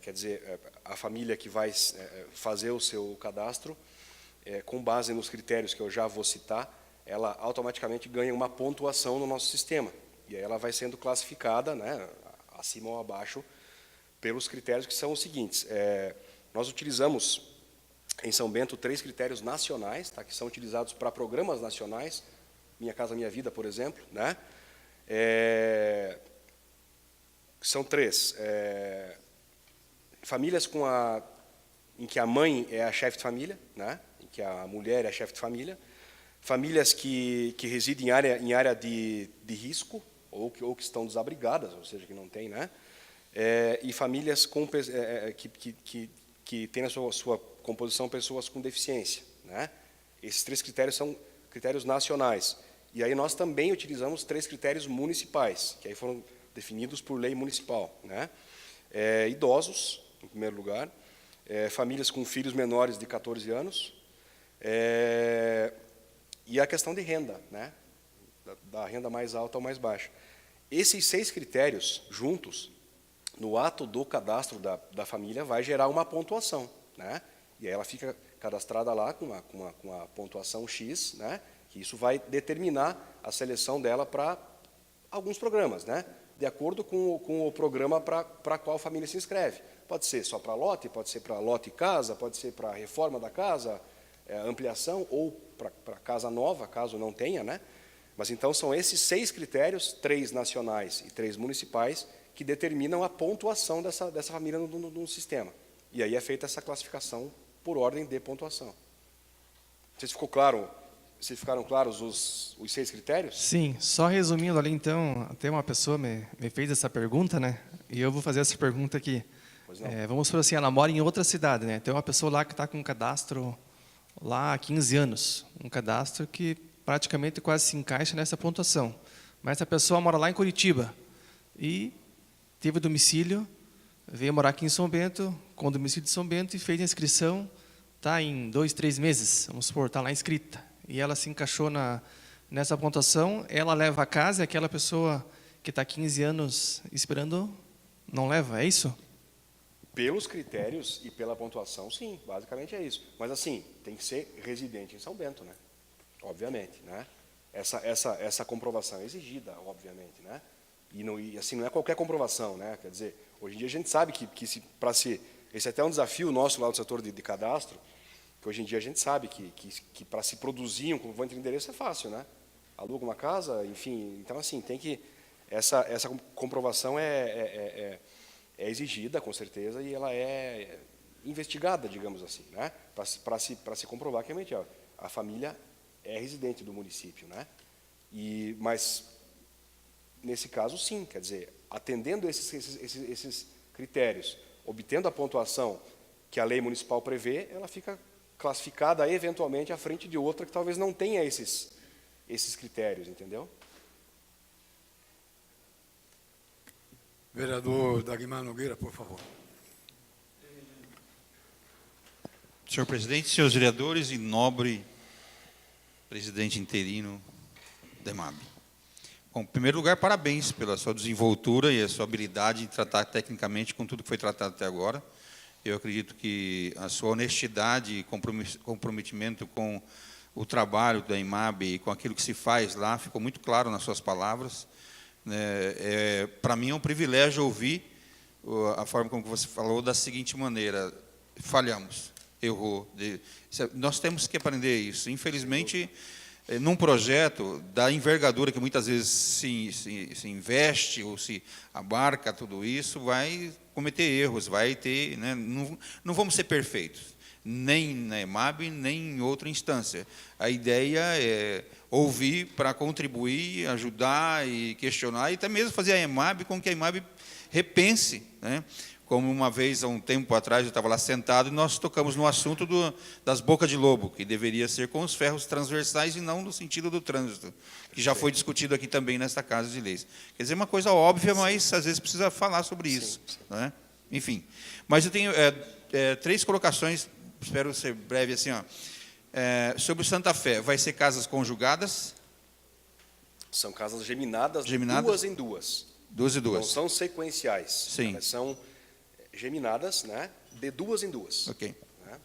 Quer dizer, a família que vai fazer o seu cadastro, com base nos critérios que eu já vou citar, ela automaticamente ganha uma pontuação no nosso sistema. E aí ela vai sendo classificada, né, acima ou abaixo, pelos critérios que são os seguintes. Nós utilizamos em São Bento 3 critérios nacionais, que são utilizados para programas nacionais, Minha Casa Minha Vida, por exemplo, né? São 3. Famílias em que a mãe é a chefe de família, né? Em que a mulher é a chefe de família. Famílias que residem em área de risco, ou que estão desabrigadas, ou seja, que não tem, né? E famílias que têm na sua composição pessoas com deficiência, né? Esses 3 critérios são critérios nacionais. E aí nós também utilizamos 3 critérios municipais, que aí foram definidos por lei municipal, né? Idosos, em primeiro lugar, famílias com filhos menores de 14 anos, e a questão de renda, né? Da renda mais alta ou mais baixa. Esses 6 critérios, juntos, no ato do cadastro da família, vai gerar uma pontuação, né? E aí ela fica cadastrada lá com a pontuação X, né? Que isso vai determinar a seleção dela para alguns programas, né? De acordo com o programa para qual família se inscreve. Pode ser só para lote, pode ser para lote e casa, pode ser para reforma da casa, ampliação ou para casa nova, caso não tenha, né? Mas então são esses 6 critérios, 3 nacionais e 3 municipais, que determinam a pontuação dessa família no sistema. E aí é feita essa classificação por ordem de pontuação. Não sei se ficou claro, se ficaram claros os 6 critérios? Sim, só resumindo ali, então, até uma pessoa me fez essa pergunta, né? E eu vou fazer essa pergunta aqui. Pois não. Vamos supor assim, ela mora em outra cidade, né? Tem uma pessoa lá que está com um cadastro lá há 15 anos, um cadastro que praticamente quase se encaixa nessa pontuação. Mas essa pessoa mora lá em Curitiba e teve domicílio, veio morar aqui em São Bento, com o domicílio de São Bento e fez a inscrição, está em 2, 3 meses, vamos supor, está lá inscrita. E ela se encaixou nessa pontuação, ela leva a casa e aquela pessoa que está 15 anos esperando não leva, é isso? Pelos critérios e pela pontuação, sim, basicamente é isso. Mas assim, tem que ser residente em São Bento, né? Obviamente, né? Essa comprovação é exigida, obviamente, né? E assim, não é qualquer comprovação, né? Quer dizer, hoje em dia a gente sabe que esse é até um desafio nosso lá no setor de cadastro, que hoje em dia a gente sabe que para se produzir um comprovante de endereço é fácil, né? Aluga uma casa, enfim, então assim, tem que essa comprovação é exigida, com certeza, e ela é investigada, digamos assim, né? Para se comprovar que realmente a família é residente do município, né? Mas nesse caso, sim, quer dizer, atendendo esses critérios, obtendo a pontuação que a lei municipal prevê, ela fica classificada eventualmente à frente de outra que talvez não tenha esses critérios, entendeu? Vereador Dagmar Nogueira, por favor. Senhor presidente, senhores vereadores e nobre presidente interino da EMAB. Bom, em primeiro lugar, parabéns pela sua desenvoltura e a sua habilidade em tratar tecnicamente com tudo que foi tratado até agora. Eu acredito que a sua honestidade e comprometimento com o trabalho da EMAB e com aquilo que se faz lá ficou muito claro nas suas palavras. Para mim é um privilégio ouvir a forma como você falou da seguinte maneira: falhamos, errou. Nós temos que aprender isso. Infelizmente, num projeto da envergadura que muitas vezes se investe ou se abarca tudo isso, vai cometer erros, vai ter, né, não vamos ser perfeitos, nem na EMAB, nem em outra instância. A ideia é ouvir para contribuir, ajudar e questionar, e até mesmo fazer a EMAB com que a EMAB repense, né? Como uma vez, há um tempo atrás, eu estava lá sentado e nós tocamos no assunto das bocas de lobo, que deveria ser com os ferros transversais e não no sentido do trânsito, que já foi discutido aqui também nesta Casa de Leis. Quer dizer, uma coisa óbvia, mas às vezes precisa falar sobre isso. Né? Enfim, mas eu tenho 3 colocações, espero ser breve assim, ó. Sobre o Santa Fé, vai ser casas conjugadas? São casas geminadas, Geminadas? 2 em 2. 2 e 2. Não são sequenciais. Sim. Elas são geminadas, né, de 2 em 2. Ok. Né?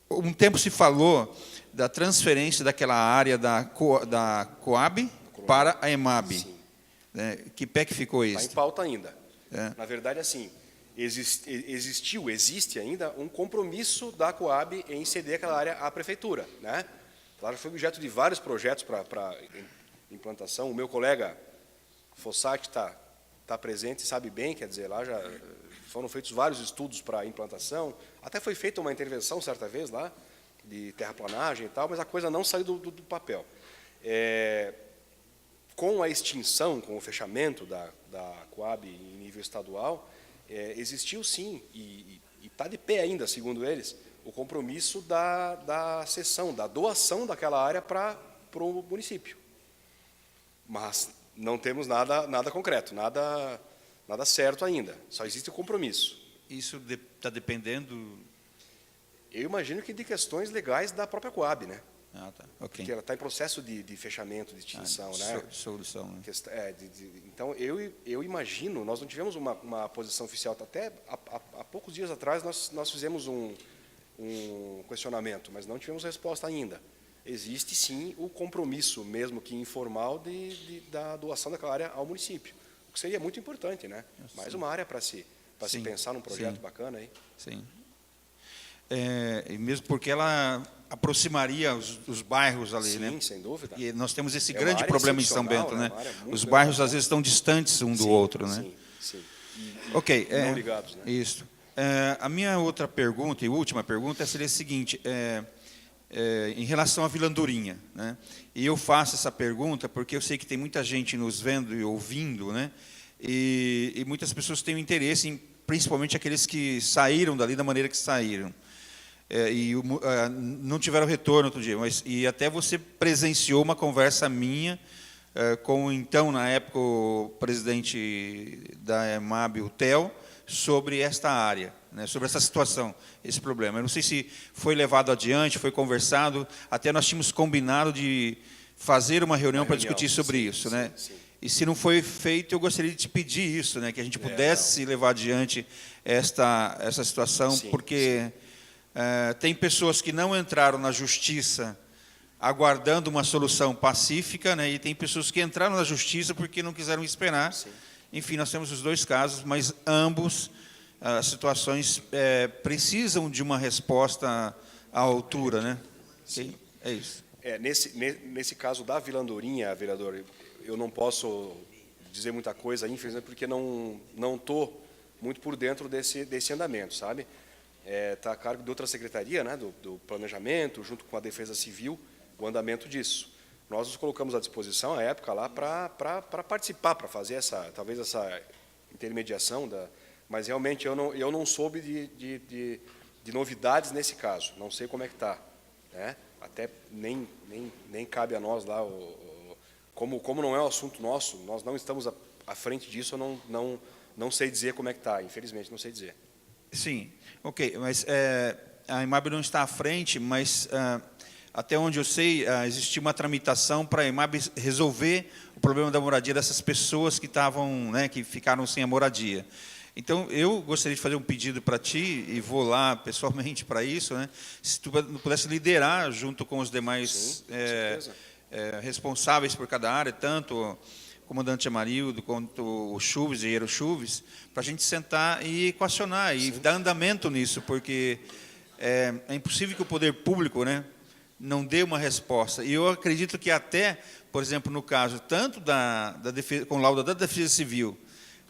Um tempo se falou da transferência daquela área da Coab para a EMAB. Sim. Né? Que pé que ficou Está em isso? pauta ainda. Na verdade, assim, existe ainda um compromisso da Coab em ceder aquela área à prefeitura, né? Claro que foi objeto de vários projetos para implantação. O meu colega Fossati está presente e sabe bem, quer dizer, lá já foram feitos vários estudos para implantação, até foi feita uma intervenção certa vez lá, de terraplanagem e tal, mas a coisa não saiu do papel. Com a extinção, com o fechamento da Coab em nível estadual, existiu sim, e está de pé ainda, segundo eles, o compromisso da cessão, da doação daquela área para o município. Mas não temos nada concreto, nada certo ainda. Só existe o compromisso. Isso está dependendo... Eu imagino que de questões legais da própria Coab, né? Ah, tá. Ok. Porque ela está em processo de fechamento, de extinção, né? Solução. Né? Então, eu imagino, nós não tivemos uma posição oficial, até há poucos dias atrás nós fizemos um questionamento, mas não tivemos resposta ainda. Existe, sim, o compromisso, mesmo que informal, da doação daquela área ao município, o que seria muito importante, né? Mais uma área para se pensar num projeto bacana aí. Sim. e mesmo porque ela aproximaria os bairros ali, Sim, né? sem dúvida. E nós temos esse É uma grande área problema em São excepcional, Bento, né? né? Uma área muito Os bem bairros tratada. às vezes estão distantes um do Sim, outro, né? Sim, sim. Ok. Não ligados, né? Isso. A minha outra pergunta, e última pergunta, seria a seguinte, em relação à Vila Andorinha, né? E eu faço essa pergunta porque eu sei que tem muita gente nos vendo e ouvindo, né? E muitas pessoas têm interesse, principalmente aqueles que saíram dali da maneira que saíram. Não tiveram retorno outro dia, e até você presenciou uma conversa minha com, então, na época, o presidente da EMAB, o Theo, sobre esta área, né, sobre essa situação, esse problema. Eu não sei se foi levado adiante, foi conversado, até nós tínhamos combinado de fazer uma reunião para discutir sobre isso, né? Sim. E se não foi feito, eu gostaria de te pedir isso, né, que a gente pudesse levar adiante essa situação, porque tem pessoas que não entraram na justiça aguardando uma solução pacífica, né, e tem pessoas que entraram na justiça porque não quiseram esperar. Sim. Enfim, nós temos os dois casos, mas ambos as situações precisam de uma resposta à altura, né? Sim. É isso. Nesse caso da Vila Andorinha, vereador, eu não posso dizer muita coisa, infelizmente, porque não estou muito por dentro desse andamento, sabe? Está a cargo de outra secretaria, né, do planejamento, junto com a Defesa Civil, o andamento disso. Nós nos colocamos à disposição, à época, lá para participar, para fazer talvez essa intermediação, mas realmente eu não soube de novidades nesse caso, não sei como é que está, né? Até nem cabe a nós lá, como não é um assunto nosso, nós não estamos à frente disso, eu não sei dizer como é que está, infelizmente não sei dizer. Sim, ok, mas a EMAB não está à frente, mas até onde eu sei, existia uma tramitação para a EMAB resolver o problema da moradia dessas pessoas que estavam, né, que ficaram sem a moradia. Então, eu gostaria de fazer um pedido para ti, e vou lá pessoalmente para isso, né, se tu pudesse liderar, junto com os demais responsáveis por cada área, tanto o comandante Amarildo quanto o Chuves, engenheiro Chuves, para a gente sentar e equacionar, e dar andamento nisso, porque é impossível que o poder público, né, não dê uma resposta. E eu acredito que até, por exemplo, no caso tanto da defesa, com laudo da Defesa Civil,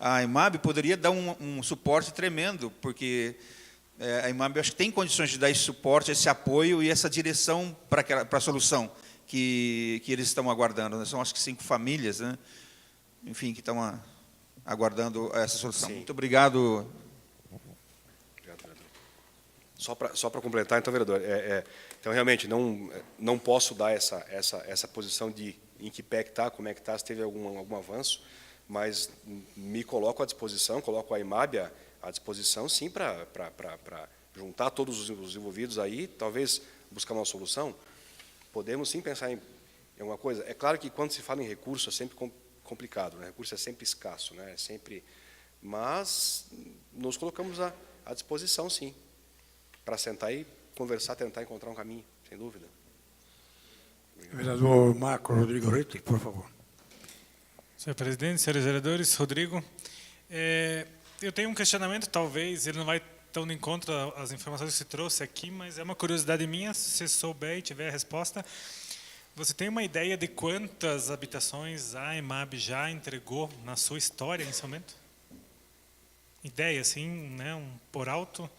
a EMAB poderia dar um suporte tremendo, porque a EMAB acho que tem condições de dar esse suporte, esse apoio e essa direção para a solução que eles estão aguardando, né? São, acho que 5 famílias, né? Enfim, que estão aguardando essa solução. Sim. Muito obrigado. Obrigado, vereador. Só para completar, então, vereador, então, realmente, não posso dar essa posição em que pé que está, como é que está, se teve algum avanço, mas me coloco à disposição, coloco a EMAB à disposição, sim, para juntar todos os envolvidos aí, talvez buscar uma solução. Podemos, sim, pensar em alguma coisa. É claro que, quando se fala em recurso, é sempre complicado, né? Recurso é sempre escasso, né? Mas nos colocamos à disposição, sim, para sentar e conversar, tentar encontrar um caminho, sem dúvida. Vereador Marco Rodrigo Ritti, por favor. Senhor presidente, senhores vereadores, Rodrigo, eu tenho um questionamento, talvez ele não vai tão de encontro às informações que você trouxe aqui, mas é uma curiosidade minha, se você souber e tiver a resposta. Você tem uma ideia de quantas habitações a EMAB já entregou na sua história em São Bento? Ideia, assim, né, por alto?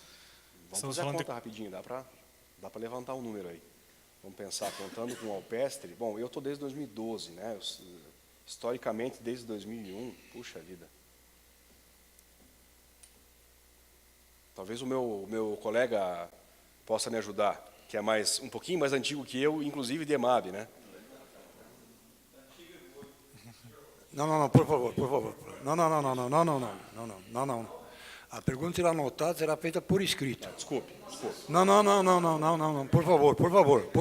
Vamos fazer a conta rapidinho, dá para levantar um número aí. Vamos pensar, contando com o Alpestre. Bom, eu estou desde 2012, né? Historicamente, desde 2001, puxa vida. Talvez o meu colega possa me ajudar, que é um pouquinho mais antigo que eu, inclusive de EMAB, né? Não, por favor. Não. A pergunta será anotada, será feita por escrito. Desculpe. Não, por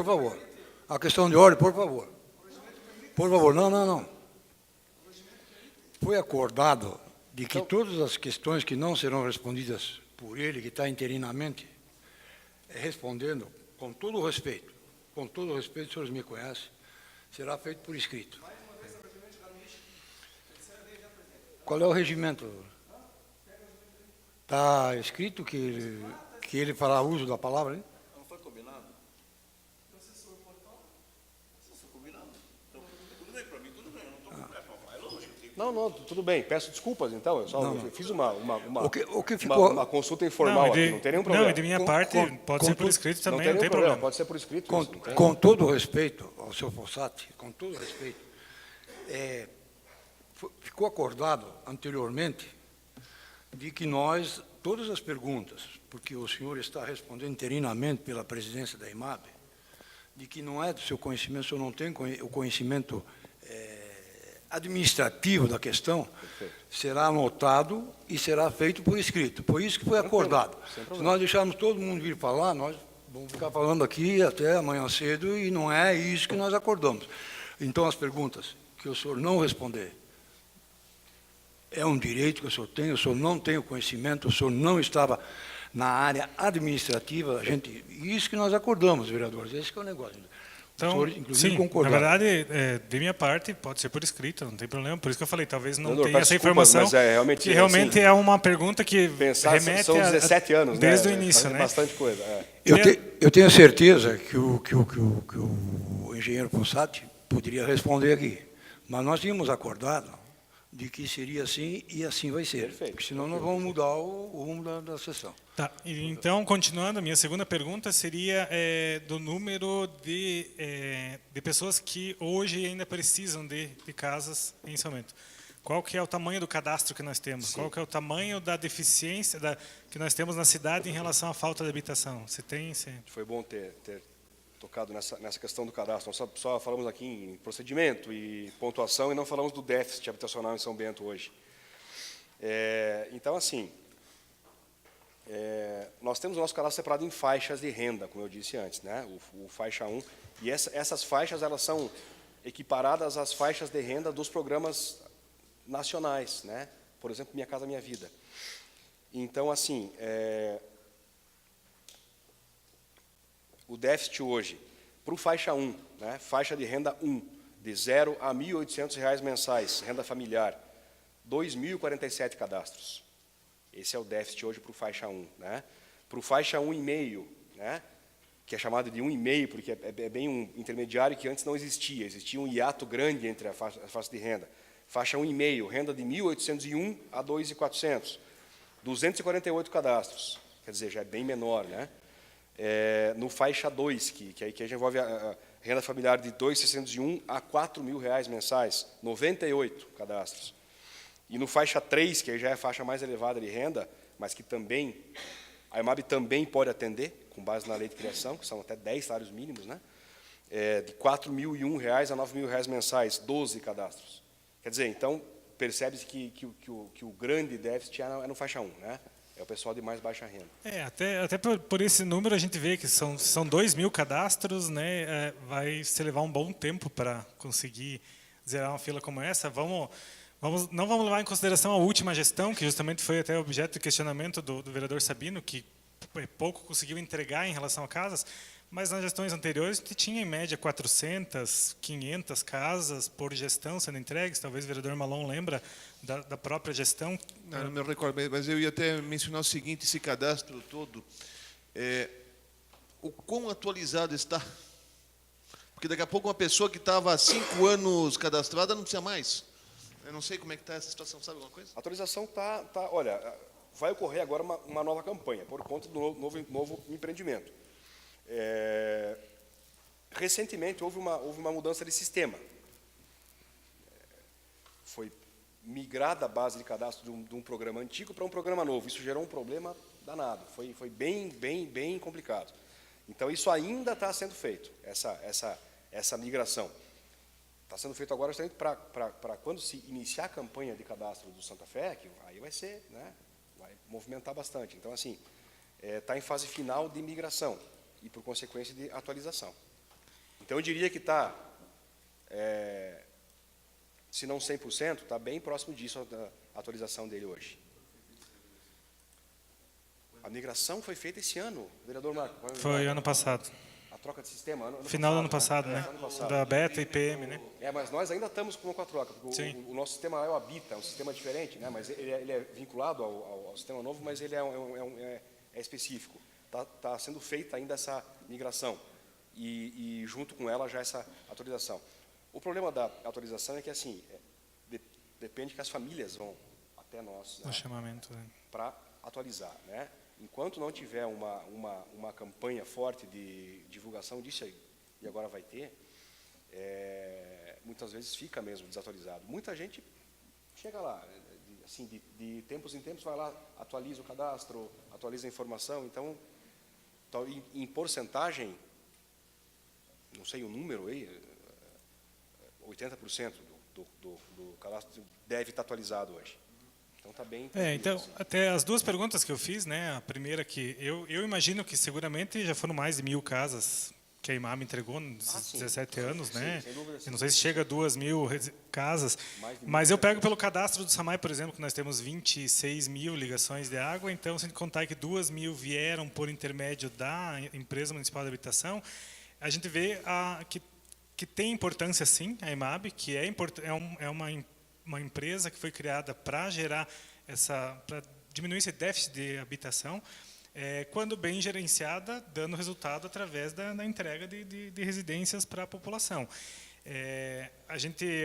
favor. A questão de ordem, por favor. Não. Foi acordado de que todas as questões que não serão respondidas por ele, que está interinamente, respondendo, com todo o respeito, os senhores me conhecem, será feito por escrito. Qual é o regimento? Está escrito que que ele fará uso da palavra, hein? Não foi combinado? Combinado. Então, tudo bem para mim, tudo bem. Eu não estou com pressa, é lógico. Não, tudo bem. Peço desculpas, então. Eu fiz uma consulta informal Não, aqui, não tem nenhum problema. Não, e de minha parte, pode ser por escrito também, não tem problema. Pode ser por escrito. Com todo o respeito ao senhor Fossati, com todo o respeito, ficou acordado anteriormente de que nós, todas as perguntas, porque o senhor está respondendo interinamente pela presidência da IMAB, de que não é do seu conhecimento, o senhor não tem o conhecimento administrativo da questão, será anotado e será feito por escrito. Por isso que foi acordado. Se nós deixarmos todo mundo vir falar, nós vamos ficar falando aqui até amanhã cedo e não é isso que nós acordamos. Então, as perguntas que o senhor não responder, é um direito que o senhor não tem o conhecimento, o senhor não estava na área administrativa, isso que nós acordamos, vereadores, esse que é o negócio. Então, o senhor, inclusive, sim, concordar. na verdade, de minha parte, pode ser por escrito, não tem problema, por isso que eu falei, talvez não Doutor, tenha essa informação, mas realmente, que realmente assim, é uma pergunta que remete são 17 anos, desde o né? início, É né? bastante coisa. Eu tenho certeza que o engenheiro Fossati poderia responder aqui, mas nós tínhamos acordado de que seria assim e assim vai ser, Perfeito, porque senão nós vamos mudar o rumo da sessão. Tá, então, continuando, a minha segunda pergunta seria do número de pessoas que hoje ainda precisam de casas em São Bento. Qual que é o tamanho do cadastro que nós temos? Sim. Qual que é o tamanho da deficiência que nós temos na cidade em relação à falta de habitação? Você tem? Foi bom ter tocado nessa questão do cadastro. Nós só falamos aqui em procedimento e pontuação e não falamos do déficit habitacional em São Bento hoje. Então, assim, nós temos o nosso cadastro separado em faixas de renda, como eu disse antes, né? O faixa 1, e essas faixas elas são equiparadas às faixas de renda dos programas nacionais, né? Por exemplo, Minha Casa Minha Vida. Então, assim, o déficit hoje, para o faixa 1, né? Faixa de renda 1, de 0 a R$ 1.800 mensais, renda familiar, 2.047 cadastros. Esse é o déficit hoje para o faixa 1. Né? Para o faixa 1,5, né? Que é chamado de 1,5, porque é bem um intermediário que antes não existia. Existia um hiato grande entre a faixa de renda. Faixa 1,5, renda de 1.801 a 2.400. 248 cadastros. Quer dizer, já é bem menor. Né? No faixa 2, que aí já envolve a renda familiar de 2.601 a R$ 4.000 mensais. 98 cadastros. E no faixa 3, que aí já é a faixa mais elevada de renda, mas que também, a IMAB também pode atender, com base na lei de criação, que são até 10 salários mínimos, né? De R$ 4.001 a R$ 9.000 mensais, 12 cadastros. Quer dizer, então, percebe-se que o grande déficit é no faixa 1, né? É o pessoal de mais baixa renda. Até por esse número a gente vê que são 2.000 cadastros, né? Vai se levar um bom tempo para conseguir zerar uma fila como essa. Não vamos levar em consideração a última gestão, que justamente foi até objeto de questionamento do vereador Sabino, que pouco conseguiu entregar em relação a casas, mas nas gestões anteriores a gente tinha em média 400, 500 casas por gestão sendo entregues. Talvez o vereador Malon lembra da própria gestão. Não me recordo, mas eu ia até mencionar o seguinte, esse cadastro todo, o quão atualizado está? Porque daqui a pouco uma pessoa que estava há 5 anos cadastrada não precisa mais. Eu não sei como é que está essa situação, sabe alguma coisa? A atualização olha, vai ocorrer agora uma nova campanha, por conta do novo empreendimento. Recentemente houve uma mudança de sistema. Foi migrada a base de cadastro de um programa antigo para um programa novo. Isso gerou um problema danado. Foi bem complicado. Então, isso ainda está sendo feito, essa migração. Está sendo feito agora justamente para quando se iniciar a campanha de cadastro do Santa Fé, que aí vai ser, né, vai movimentar bastante. Então, assim, está em fase final de migração e, por consequência, de atualização. Então, eu diria que está, se não 100%, está bem próximo disso a atualização dele hoje. A migração foi feita esse ano, vereador Marco. Foi ano passado. A troca de sistema, final do ano passado, né? Da Beta e PM, né? Mas nós ainda estamos com a troca, porque o nosso sistema é o Habita, é um sistema diferente, né? Mas ele é vinculado ao sistema novo, mas ele é específico. tá sendo feita ainda essa migração e junto com ela já essa atualização. O problema da atualização é que assim depende que as famílias vão até nós, O chamamento, né? para atualizar, né? Enquanto não tiver uma campanha forte de divulgação disso aí, e agora vai ter, muitas vezes fica mesmo desatualizado. Muita gente chega lá, assim, de tempos em tempos vai lá, atualiza o cadastro, atualiza a informação. Então, em porcentagem, não sei o número aí, 80% do cadastro deve estar atualizado hoje. Então está bem. Então, até as duas perguntas que eu fiz, né? A primeira que eu imagino que seguramente já foram mais de 1.000 casas que a IMAB entregou nesses 17 anos, né? Sem dúvida, sim. Eu não sei se chega a 2.000 casas, mas eu pego pelo cadastro do SAMAI, por exemplo, que nós temos 26.000 ligações de água, então, se a gente contar que 2.000 vieram por intermédio da Empresa Municipal de Habitação, a gente vê que tem importância, sim, a IMAB, que é uma empresa que foi criada para gerar para diminuir esse déficit de habitação, quando bem gerenciada, dando resultado através da entrega de residências para a população.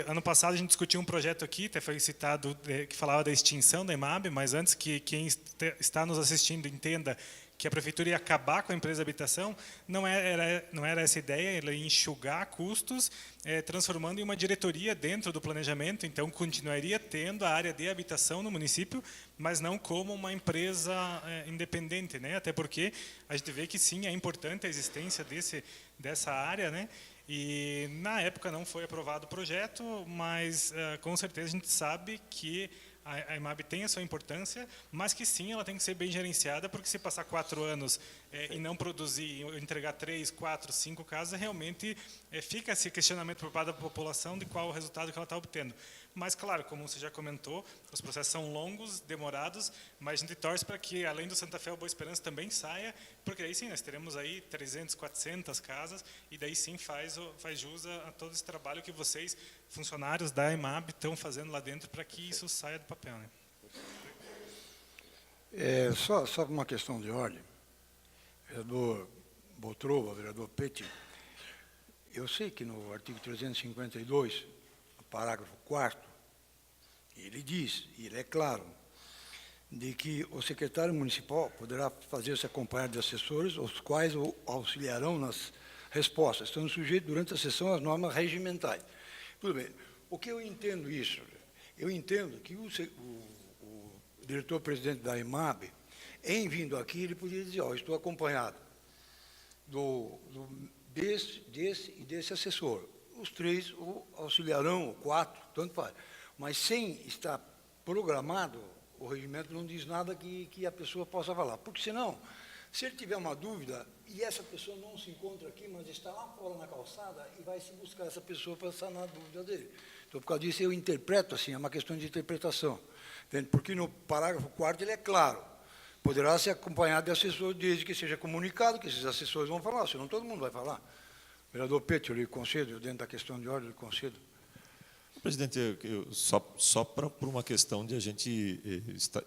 Ano passado a gente discutiu um projeto aqui, até foi citado, que falava da extinção da IMAB, mas antes que quem está nos assistindo entenda que a prefeitura ia acabar com a empresa de habitação, não era essa a ideia, ela ia enxugar custos, transformando em uma diretoria dentro do planejamento, então continuaria tendo a área de habitação no município, mas não como uma empresa independente, né? Até porque a gente vê que sim, é importante a existência dessa área, né? E na época não foi aprovado o projeto, mas com certeza a gente sabe que a IMAB tem a sua importância, mas que sim, ela tem que ser bem gerenciada, porque se passar 4 anos e não produzir, entregar 3, 4, 5 casas, realmente fica esse questionamento por parte da população de qual o resultado que ela está obtendo. Mas, claro, como você já comentou, os processos são longos, demorados, mas a gente torce para que, além do Santa Fé, o Boa Esperança também saia, porque aí sim, nós teremos aí 300, 400 casas, e daí sim faz jus a todo esse trabalho que vocês, funcionários da IMAB, estão fazendo lá dentro para que isso saia do papel, né? Só uma questão de ordem. Vereador Botrova, vereador Petti, eu sei que no artigo 352, no parágrafo 4º, ele diz, e ele é claro, de que o secretário municipal poderá fazer-se acompanhar de assessores, os quais o auxiliarão nas respostas, estando sujeito durante a sessão às normas regimentais. Tudo bem. O que eu entendo isso? Eu entendo que o diretor-presidente da IMAB, em vindo aqui, ele podia dizer, estou acompanhado desse e desse assessor. Os 3 o auxiliarão, o 4, tanto faz. Mas sem estar programado, o regimento não diz nada que a pessoa possa falar. Porque senão, se ele tiver uma dúvida, e essa pessoa não se encontra aqui, mas está lá fora na calçada, e vai se buscar essa pessoa para sanar a dúvida dele. Então, por causa disso, eu interpreto assim, é uma questão de interpretação. Entende? Porque no parágrafo 4º ele é claro, poderá ser acompanhado de assessor desde que seja comunicado que esses assessores vão falar, senão todo mundo vai falar. Vereador Petti, eu lhe concedo, dentro da questão de ordem, eu lhe concedo. Presidente, só por uma questão de a gente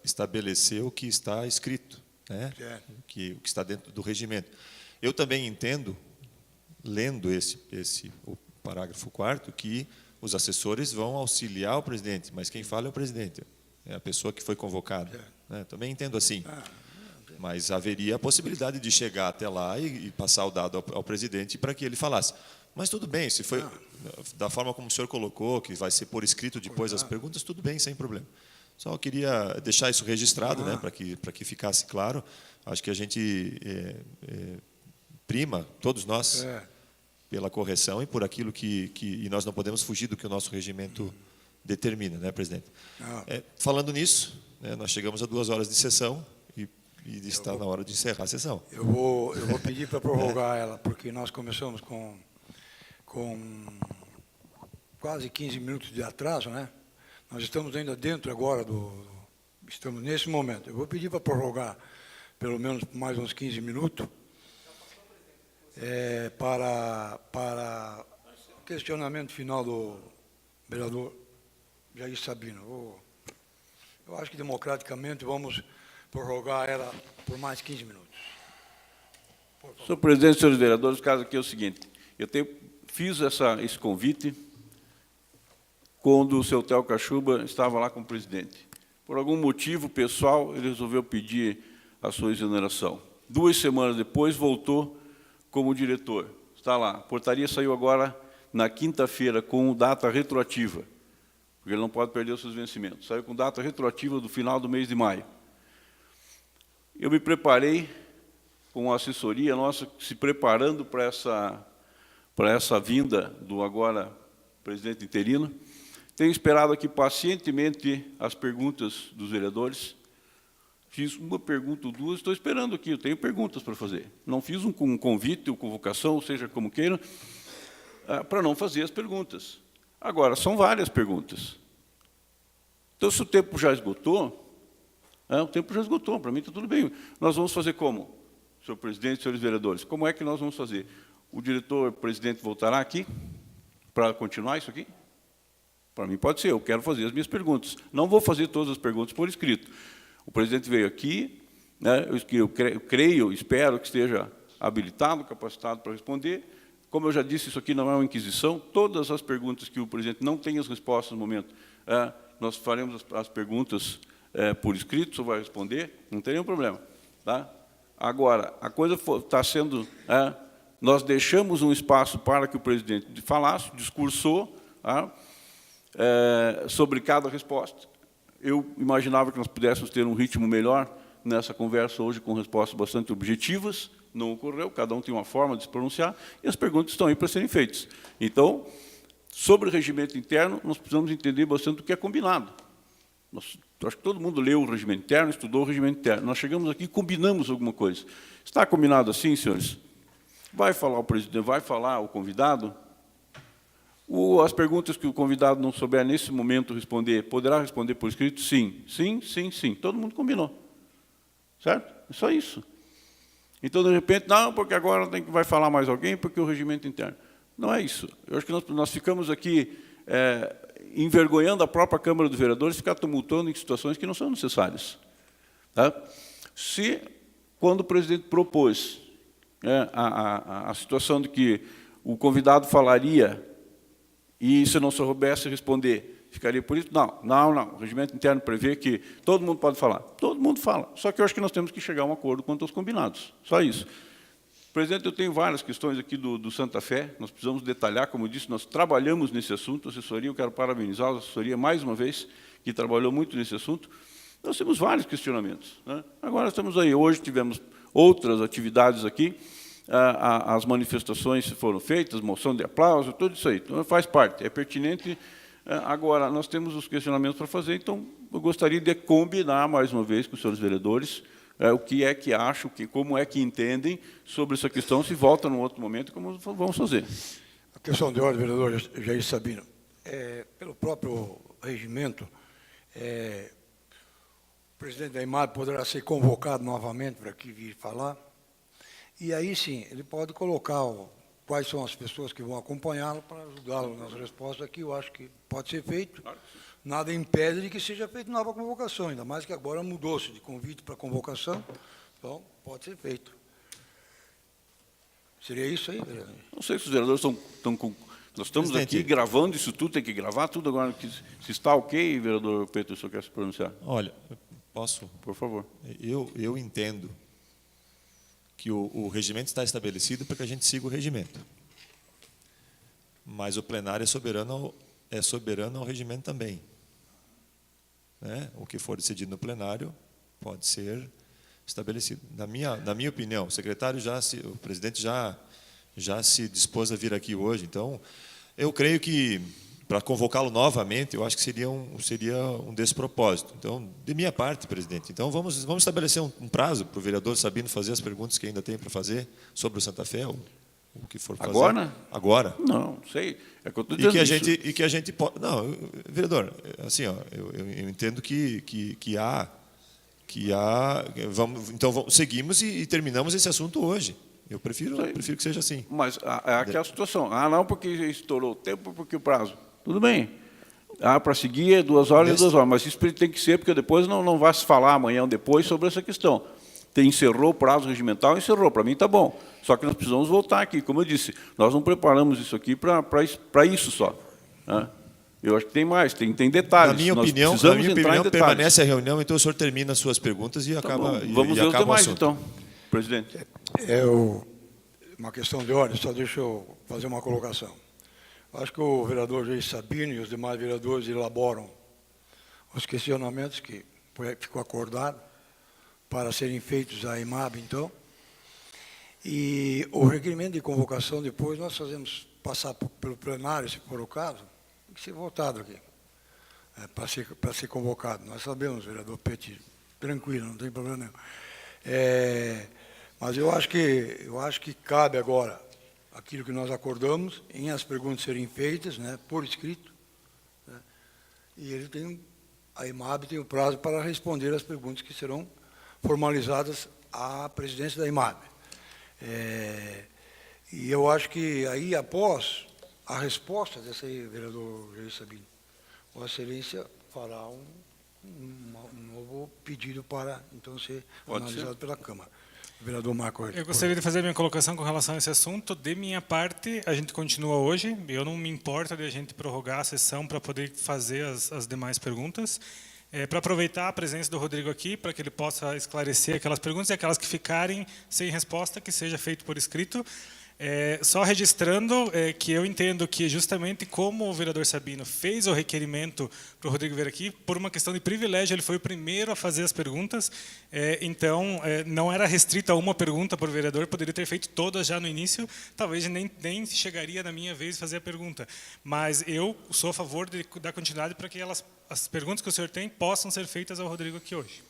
estabelecer o que está escrito, né? O que está dentro do regimento. Eu também entendo, lendo o parágrafo 4º, que os assessores vão auxiliar o presidente, mas quem fala é o presidente, é a pessoa que foi convocada. Né? Também entendo assim. Mas haveria a possibilidade de chegar até lá e passar o dado ao presidente para que ele falasse. Mas tudo bem, se foi da forma como o senhor colocou, que vai ser por escrito depois as perguntas, tudo bem, sem problema. Só queria deixar isso registrado, né, para que ficasse claro. Acho que a gente prima, todos nós, pela correção e por aquilo e nós não podemos fugir do que o nosso regimento determina, né, presidente? Falando nisso, né, nós chegamos a 2 horas de sessão e está na hora de encerrar a sessão. Eu vou pedir para prorrogar ela, porque nós começamos com quase 15 minutos de atraso, né? Nós estamos ainda dentro agora estamos nesse momento. Eu vou pedir para prorrogar pelo menos mais uns 15 minutos para o questionamento final do vereador Jair Sabino. Eu acho que democraticamente vamos prorrogar ela por mais 15 minutos. Senhor presidente, senhores vereadores, o caso aqui é o seguinte, fiz esse convite quando o seu Theo Cachuba estava lá como presidente. Por algum motivo pessoal, ele resolveu pedir a sua exoneração. 2 semanas depois, voltou como diretor. Está lá. A portaria saiu agora na quinta-feira com data retroativa, porque ele não pode perder os seus vencimentos. Saiu com data retroativa do final do mês de maio. Eu me preparei com a assessoria nossa, se preparando para essa vinda do agora presidente interino. Tenho esperado aqui pacientemente as perguntas dos vereadores. Fiz uma pergunta ou duas, estou esperando aqui, eu tenho perguntas para fazer. Não fiz um convite ou convocação, ou seja, como queiram, para não fazer as perguntas. Agora, são várias perguntas. Então, se o tempo já esgotou, o tempo já esgotou, para mim está tudo bem. Nós vamos fazer como, senhor presidente, senhores vereadores? Como é que nós vamos fazer? O diretor-presidente voltará aqui para continuar isso aqui? Para mim pode ser, eu quero fazer as minhas perguntas. Não vou fazer todas as perguntas por escrito. O presidente veio aqui, né, eu creio, espero que esteja habilitado, capacitado para responder. Como eu já disse, isso aqui não é uma inquisição. Todas as perguntas que o presidente não tem as respostas no momento, nós faremos as perguntas por escrito, o senhor vai responder, não tem nenhum problema. Tá? Agora, a coisa está sendo... nós deixamos um espaço para que o presidente falasse, discursou, sobre cada resposta. Eu imaginava que nós pudéssemos ter um ritmo melhor nessa conversa hoje, com respostas bastante objetivas. Não ocorreu, cada um tem uma forma de se pronunciar, e as perguntas estão aí para serem feitas. Então, sobre o regimento interno, nós precisamos entender bastante o que é combinado. Acho que todo mundo leu o regimento interno, estudou o regimento interno. Nós chegamos aqui e combinamos alguma coisa. Está combinado assim, senhores? Vai falar o presidente, vai falar o convidado? As perguntas que o convidado não souber nesse momento responder, poderá responder por escrito? Sim, sim, sim, sim. Todo mundo combinou. Certo? É só isso. Então, de repente, não, porque agora vai falar mais alguém, porque o regimento interno. Não é isso. Eu acho que nós ficamos aqui envergonhando a própria Câmara dos Vereadores, ficar tumultuando em situações que não são necessárias. Tá? Quando o presidente propôs a situação de que o convidado falaria e, se não soubesse responder, ficaria por isso? Não. O regimento interno prevê que todo mundo pode falar. Todo mundo fala. Só que eu acho que nós temos que chegar a um acordo quanto aos combinados. Só isso. Presidente, eu tenho várias questões aqui do Santa Fé. Nós precisamos detalhar, como eu disse, nós trabalhamos nesse assunto. A assessoria, eu quero parabenizar a assessoria mais uma vez, que trabalhou muito nesse assunto. Nós temos vários questionamentos. Né? Agora estamos aí. Hoje tivemos outras atividades aqui. As manifestações foram feitas, moção de aplauso, tudo isso aí. Então, faz parte, é pertinente. Agora, nós temos os questionamentos para fazer, então, eu gostaria de combinar, mais uma vez, com os senhores vereadores, o que é que acham, como é que entendem sobre essa questão, se volta num outro momento, como vamos fazer. A questão de ordem, vereador Jair Sabino, pelo próprio regimento, o presidente da IMAB poderá ser convocado novamente para aqui vir falar, e aí sim, ele pode colocar quais são as pessoas que vão acompanhá-lo para ajudá-lo nas respostas aqui. Eu acho que pode ser feito. Nada impede de que seja feita nova convocação, ainda mais que agora mudou-se de convite para convocação. Então, pode ser feito. Seria isso aí, vereador? Não sei se os vereadores estão com... Nós estamos aqui gravando isso tudo, tem que gravar tudo agora. Se está ok, vereador Pedro, o senhor quer se pronunciar? Olha, posso? Por favor. Eu entendo que o regimento está estabelecido para que a gente siga o regimento. Mas o plenário é soberano ao regimento também. Né? O que for decidido no plenário pode ser estabelecido. Na minha opinião, o presidente já se dispôs a vir aqui hoje, então eu creio que para convocá-lo novamente, eu acho que seria um despropósito. Então, de minha parte, presidente, então vamos estabelecer um prazo para o vereador Sabino fazer as perguntas que ainda tem para fazer sobre o Santa Fé, o que for fazer. Agora? Agora. Não sei. É que eu estou dizendo e que a gente pode... Não, vereador, assim, eu entendo que há... Então, seguimos e terminamos esse assunto hoje. Eu prefiro que seja assim. Mas é aquela situação. Não, porque estourou o tempo, porque o prazo. Tudo bem. Para seguir é 2 horas e 2 horas. Mas isso tem que ser, porque depois não vai se falar amanhã ou depois sobre essa questão. encerrou o prazo regimental, encerrou. Para mim está bom. Só que nós precisamos voltar aqui. Como eu disse, nós não preparamos isso aqui para isso só. Né? Eu acho que tem mais, tem detalhes. Na minha nós opinião, permanece a reunião, então o senhor termina as suas perguntas e acaba. Vamos ver os demais, então, presidente. Uma questão de ordem, só deixa eu fazer uma colocação. Acho que o vereador Jair Sabino e os demais vereadores elaboram os questionamentos que ficou acordado para serem feitos à IMAB, então. E o requerimento de convocação depois nós fazemos passar pelo plenário, se for o caso, tem que ser votado aqui, para ser convocado. Nós sabemos, vereador Petit, tranquilo, não tem problema nenhum. Mas eu acho que cabe agora aquilo que nós acordamos, em as perguntas serem feitas, né, por escrito, né, e a IMAB tem o prazo para responder as perguntas que serão formalizadas à presidência da IMAB. E eu acho que aí, após a resposta dessa aí, vereador Jair Sabino, Vossa Excelência fará um novo pedido para, então, ser analisado pela Câmara. Vereador Marco. Eu gostaria de fazer a minha colocação com relação a esse assunto. De minha parte, a gente continua hoje. Eu não me importo de a gente prorrogar a sessão para poder fazer as demais perguntas. Para aproveitar a presença do Rodrigo aqui, para que ele possa esclarecer aquelas perguntas e aquelas que ficarem sem resposta, que seja feito por escrito. Só registrando que eu entendo que justamente como o vereador Sabino fez o requerimento para o Rodrigo vir aqui, por uma questão de privilégio, ele foi o primeiro a fazer as perguntas, então não era restrito a uma pergunta por vereador, poderia ter feito todas já no início, talvez nem chegaria na minha vez fazer a pergunta. Mas eu sou a favor de dar continuidade para que as perguntas que o senhor tem possam ser feitas ao Rodrigo aqui hoje.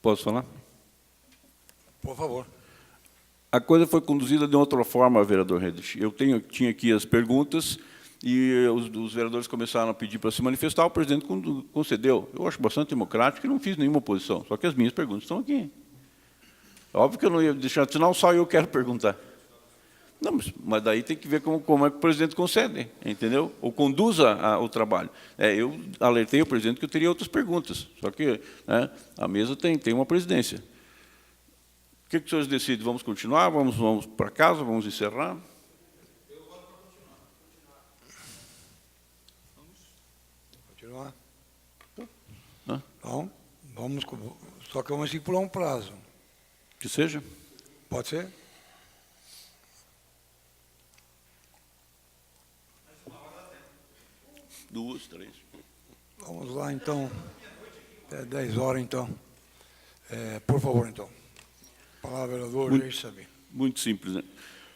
Posso falar? Por favor. A coisa foi conduzida de outra forma, vereador Redlich. Eu tinha aqui as perguntas e os vereadores começaram a pedir para se manifestar, o presidente concedeu. Eu acho bastante democrático e não fiz nenhuma oposição, só que as minhas perguntas estão aqui. Óbvio que eu não ia deixar, senão só eu quero perguntar. Não, mas daí tem que ver como é que o presidente concede, entendeu? Ou conduza o trabalho. Eu alertei o presidente que eu teria outras perguntas, só que, né, a mesa tem uma presidência. O que os senhores decidem? Vamos continuar? Vamos para casa? Vamos encerrar? Eu voto para continuar. Continuar? Então, vamos, só que vamos estipular um prazo. Que seja. Pode ser? Duas, três. Vamos lá, então. Até 10 horas, então. Por favor, então. Palavra, vereador Jair Sabino. Muito simples, né?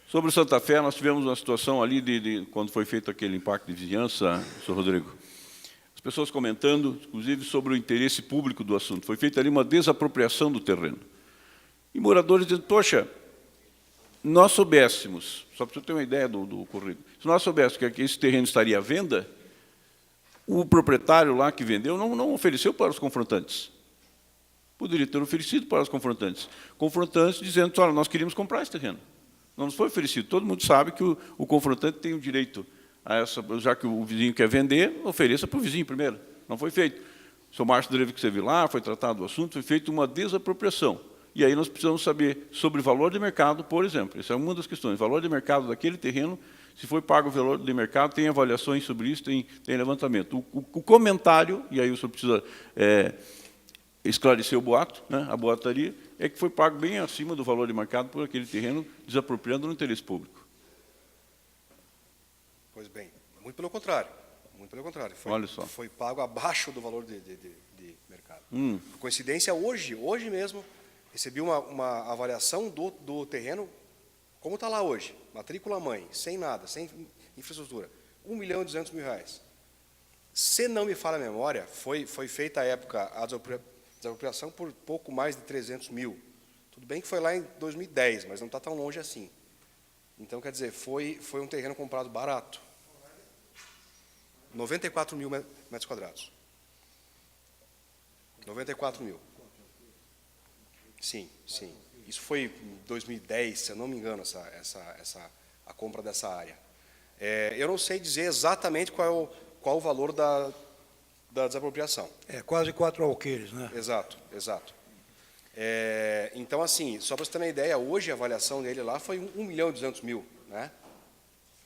Sobre Santa Fé, nós tivemos uma situação ali quando foi feito aquele impacto de vizinhança, senhor Rodrigo. As pessoas comentando, inclusive, sobre o interesse público do assunto. Foi feita ali uma desapropriação do terreno. E moradores dizendo, poxa, nós soubéssemos, só para você ter uma ideia do ocorrido, se nós soubéssemos que esse terreno estaria à venda, o proprietário lá que vendeu não ofereceu para os confrontantes. Poderia ter oferecido para os confrontantes. Confrontantes dizendo, olha, nós queríamos comprar esse terreno. Não nos foi oferecido. Todo mundo sabe que o confrontante tem o direito a essa, já que o vizinho quer vender, ofereça para o vizinho primeiro. Não foi feito. O senhor Márcio Dreve que esteve lá, foi tratado o assunto, foi feita uma desapropriação. E aí nós precisamos saber sobre valor de mercado, por exemplo. Essa é uma das questões. Valor de mercado daquele terreno, se foi pago o valor de mercado, tem avaliações sobre isso, tem levantamento. O comentário, e aí o senhor precisa esclarecer o boato, né, a boataria, é que foi pago bem acima do valor de mercado por aquele terreno, desapropriando no interesse público. Pois bem, muito pelo contrário. Muito pelo contrário. Olha só. Foi pago abaixo do valor de mercado. Por coincidência, hoje mesmo, recebi uma avaliação do terreno, como está lá hoje, matrícula mãe, sem nada, sem infraestrutura, R$1.200.000. Se não me falha a memória, foi feita à época a desapropriação por pouco mais de 300 mil. Tudo bem que foi lá em 2010, mas não está tão longe assim. Então, quer dizer, foi um terreno comprado barato. 94 mil metros quadrados. 94 mil. Sim. Isso foi em 2010, se eu não me engano, a compra dessa área. Eu não sei dizer exatamente qual o valor da desapropriação. Quase 4 alqueires, né? Exato. Então, assim, só para você ter uma ideia, hoje a avaliação dele lá foi 1.200.000, né?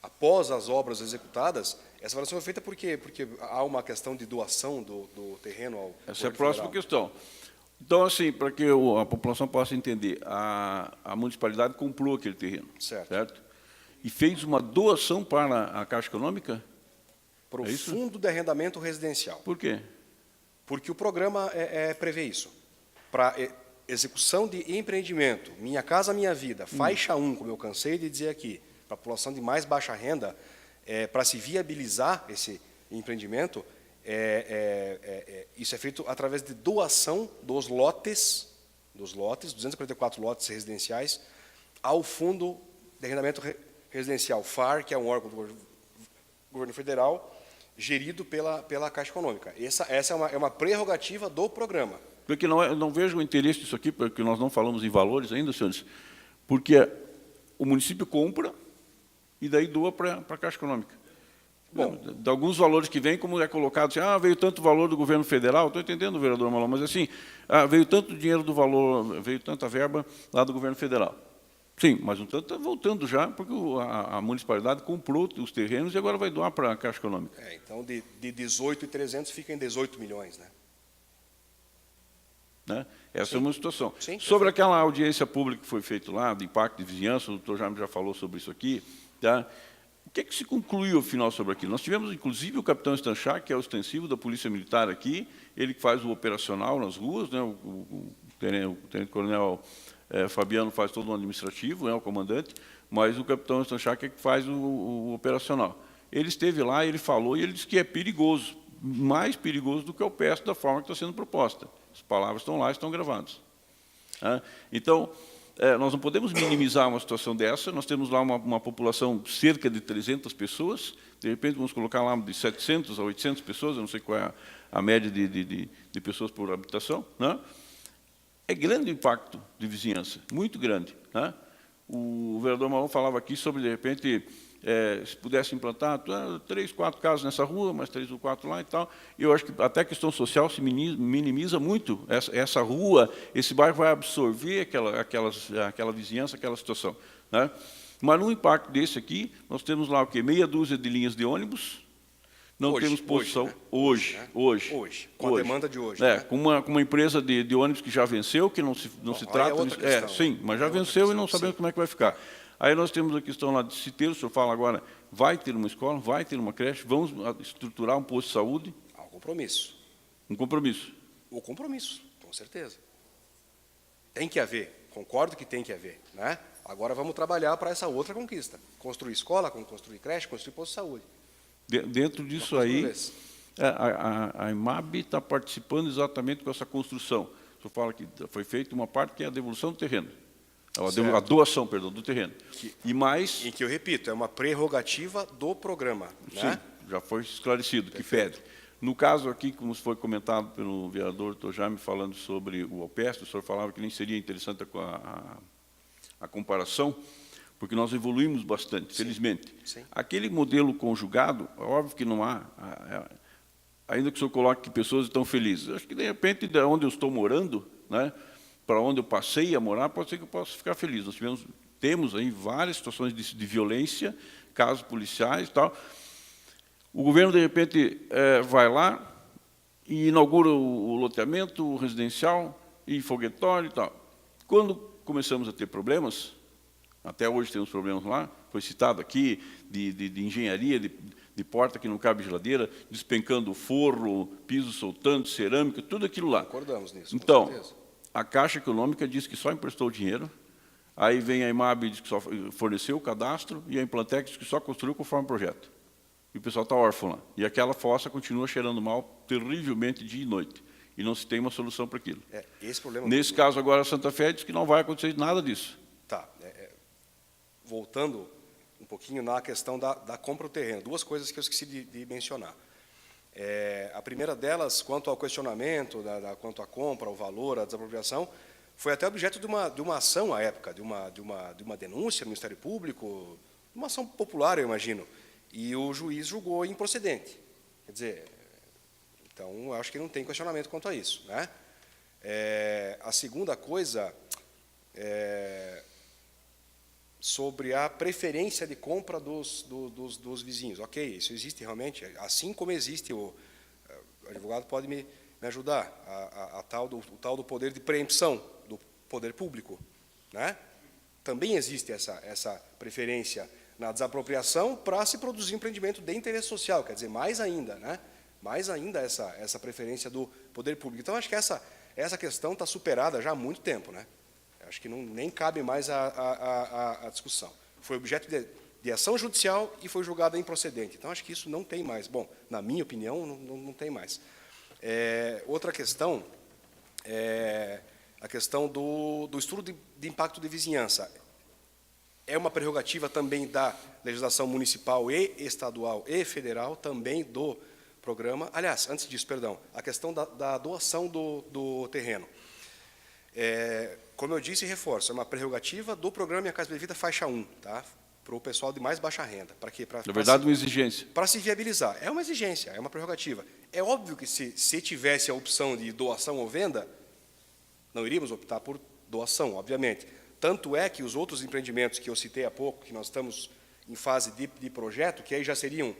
Após as obras executadas, essa avaliação foi feita por quê? Porque há uma questão de doação do terreno ao Essa é a governo próxima federal. questão. Então, assim, para que a população possa entender, a municipalidade comprou aquele terreno, certo? E fez uma doação para a Caixa Econômica? Para o É isso? Fundo de Arrendamento Residencial. Por quê? Porque o programa prevê isso. Para execução de empreendimento, Minha Casa Minha Vida, faixa 1, como eu cansei de dizer aqui, para a população de mais baixa renda, para se viabilizar esse empreendimento, isso é feito através de doação dos lotes, 244 lotes residenciais, ao Fundo de Arrendamento Residencial, FAR, que é um órgão do governo federal, gerido pela Caixa Econômica. Essa é uma prerrogativa do programa. Porque eu não vejo o interesse disso aqui, porque nós não falamos em valores ainda, senhores, porque o município compra e daí doa para a Caixa Econômica. Bom, de alguns valores que vêm, como é colocado, assim, veio tanto valor do governo federal, estou entendendo, vereador Malão, mas assim, veio tanto dinheiro do valor, veio tanta verba lá do governo federal. Sim, mas um tanto está voltando já, porque a municipalidade comprou os terrenos e agora vai doar para a Caixa Econômica. Então, de 18.300 fica em 18 milhões, né? Essa é uma situação. Sim, sobre aquela audiência pública que foi feita lá, de impacto de vizinhança, o doutor Jaime já falou sobre isso aqui, tá? O que é que se concluiu, afinal, sobre aquilo? Nós tivemos, inclusive, o capitão Stanchak, que é o extensivo da Polícia Militar aqui, ele que faz o operacional nas ruas, né? O tenente-coronel Fabiano faz todo o administrativo, o comandante, mas o capitão Stanchak é que faz o operacional. Ele esteve lá, ele falou, e ele disse que é perigoso, mais perigoso do que o PESP da forma que está sendo proposta. As palavras estão lá, estão gravadas. Então, nós não podemos minimizar uma situação dessa, nós temos lá uma população cerca de 300 pessoas, de repente vamos colocar lá de 700 a 800 pessoas, eu não sei qual é a média de pessoas por habitação, né? É grande o impacto de vizinhança, muito grande, né? O vereador Malão falava aqui sobre, de repente, se pudesse implantar 3, 4 casas nessa rua, mais 3 ou 4 lá e tal. Eu acho que até a questão social se minimiza muito. Essa rua, esse bairro vai absorver aquela vizinhança, aquela situação, né? Mas no impacto desse aqui, nós temos lá o quê? Meia dúzia de linhas de ônibus, não temos posição hoje. Com a demanda de hoje. Com uma empresa de ônibus que já venceu, que não se trata... sim, mas já venceu e não sabemos como é que vai ficar. Aí nós temos a questão lá de Citeiro, o senhor fala agora, vai ter uma escola, vai ter uma creche, vamos estruturar um posto de saúde. Há um compromisso. Um compromisso. O compromisso, com certeza. Tem que haver, concordo que tem que haver, né? Agora vamos trabalhar para essa outra conquista. Construir escola, construir creche, construir posto de saúde. Dentro disso aí, a IMAB está participando exatamente com essa construção. O senhor fala que foi feita uma parte que é a devolução do terreno. A doação, perdão, do terreno. Em que eu repito, é uma prerrogativa do programa. Sim, né? já foi esclarecido, que pede. No caso aqui, como foi comentado pelo vereador Dr. Jaime, falando sobre o OPEST, o senhor falava que nem seria interessante a comparação, porque nós evoluímos bastante, felizmente. Sim. Aquele modelo conjugado, é óbvio que não há, ainda que o senhor coloque que pessoas estão felizes. Acho que, de repente, de onde eu estou morando, né, para onde eu passei a morar, pode ser que eu possa ficar feliz. Nós temos aí várias situações de violência, casos policiais e tal. O governo, de repente, vai lá e inaugura o loteamento residencial e foguetório e tal. Quando começamos a ter problemas, até hoje temos problemas lá, foi citado aqui, de engenharia, de porta que não cabe geladeira, despencando forro, piso soltando, cerâmica, tudo aquilo lá. Concordamos nisso, então, com certeza. A Caixa Econômica diz que só emprestou dinheiro, aí vem a IMAB e diz que só forneceu o cadastro, e a Implantec diz que só construiu conforme o projeto. E o pessoal está órfão lá. E aquela fossa continua cheirando mal terrivelmente dia e noite. E não se tem uma solução para aquilo. Esse problema Nesse caso, agora, a Santa Fé diz que não vai acontecer nada disso. Tá. Voltando um pouquinho na questão da compra do terreno. Duas coisas que eu esqueci de mencionar. A primeira delas, quanto ao questionamento, quanto à compra, ao valor, à desapropriação, foi até objeto de uma ação à época, de uma denúncia no Ministério Público, uma ação popular, eu imagino, e o juiz julgou improcedente. Quer dizer, então, eu acho que não tem questionamento quanto a isso, né? A segunda coisa sobre a preferência de compra dos vizinhos. Ok, isso existe realmente, assim como existe, o advogado pode me ajudar, o tal do poder de preempção do poder público, né? Também existe essa preferência na desapropriação para se produzir empreendimento de interesse social, quer dizer, mais ainda, né? Mais ainda essa preferência do poder público. Então, acho que essa questão está superada já há muito tempo, né? Acho que nem cabe mais a discussão. Foi objeto de ação judicial e foi julgada improcedente. Então, acho que isso não tem mais. Bom, na minha opinião, não tem mais. Outra questão é a questão do estudo de impacto de vizinhança. É uma prerrogativa também da legislação municipal e estadual e federal, também do programa. Aliás, antes disso, perdão, a questão da doação do terreno. Como eu disse e reforço, é uma prerrogativa do programa Minha Casa Minha Vida faixa 1, tá? Para o pessoal de mais baixa renda. Para quê? Na verdade, uma exigência. Para se viabilizar. É uma exigência, é uma prerrogativa. É óbvio que se tivesse a opção de doação ou venda, não iríamos optar por doação, obviamente. Tanto é que os outros empreendimentos que eu citei há pouco, que nós estamos em fase de projeto, que aí já seriam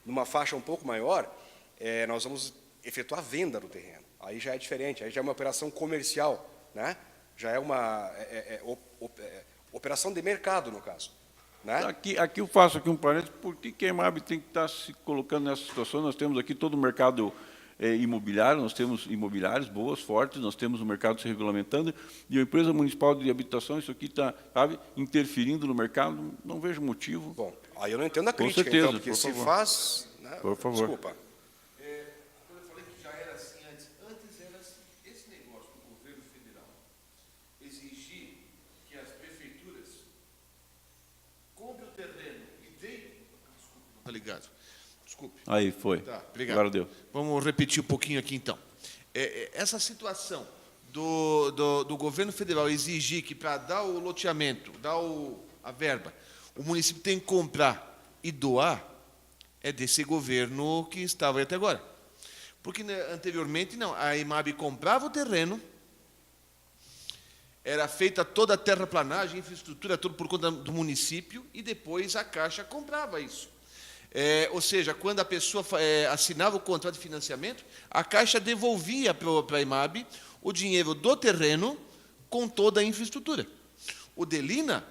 numa faixa um pouco maior, nós vamos efetuar a venda do terreno. Aí já é diferente, aí já é uma operação comercial, né? Já é uma operação de mercado, no caso. Né? Aqui eu faço aqui um parênteses, por que a EMAB tem que estar se colocando nessa situação? Nós temos aqui todo o mercado imobiliário, nós temos imobiliários boas, fortes, nós temos o mercado se regulamentando, e a empresa municipal de habitação, isso aqui está, sabe, interferindo no mercado, não vejo motivo. Bom, aí eu não entendo a crítica, com certeza, então, porque se faz... Né, por favor. Desculpa. Quando eu falei que já era assim antes era assim, esse negócio do governo federal exigir que as prefeituras comprem o terreno e deem... Desculpe, não está ligado. Desculpe. Aí, foi. Tá, obrigado. Agora deu. Vamos repetir um pouquinho aqui, então. Essa situação do governo federal exigir que, para dar o loteamento, dar a verba, o município tem que comprar e doar, é desse governo que estava aí até agora. Porque, né, anteriormente, não. A EMAB comprava o terreno, era feita toda a terraplanagem, infraestrutura, tudo por conta do município, e depois a Caixa comprava isso. Ou seja, quando a pessoa assinava o contrato de financiamento, a Caixa devolvia para a EMAB o dinheiro do terreno com toda a infraestrutura. O Delina,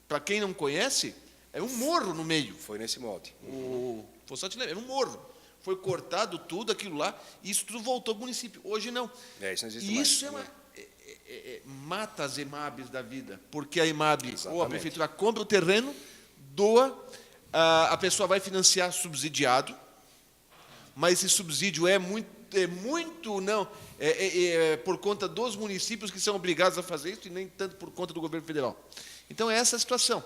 para quem não conhece, é um morro no meio. Foi nesse molde. O Fossati era um morro. Foi cortado tudo aquilo lá, e isso tudo voltou para o município. Hoje não. Isso não existe e mais. Isso mata as EMABs da vida, porque a EMAB ou a prefeitura compra o terreno, doa, a pessoa vai financiar subsidiado, mas esse subsídio é por conta dos municípios que são obrigados a fazer isso e nem tanto por conta do governo federal. Então, é essa a situação.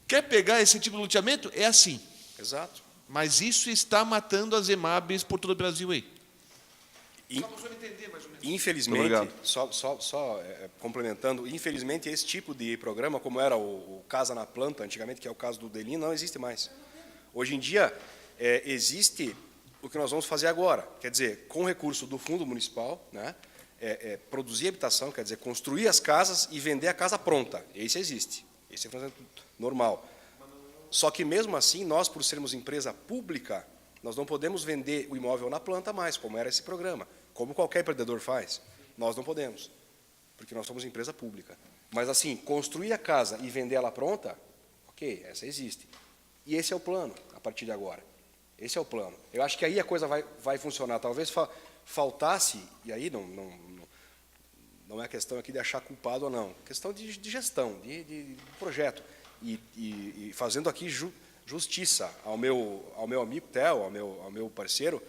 Quer pegar esse tipo de loteamento? É assim. Exato. Mas isso está matando as EMABs por todo o Brasil aí. Só para você entender, mais ou menos. Infelizmente, só complementando, infelizmente esse tipo de programa, como era o Casa na Planta, antigamente, que é o caso do Delin, não existe mais. Hoje em dia, existe o que nós vamos fazer agora, quer dizer, com recurso do Fundo Municipal, né, produzir habitação, quer dizer, construir as casas e vender a casa pronta. Esse existe, esse é normal. Só que, mesmo assim, nós, por sermos empresa pública, nós não podemos vender o imóvel na planta mais, como era esse programa. Como qualquer empreendedor faz, nós não podemos, porque nós somos empresa pública. Mas, assim, construir a casa e vender ela pronta, ok, essa existe. E esse é o plano, a partir de agora. Esse é o plano. Eu acho que aí a coisa vai funcionar. Talvez faltasse, e aí não é questão aqui de achar culpado ou não, questão de gestão, de projeto. E fazendo aqui justiça ao meu amigo Theo, ao meu parceiro,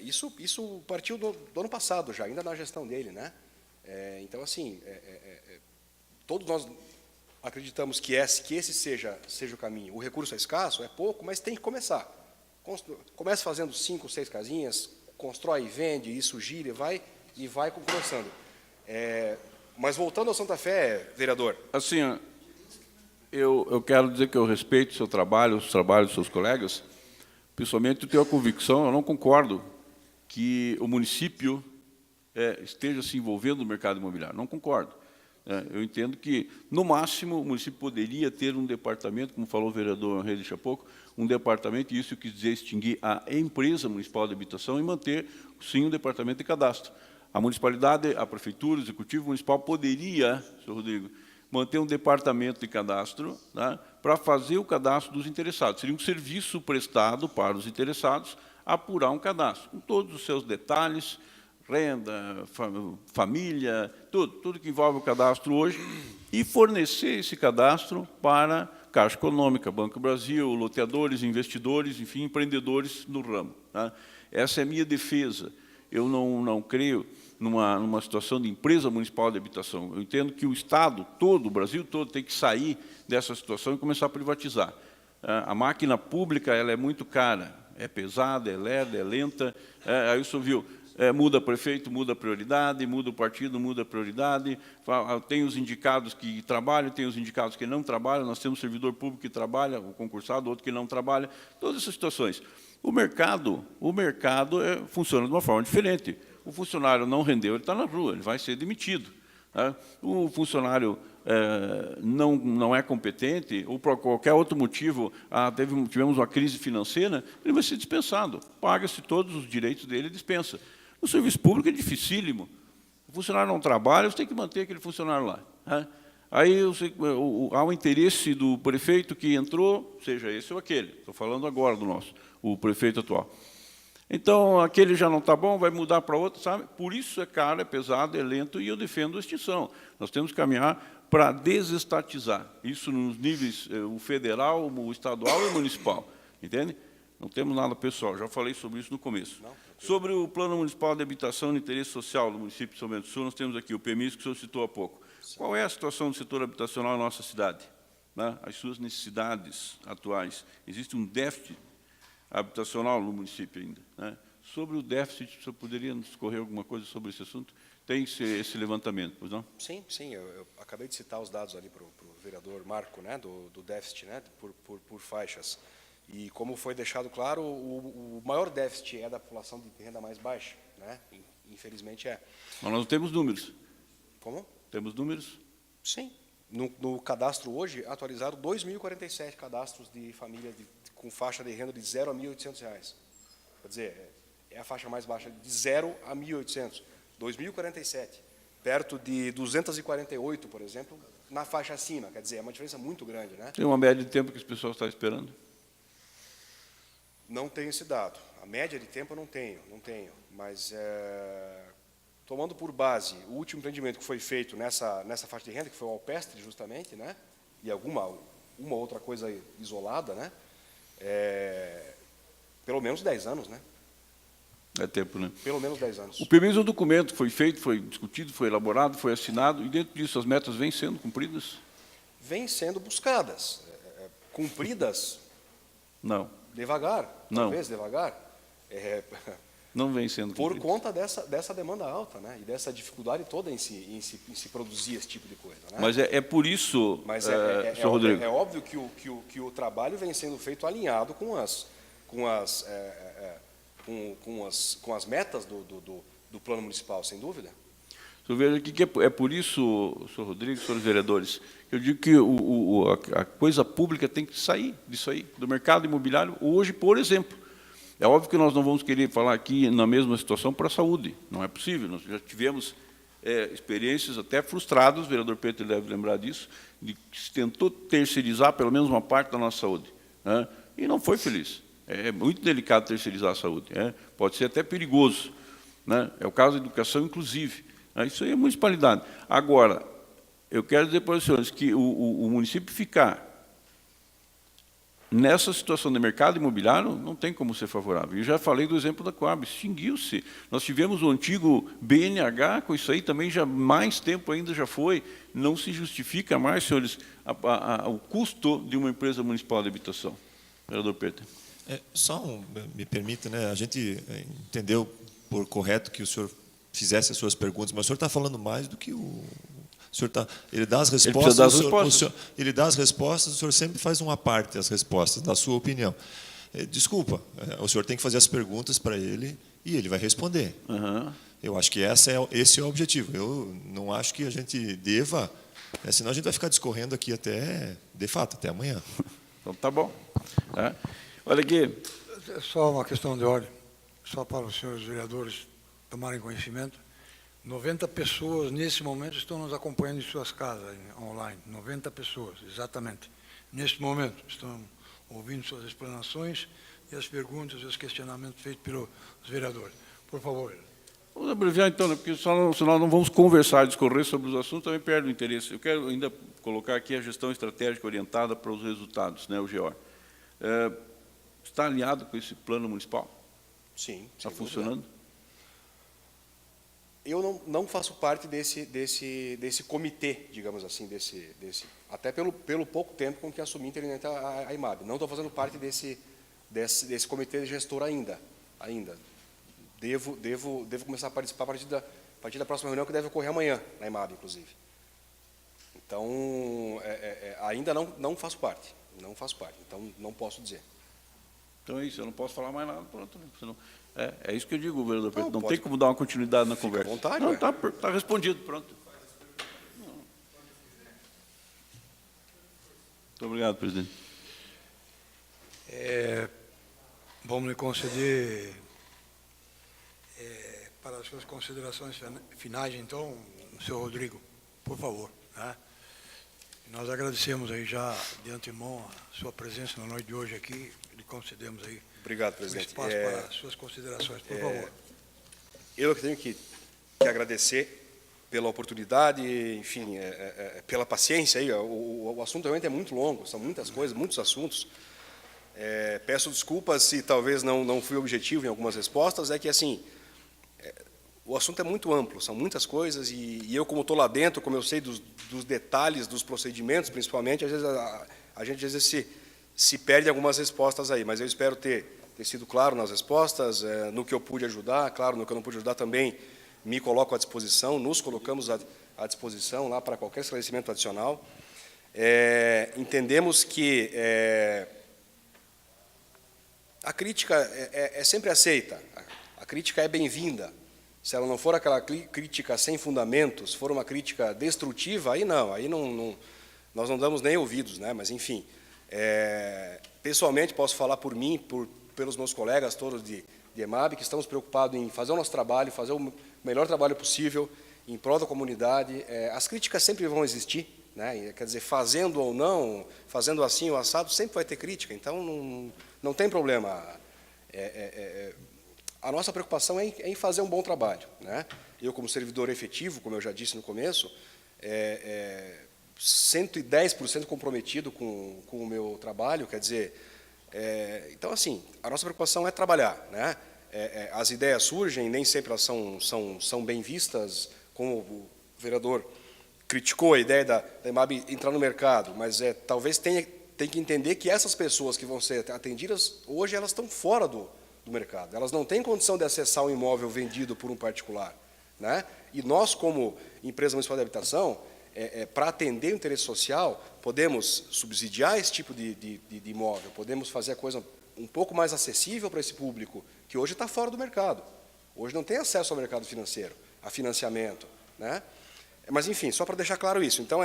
isso partiu do ano passado já, ainda na gestão dele, né? Então, assim, todos nós acreditamos que esse seja o caminho. O recurso é escasso, é pouco, mas tem que começar. Começa fazendo 5, 6 casinhas, constrói e vende, isso gira e vai começando. Mas voltando ao Santa Fé, vereador. Assim, eu quero dizer que eu respeito o seu trabalho, os trabalhos dos seus colegas. Pessoalmente, eu tenho a convicção, eu não concordo que o município esteja se envolvendo no mercado imobiliário. Não concordo. Eu entendo que, no máximo, o município poderia ter um departamento, como falou o vereador Henrique há pouco, um departamento, e isso quis dizer extinguir a empresa municipal de habitação e manter, sim, um departamento de cadastro. A municipalidade, a prefeitura, o executivo municipal poderia, senhor Rodrigo, manter um departamento de cadastro, né, para fazer o cadastro dos interessados. Seria um serviço prestado para os interessados apurar um cadastro, com todos os seus detalhes, renda, família, tudo que envolve o cadastro hoje, e fornecer esse cadastro para Caixa Econômica, Banco do Brasil, loteadores, investidores, enfim, empreendedores no ramo. Tá? Essa é a minha defesa. Eu não creio numa situação de empresa municipal de habitação. Eu entendo que o Estado todo, o Brasil todo, tem que sair dessa situação e começar a privatizar. A máquina pública ela é muito cara, é pesada, é lerda, é lenta. Aí o senhor viu, muda prefeito, muda prioridade, muda o partido, muda a prioridade, tem os indicados que trabalham, tem os indicados que não trabalham, nós temos servidor público que trabalha, o concursado, outro que não trabalha, todas essas situações. O mercado funciona de uma forma diferente. O funcionário não rendeu, ele está na rua, ele vai ser demitido. Tá? O funcionário não é competente, ou por qualquer outro motivo, tivemos uma crise financeira, ele vai ser dispensado. Paga-se todos os direitos dele e dispensa. No serviço público é dificílimo. O funcionário não trabalha, você tem que manter aquele funcionário lá. Tá? Aí há um interesse do prefeito que entrou, seja esse ou aquele. Estou falando agora do nosso, o prefeito atual. Então, aquele já não está bom, vai mudar para outro, sabe? Por isso é caro, é pesado, é lento, e eu defendo a extinção. Nós temos que caminhar para desestatizar. Isso nos níveis o federal, o estadual e o municipal. Entende? Não temos nada pessoal, já falei sobre isso no começo. Sobre o Plano Municipal de Habitação de Interesse Social do município de São Bento do Sul, nós temos aqui o PMIS, que o senhor citou há pouco. Qual é a situação do setor habitacional na nossa cidade? Né? As suas necessidades atuais. Existe um déficit habitacional no município ainda. Né? Sobre o déficit, o senhor poderia nos discorrer alguma coisa sobre esse assunto? Tem esse levantamento, pois não? Sim, eu acabei de citar os dados ali para o vereador Marco, né, do déficit, né, por faixas. E como foi deixado claro, o maior déficit é da população de renda mais baixa, né? Infelizmente é. Mas nós não temos números. Como? Temos números? Sim. No cadastro hoje, atualizaram 2.047 cadastros de famílias com faixa de renda de 0 a R$ 1.800. Quer dizer, é a faixa mais baixa, de 0 a 1.800. 2.047. Perto de 248, por exemplo, na faixa acima. Quer dizer, é uma diferença muito grande, né? Tem uma média de tempo que as pessoas estão esperando? Não tenho esse dado. A média de tempo eu não tenho. Mas, tomando por base o último empreendimento que foi feito nessa faixa de renda, que foi o Alpestre, justamente, né? E uma outra coisa isolada, né? Pelo menos 10 anos, né? É tempo, né? Pelo menos 10 anos. O PMIS é um documento que foi feito, foi discutido, foi elaborado, foi assinado, e dentro disso as metas vêm sendo cumpridas? Vêm sendo buscadas. Cumpridas? Não. Devagar, talvez devagar. Não vem sendo cumpridas. Por conta dessa demanda alta, né? E dessa dificuldade toda em se produzir esse tipo de coisa. Né? Mas é por isso, senhor Rodrigo. É óbvio que o trabalho vem sendo feito alinhado com as metas do plano municipal, sem dúvida. O senhor veja aqui que é por isso, senhor Rodrigo, senhores vereadores, que eu digo que a coisa pública tem que sair disso aí, do mercado imobiliário, hoje, por exemplo. É óbvio que nós não vamos querer falar aqui na mesma situação para a saúde, não é possível. Nós já tivemos experiências até frustradas, o vereador Pedro deve lembrar disso, de que se tentou terceirizar pelo menos uma parte da nossa saúde, né? E não foi feliz. É muito delicado terceirizar a saúde, pode ser até perigoso, né? É o caso da educação, inclusive. Isso aí é municipalidade. Agora, eu quero dizer para os senhores que o município ficar nessa situação de mercado imobiliário não tem como ser favorável. Eu já falei do exemplo da Coab, extinguiu-se. Nós tivemos o antigo BNH, com isso aí também já mais tempo ainda já foi. Não se justifica mais, senhores, o custo de uma empresa municipal de habitação. Vereador Peter. Me permita, né? A gente entendeu por correto que o senhor fizesse as suas perguntas, mas o senhor está falando mais do que o senhor está. Ele dá as respostas. Ele dá as respostas. O senhor sempre faz uma parte das respostas, na sua opinião. Desculpa, o senhor tem que fazer as perguntas para ele e ele vai responder. Eu acho que esse é o objetivo. Eu não acho que a gente deva, senão a gente vai ficar discorrendo aqui até, de fato, até amanhã. Então, tá bom. Olha aqui. Só uma questão de ordem, só para os senhores vereadores tomarem conhecimento. 90 pessoas, nesse momento, estão nos acompanhando em suas casas, online. 90 pessoas, exatamente. Neste momento, estão ouvindo suas explanações e as perguntas e os questionamentos feitos pelos vereadores. Por favor. Vamos abreviar, então, né, porque senão não vamos conversar, discorrer sobre os assuntos, também perde o interesse. Eu quero ainda colocar aqui a gestão estratégica orientada para os resultados, né, o GEOR. Está alinhado com esse plano municipal? Sim. Está funcionando? Eu não faço parte desse comitê, digamos assim, até pelo pouco tempo com que assumi interinamente a IMAB. Não estou fazendo parte desse comitê de gestor ainda. Devo começar a participar a partir da próxima reunião, que deve ocorrer amanhã, na IMAB, inclusive. Então, ainda não faço parte. Não faço parte, então não posso dizer. Então é isso, eu não posso falar mais nada. Pronto, senão, é isso que eu digo, vereador Preto. Não pode, tem como dar uma continuidade na conversa. À vontade, não, está respondido, pronto. Muito obrigado, presidente. Vamos lhe conceder, para as suas considerações finais, então, senhor Rodrigo, por favor. Né? Nós agradecemos aí já de antemão a sua presença na noite de hoje aqui, lhe concedemos aí. Obrigado, presidente. Espaço para as suas considerações, por favor. Eu tenho que agradecer pela oportunidade, enfim, pela paciência aí. O assunto realmente é muito longo, são muitas coisas, muitos assuntos. Peço desculpas se talvez não fui objetivo em algumas respostas, é que assim, o assunto é muito amplo, são muitas coisas, e eu, como estou lá dentro, como eu sei dos detalhes, dos procedimentos, principalmente, às vezes a gente às vezes se perde algumas respostas aí, mas eu espero ter sido claro nas respostas, no que eu pude ajudar, claro, no que eu não pude ajudar também, me coloco à disposição, nos colocamos à disposição lá para qualquer esclarecimento adicional. Entendemos que a crítica é sempre aceita, a crítica é bem-vinda. Se ela não for aquela crítica sem fundamentos, for uma crítica destrutiva, aí não, nós não damos nem ouvidos, né? Mas, enfim, pessoalmente posso falar por mim, pelos meus colegas todos de EMAB, que estamos preocupados em fazer o nosso trabalho, fazer o melhor trabalho possível em prol da comunidade. As críticas sempre vão existir, né? Quer dizer, fazendo ou não, fazendo assim ou assado, sempre vai ter crítica, então não tem problema. A nossa preocupação é em fazer um bom trabalho, né? Eu, como servidor efetivo, como eu já disse no começo, 110% comprometido com o meu trabalho, quer dizer, então, assim, a nossa preocupação é trabalhar, né? As ideias surgem, nem sempre elas são bem vistas, como o vereador criticou a ideia da EMAB entrar no mercado, mas talvez tem que entender que essas pessoas que vão ser atendidas, hoje elas estão fora do mercado. Elas não têm condição de acessar um imóvel vendido por um particular, né? E nós, como empresa municipal de habitação, para atender o interesse social, podemos subsidiar esse tipo de imóvel, podemos fazer a coisa um pouco mais acessível para esse público, que hoje está fora do mercado. Hoje não tem acesso ao mercado financeiro, a financiamento, né? Mas, enfim, só para deixar claro isso. Então,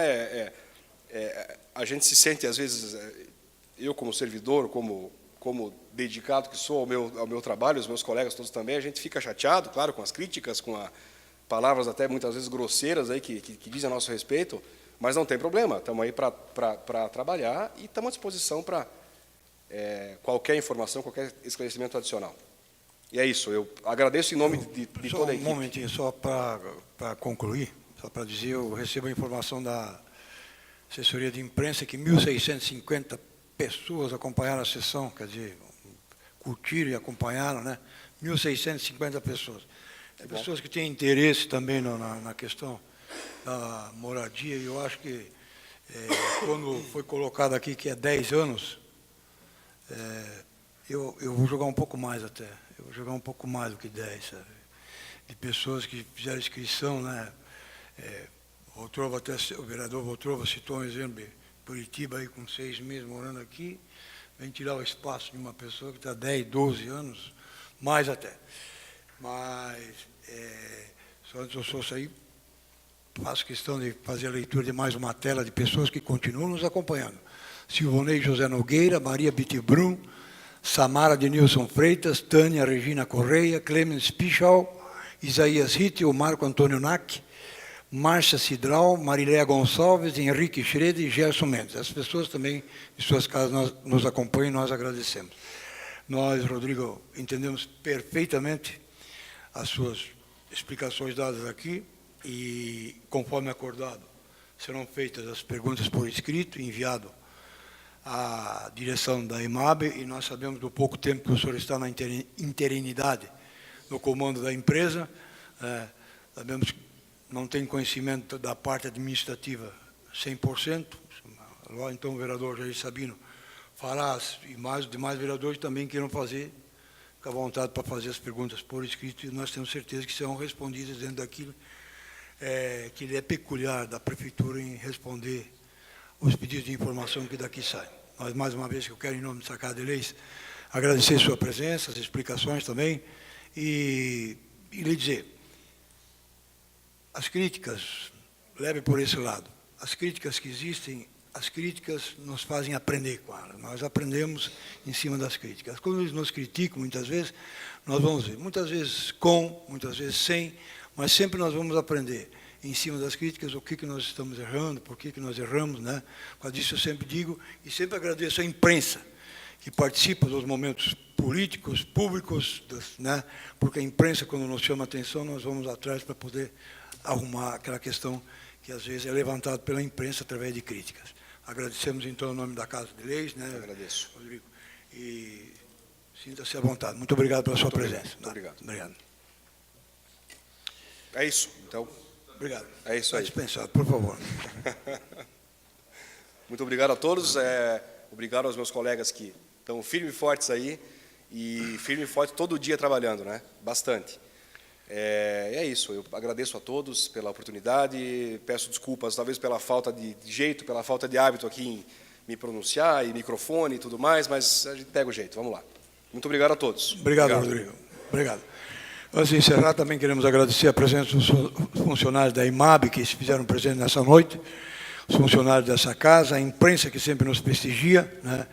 a gente se sente, às vezes, eu como servidor, como dedicado que sou ao meu trabalho, os meus colegas todos também, a gente fica chateado, claro, com as críticas, com palavras até muitas vezes grosseiras aí que dizem a nosso respeito, mas não tem problema, estamos aí para trabalhar e estamos à disposição para qualquer informação, qualquer esclarecimento adicional. E é isso, eu agradeço em nome de toda a equipe. Um momentinho, só para concluir, só para dizer, eu recebo a informação da assessoria de imprensa que 1.650 pessoas acompanharam a sessão, quer dizer, curtiram e acompanharam, né? 1.650 pessoas. Pessoas que têm interesse também na questão da moradia, e eu acho que, quando foi colocado aqui que é 10 anos, eu vou jogar um pouco mais até, eu vou jogar um pouco mais do que 10, sabe? De pessoas que fizeram inscrição, né? O vereador Voltrova citou um exemplo de Curitiba, aí, com 6 meses morando aqui, vem tirar o espaço de uma pessoa que está 10, 12 anos, mais até. Mas Só antes do senhor sair, faço questão de fazer a leitura de mais uma tela de pessoas que continuam nos acompanhando. Silvonei José Nogueira, Maria Bitibrum, Samara de Nilson Freitas, Tânia Regina Correia, Clemens Pichal, Isaías Rittel, Marco Antônio Nack, Márcia Cidral, Mariléia Gonçalves, Henrique Schroeder e Gerson Mendes. As pessoas também, em suas casas, nos acompanham e nós agradecemos. Nós, Rodrigo, entendemos perfeitamente as suas explicações dadas aqui e, conforme acordado, serão feitas as perguntas por escrito, enviado à direção da EMAB, e nós sabemos do pouco tempo que o senhor está na interinidade no comando da empresa, sabemos que não tem conhecimento da parte administrativa 100%, então o vereador Jair Sabino fará, e os demais vereadores também queiram fazer, fica à vontade para fazer as perguntas por escrito, e nós temos certeza que serão respondidas dentro daquilo que ele é peculiar da Prefeitura em responder os pedidos de informação que daqui saem. Mas, mais uma vez, que eu quero, em nome da Casa de Leis, agradecer sua presença, as explicações também, e lhe dizer, as críticas, leve por esse lado, as críticas que existem, as críticas nos fazem aprender com elas. Nós aprendemos em cima das críticas. Quando eles nos criticam, muitas vezes, nós vamos ver, muitas vezes com, muitas vezes sem, mas sempre nós vamos aprender em cima das críticas o que nós estamos errando, por que nós erramos, né? Por causa disso eu sempre digo, e sempre agradeço à imprensa, que participa dos momentos políticos, públicos, né? Porque a imprensa, quando nos chama a atenção, nós vamos atrás para poder arrumar aquela questão que às vezes é levantada pela imprensa através de críticas. Agradecemos, então, em nome da Casa de Leis, né? Eu agradeço. Rodrigo, e sinta-se à vontade. Muito obrigado pela sua presença. Muito obrigado. Obrigado. É isso, então. Obrigado. É isso aí. Dispensado, por favor. Muito obrigado a todos. Obrigado aos meus colegas que estão firmes e fortes aí, e firme e forte todo dia trabalhando, né? Bastante. É isso, eu agradeço a todos pela oportunidade, peço desculpas talvez pela falta de jeito, pela falta de hábito aqui em me pronunciar, e microfone e tudo mais, mas a gente pega o jeito, vamos lá. Muito obrigado a todos. Obrigado, Rodrigo. Obrigado. Antes de encerrar, também queremos agradecer a presença dos funcionários da IMAB que se fizeram presentes nessa noite, os funcionários dessa casa, a imprensa que sempre nos prestigia, né?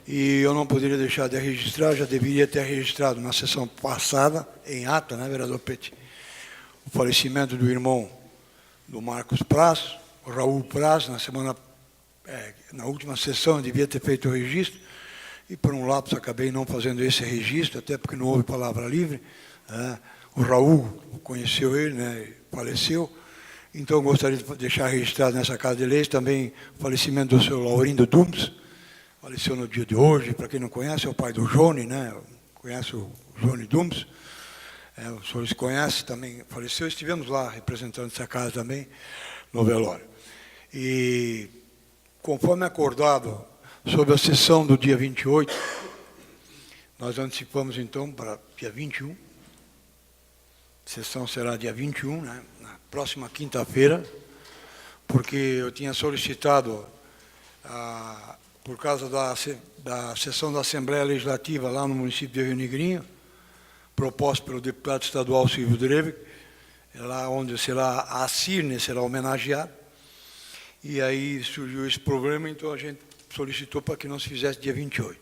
E eu não poderia deixar de registrar, já deveria ter registrado na sessão passada, em ata, né, vereador Petit, o falecimento do irmão do Marcos Praz, o Raul Praz, na última sessão eu devia ter feito o registro, e por um lapso acabei não fazendo esse registro, até porque não houve palavra livre, né? O Raul conheceu ele, né, faleceu, então eu gostaria de deixar registrado nessa Casa de Leis também o falecimento do senhor Laurindo Dumes, faleceu no dia de hoje. Para quem não conhece, é o pai do Johnny, né? Conhece o Johnny Dumes, os senhores conhecem, também faleceu, estivemos lá representando essa casa também, no velório. E, conforme acordado sobre a sessão do dia 28, nós antecipamos então para dia 21, a sessão será dia 21, né? Na próxima quinta-feira, porque eu tinha solicitado por causa da sessão da Assembleia Legislativa lá no município de Rio Negrinho, proposto pelo deputado estadual Silvio Dreve, lá onde a Cirne será homenageada, e aí surgiu esse problema, então a gente solicitou para que não se fizesse dia 28.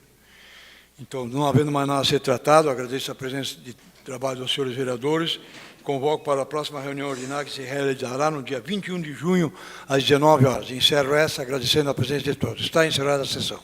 Então, não havendo mais nada a ser tratado, agradeço a presença de trabalho dos senhores vereadores, convoco para a próxima reunião ordinária que se realizará no dia 21 de junho, às 19 horas. Encerro essa, agradecendo a presença de todos. Está encerrada a sessão.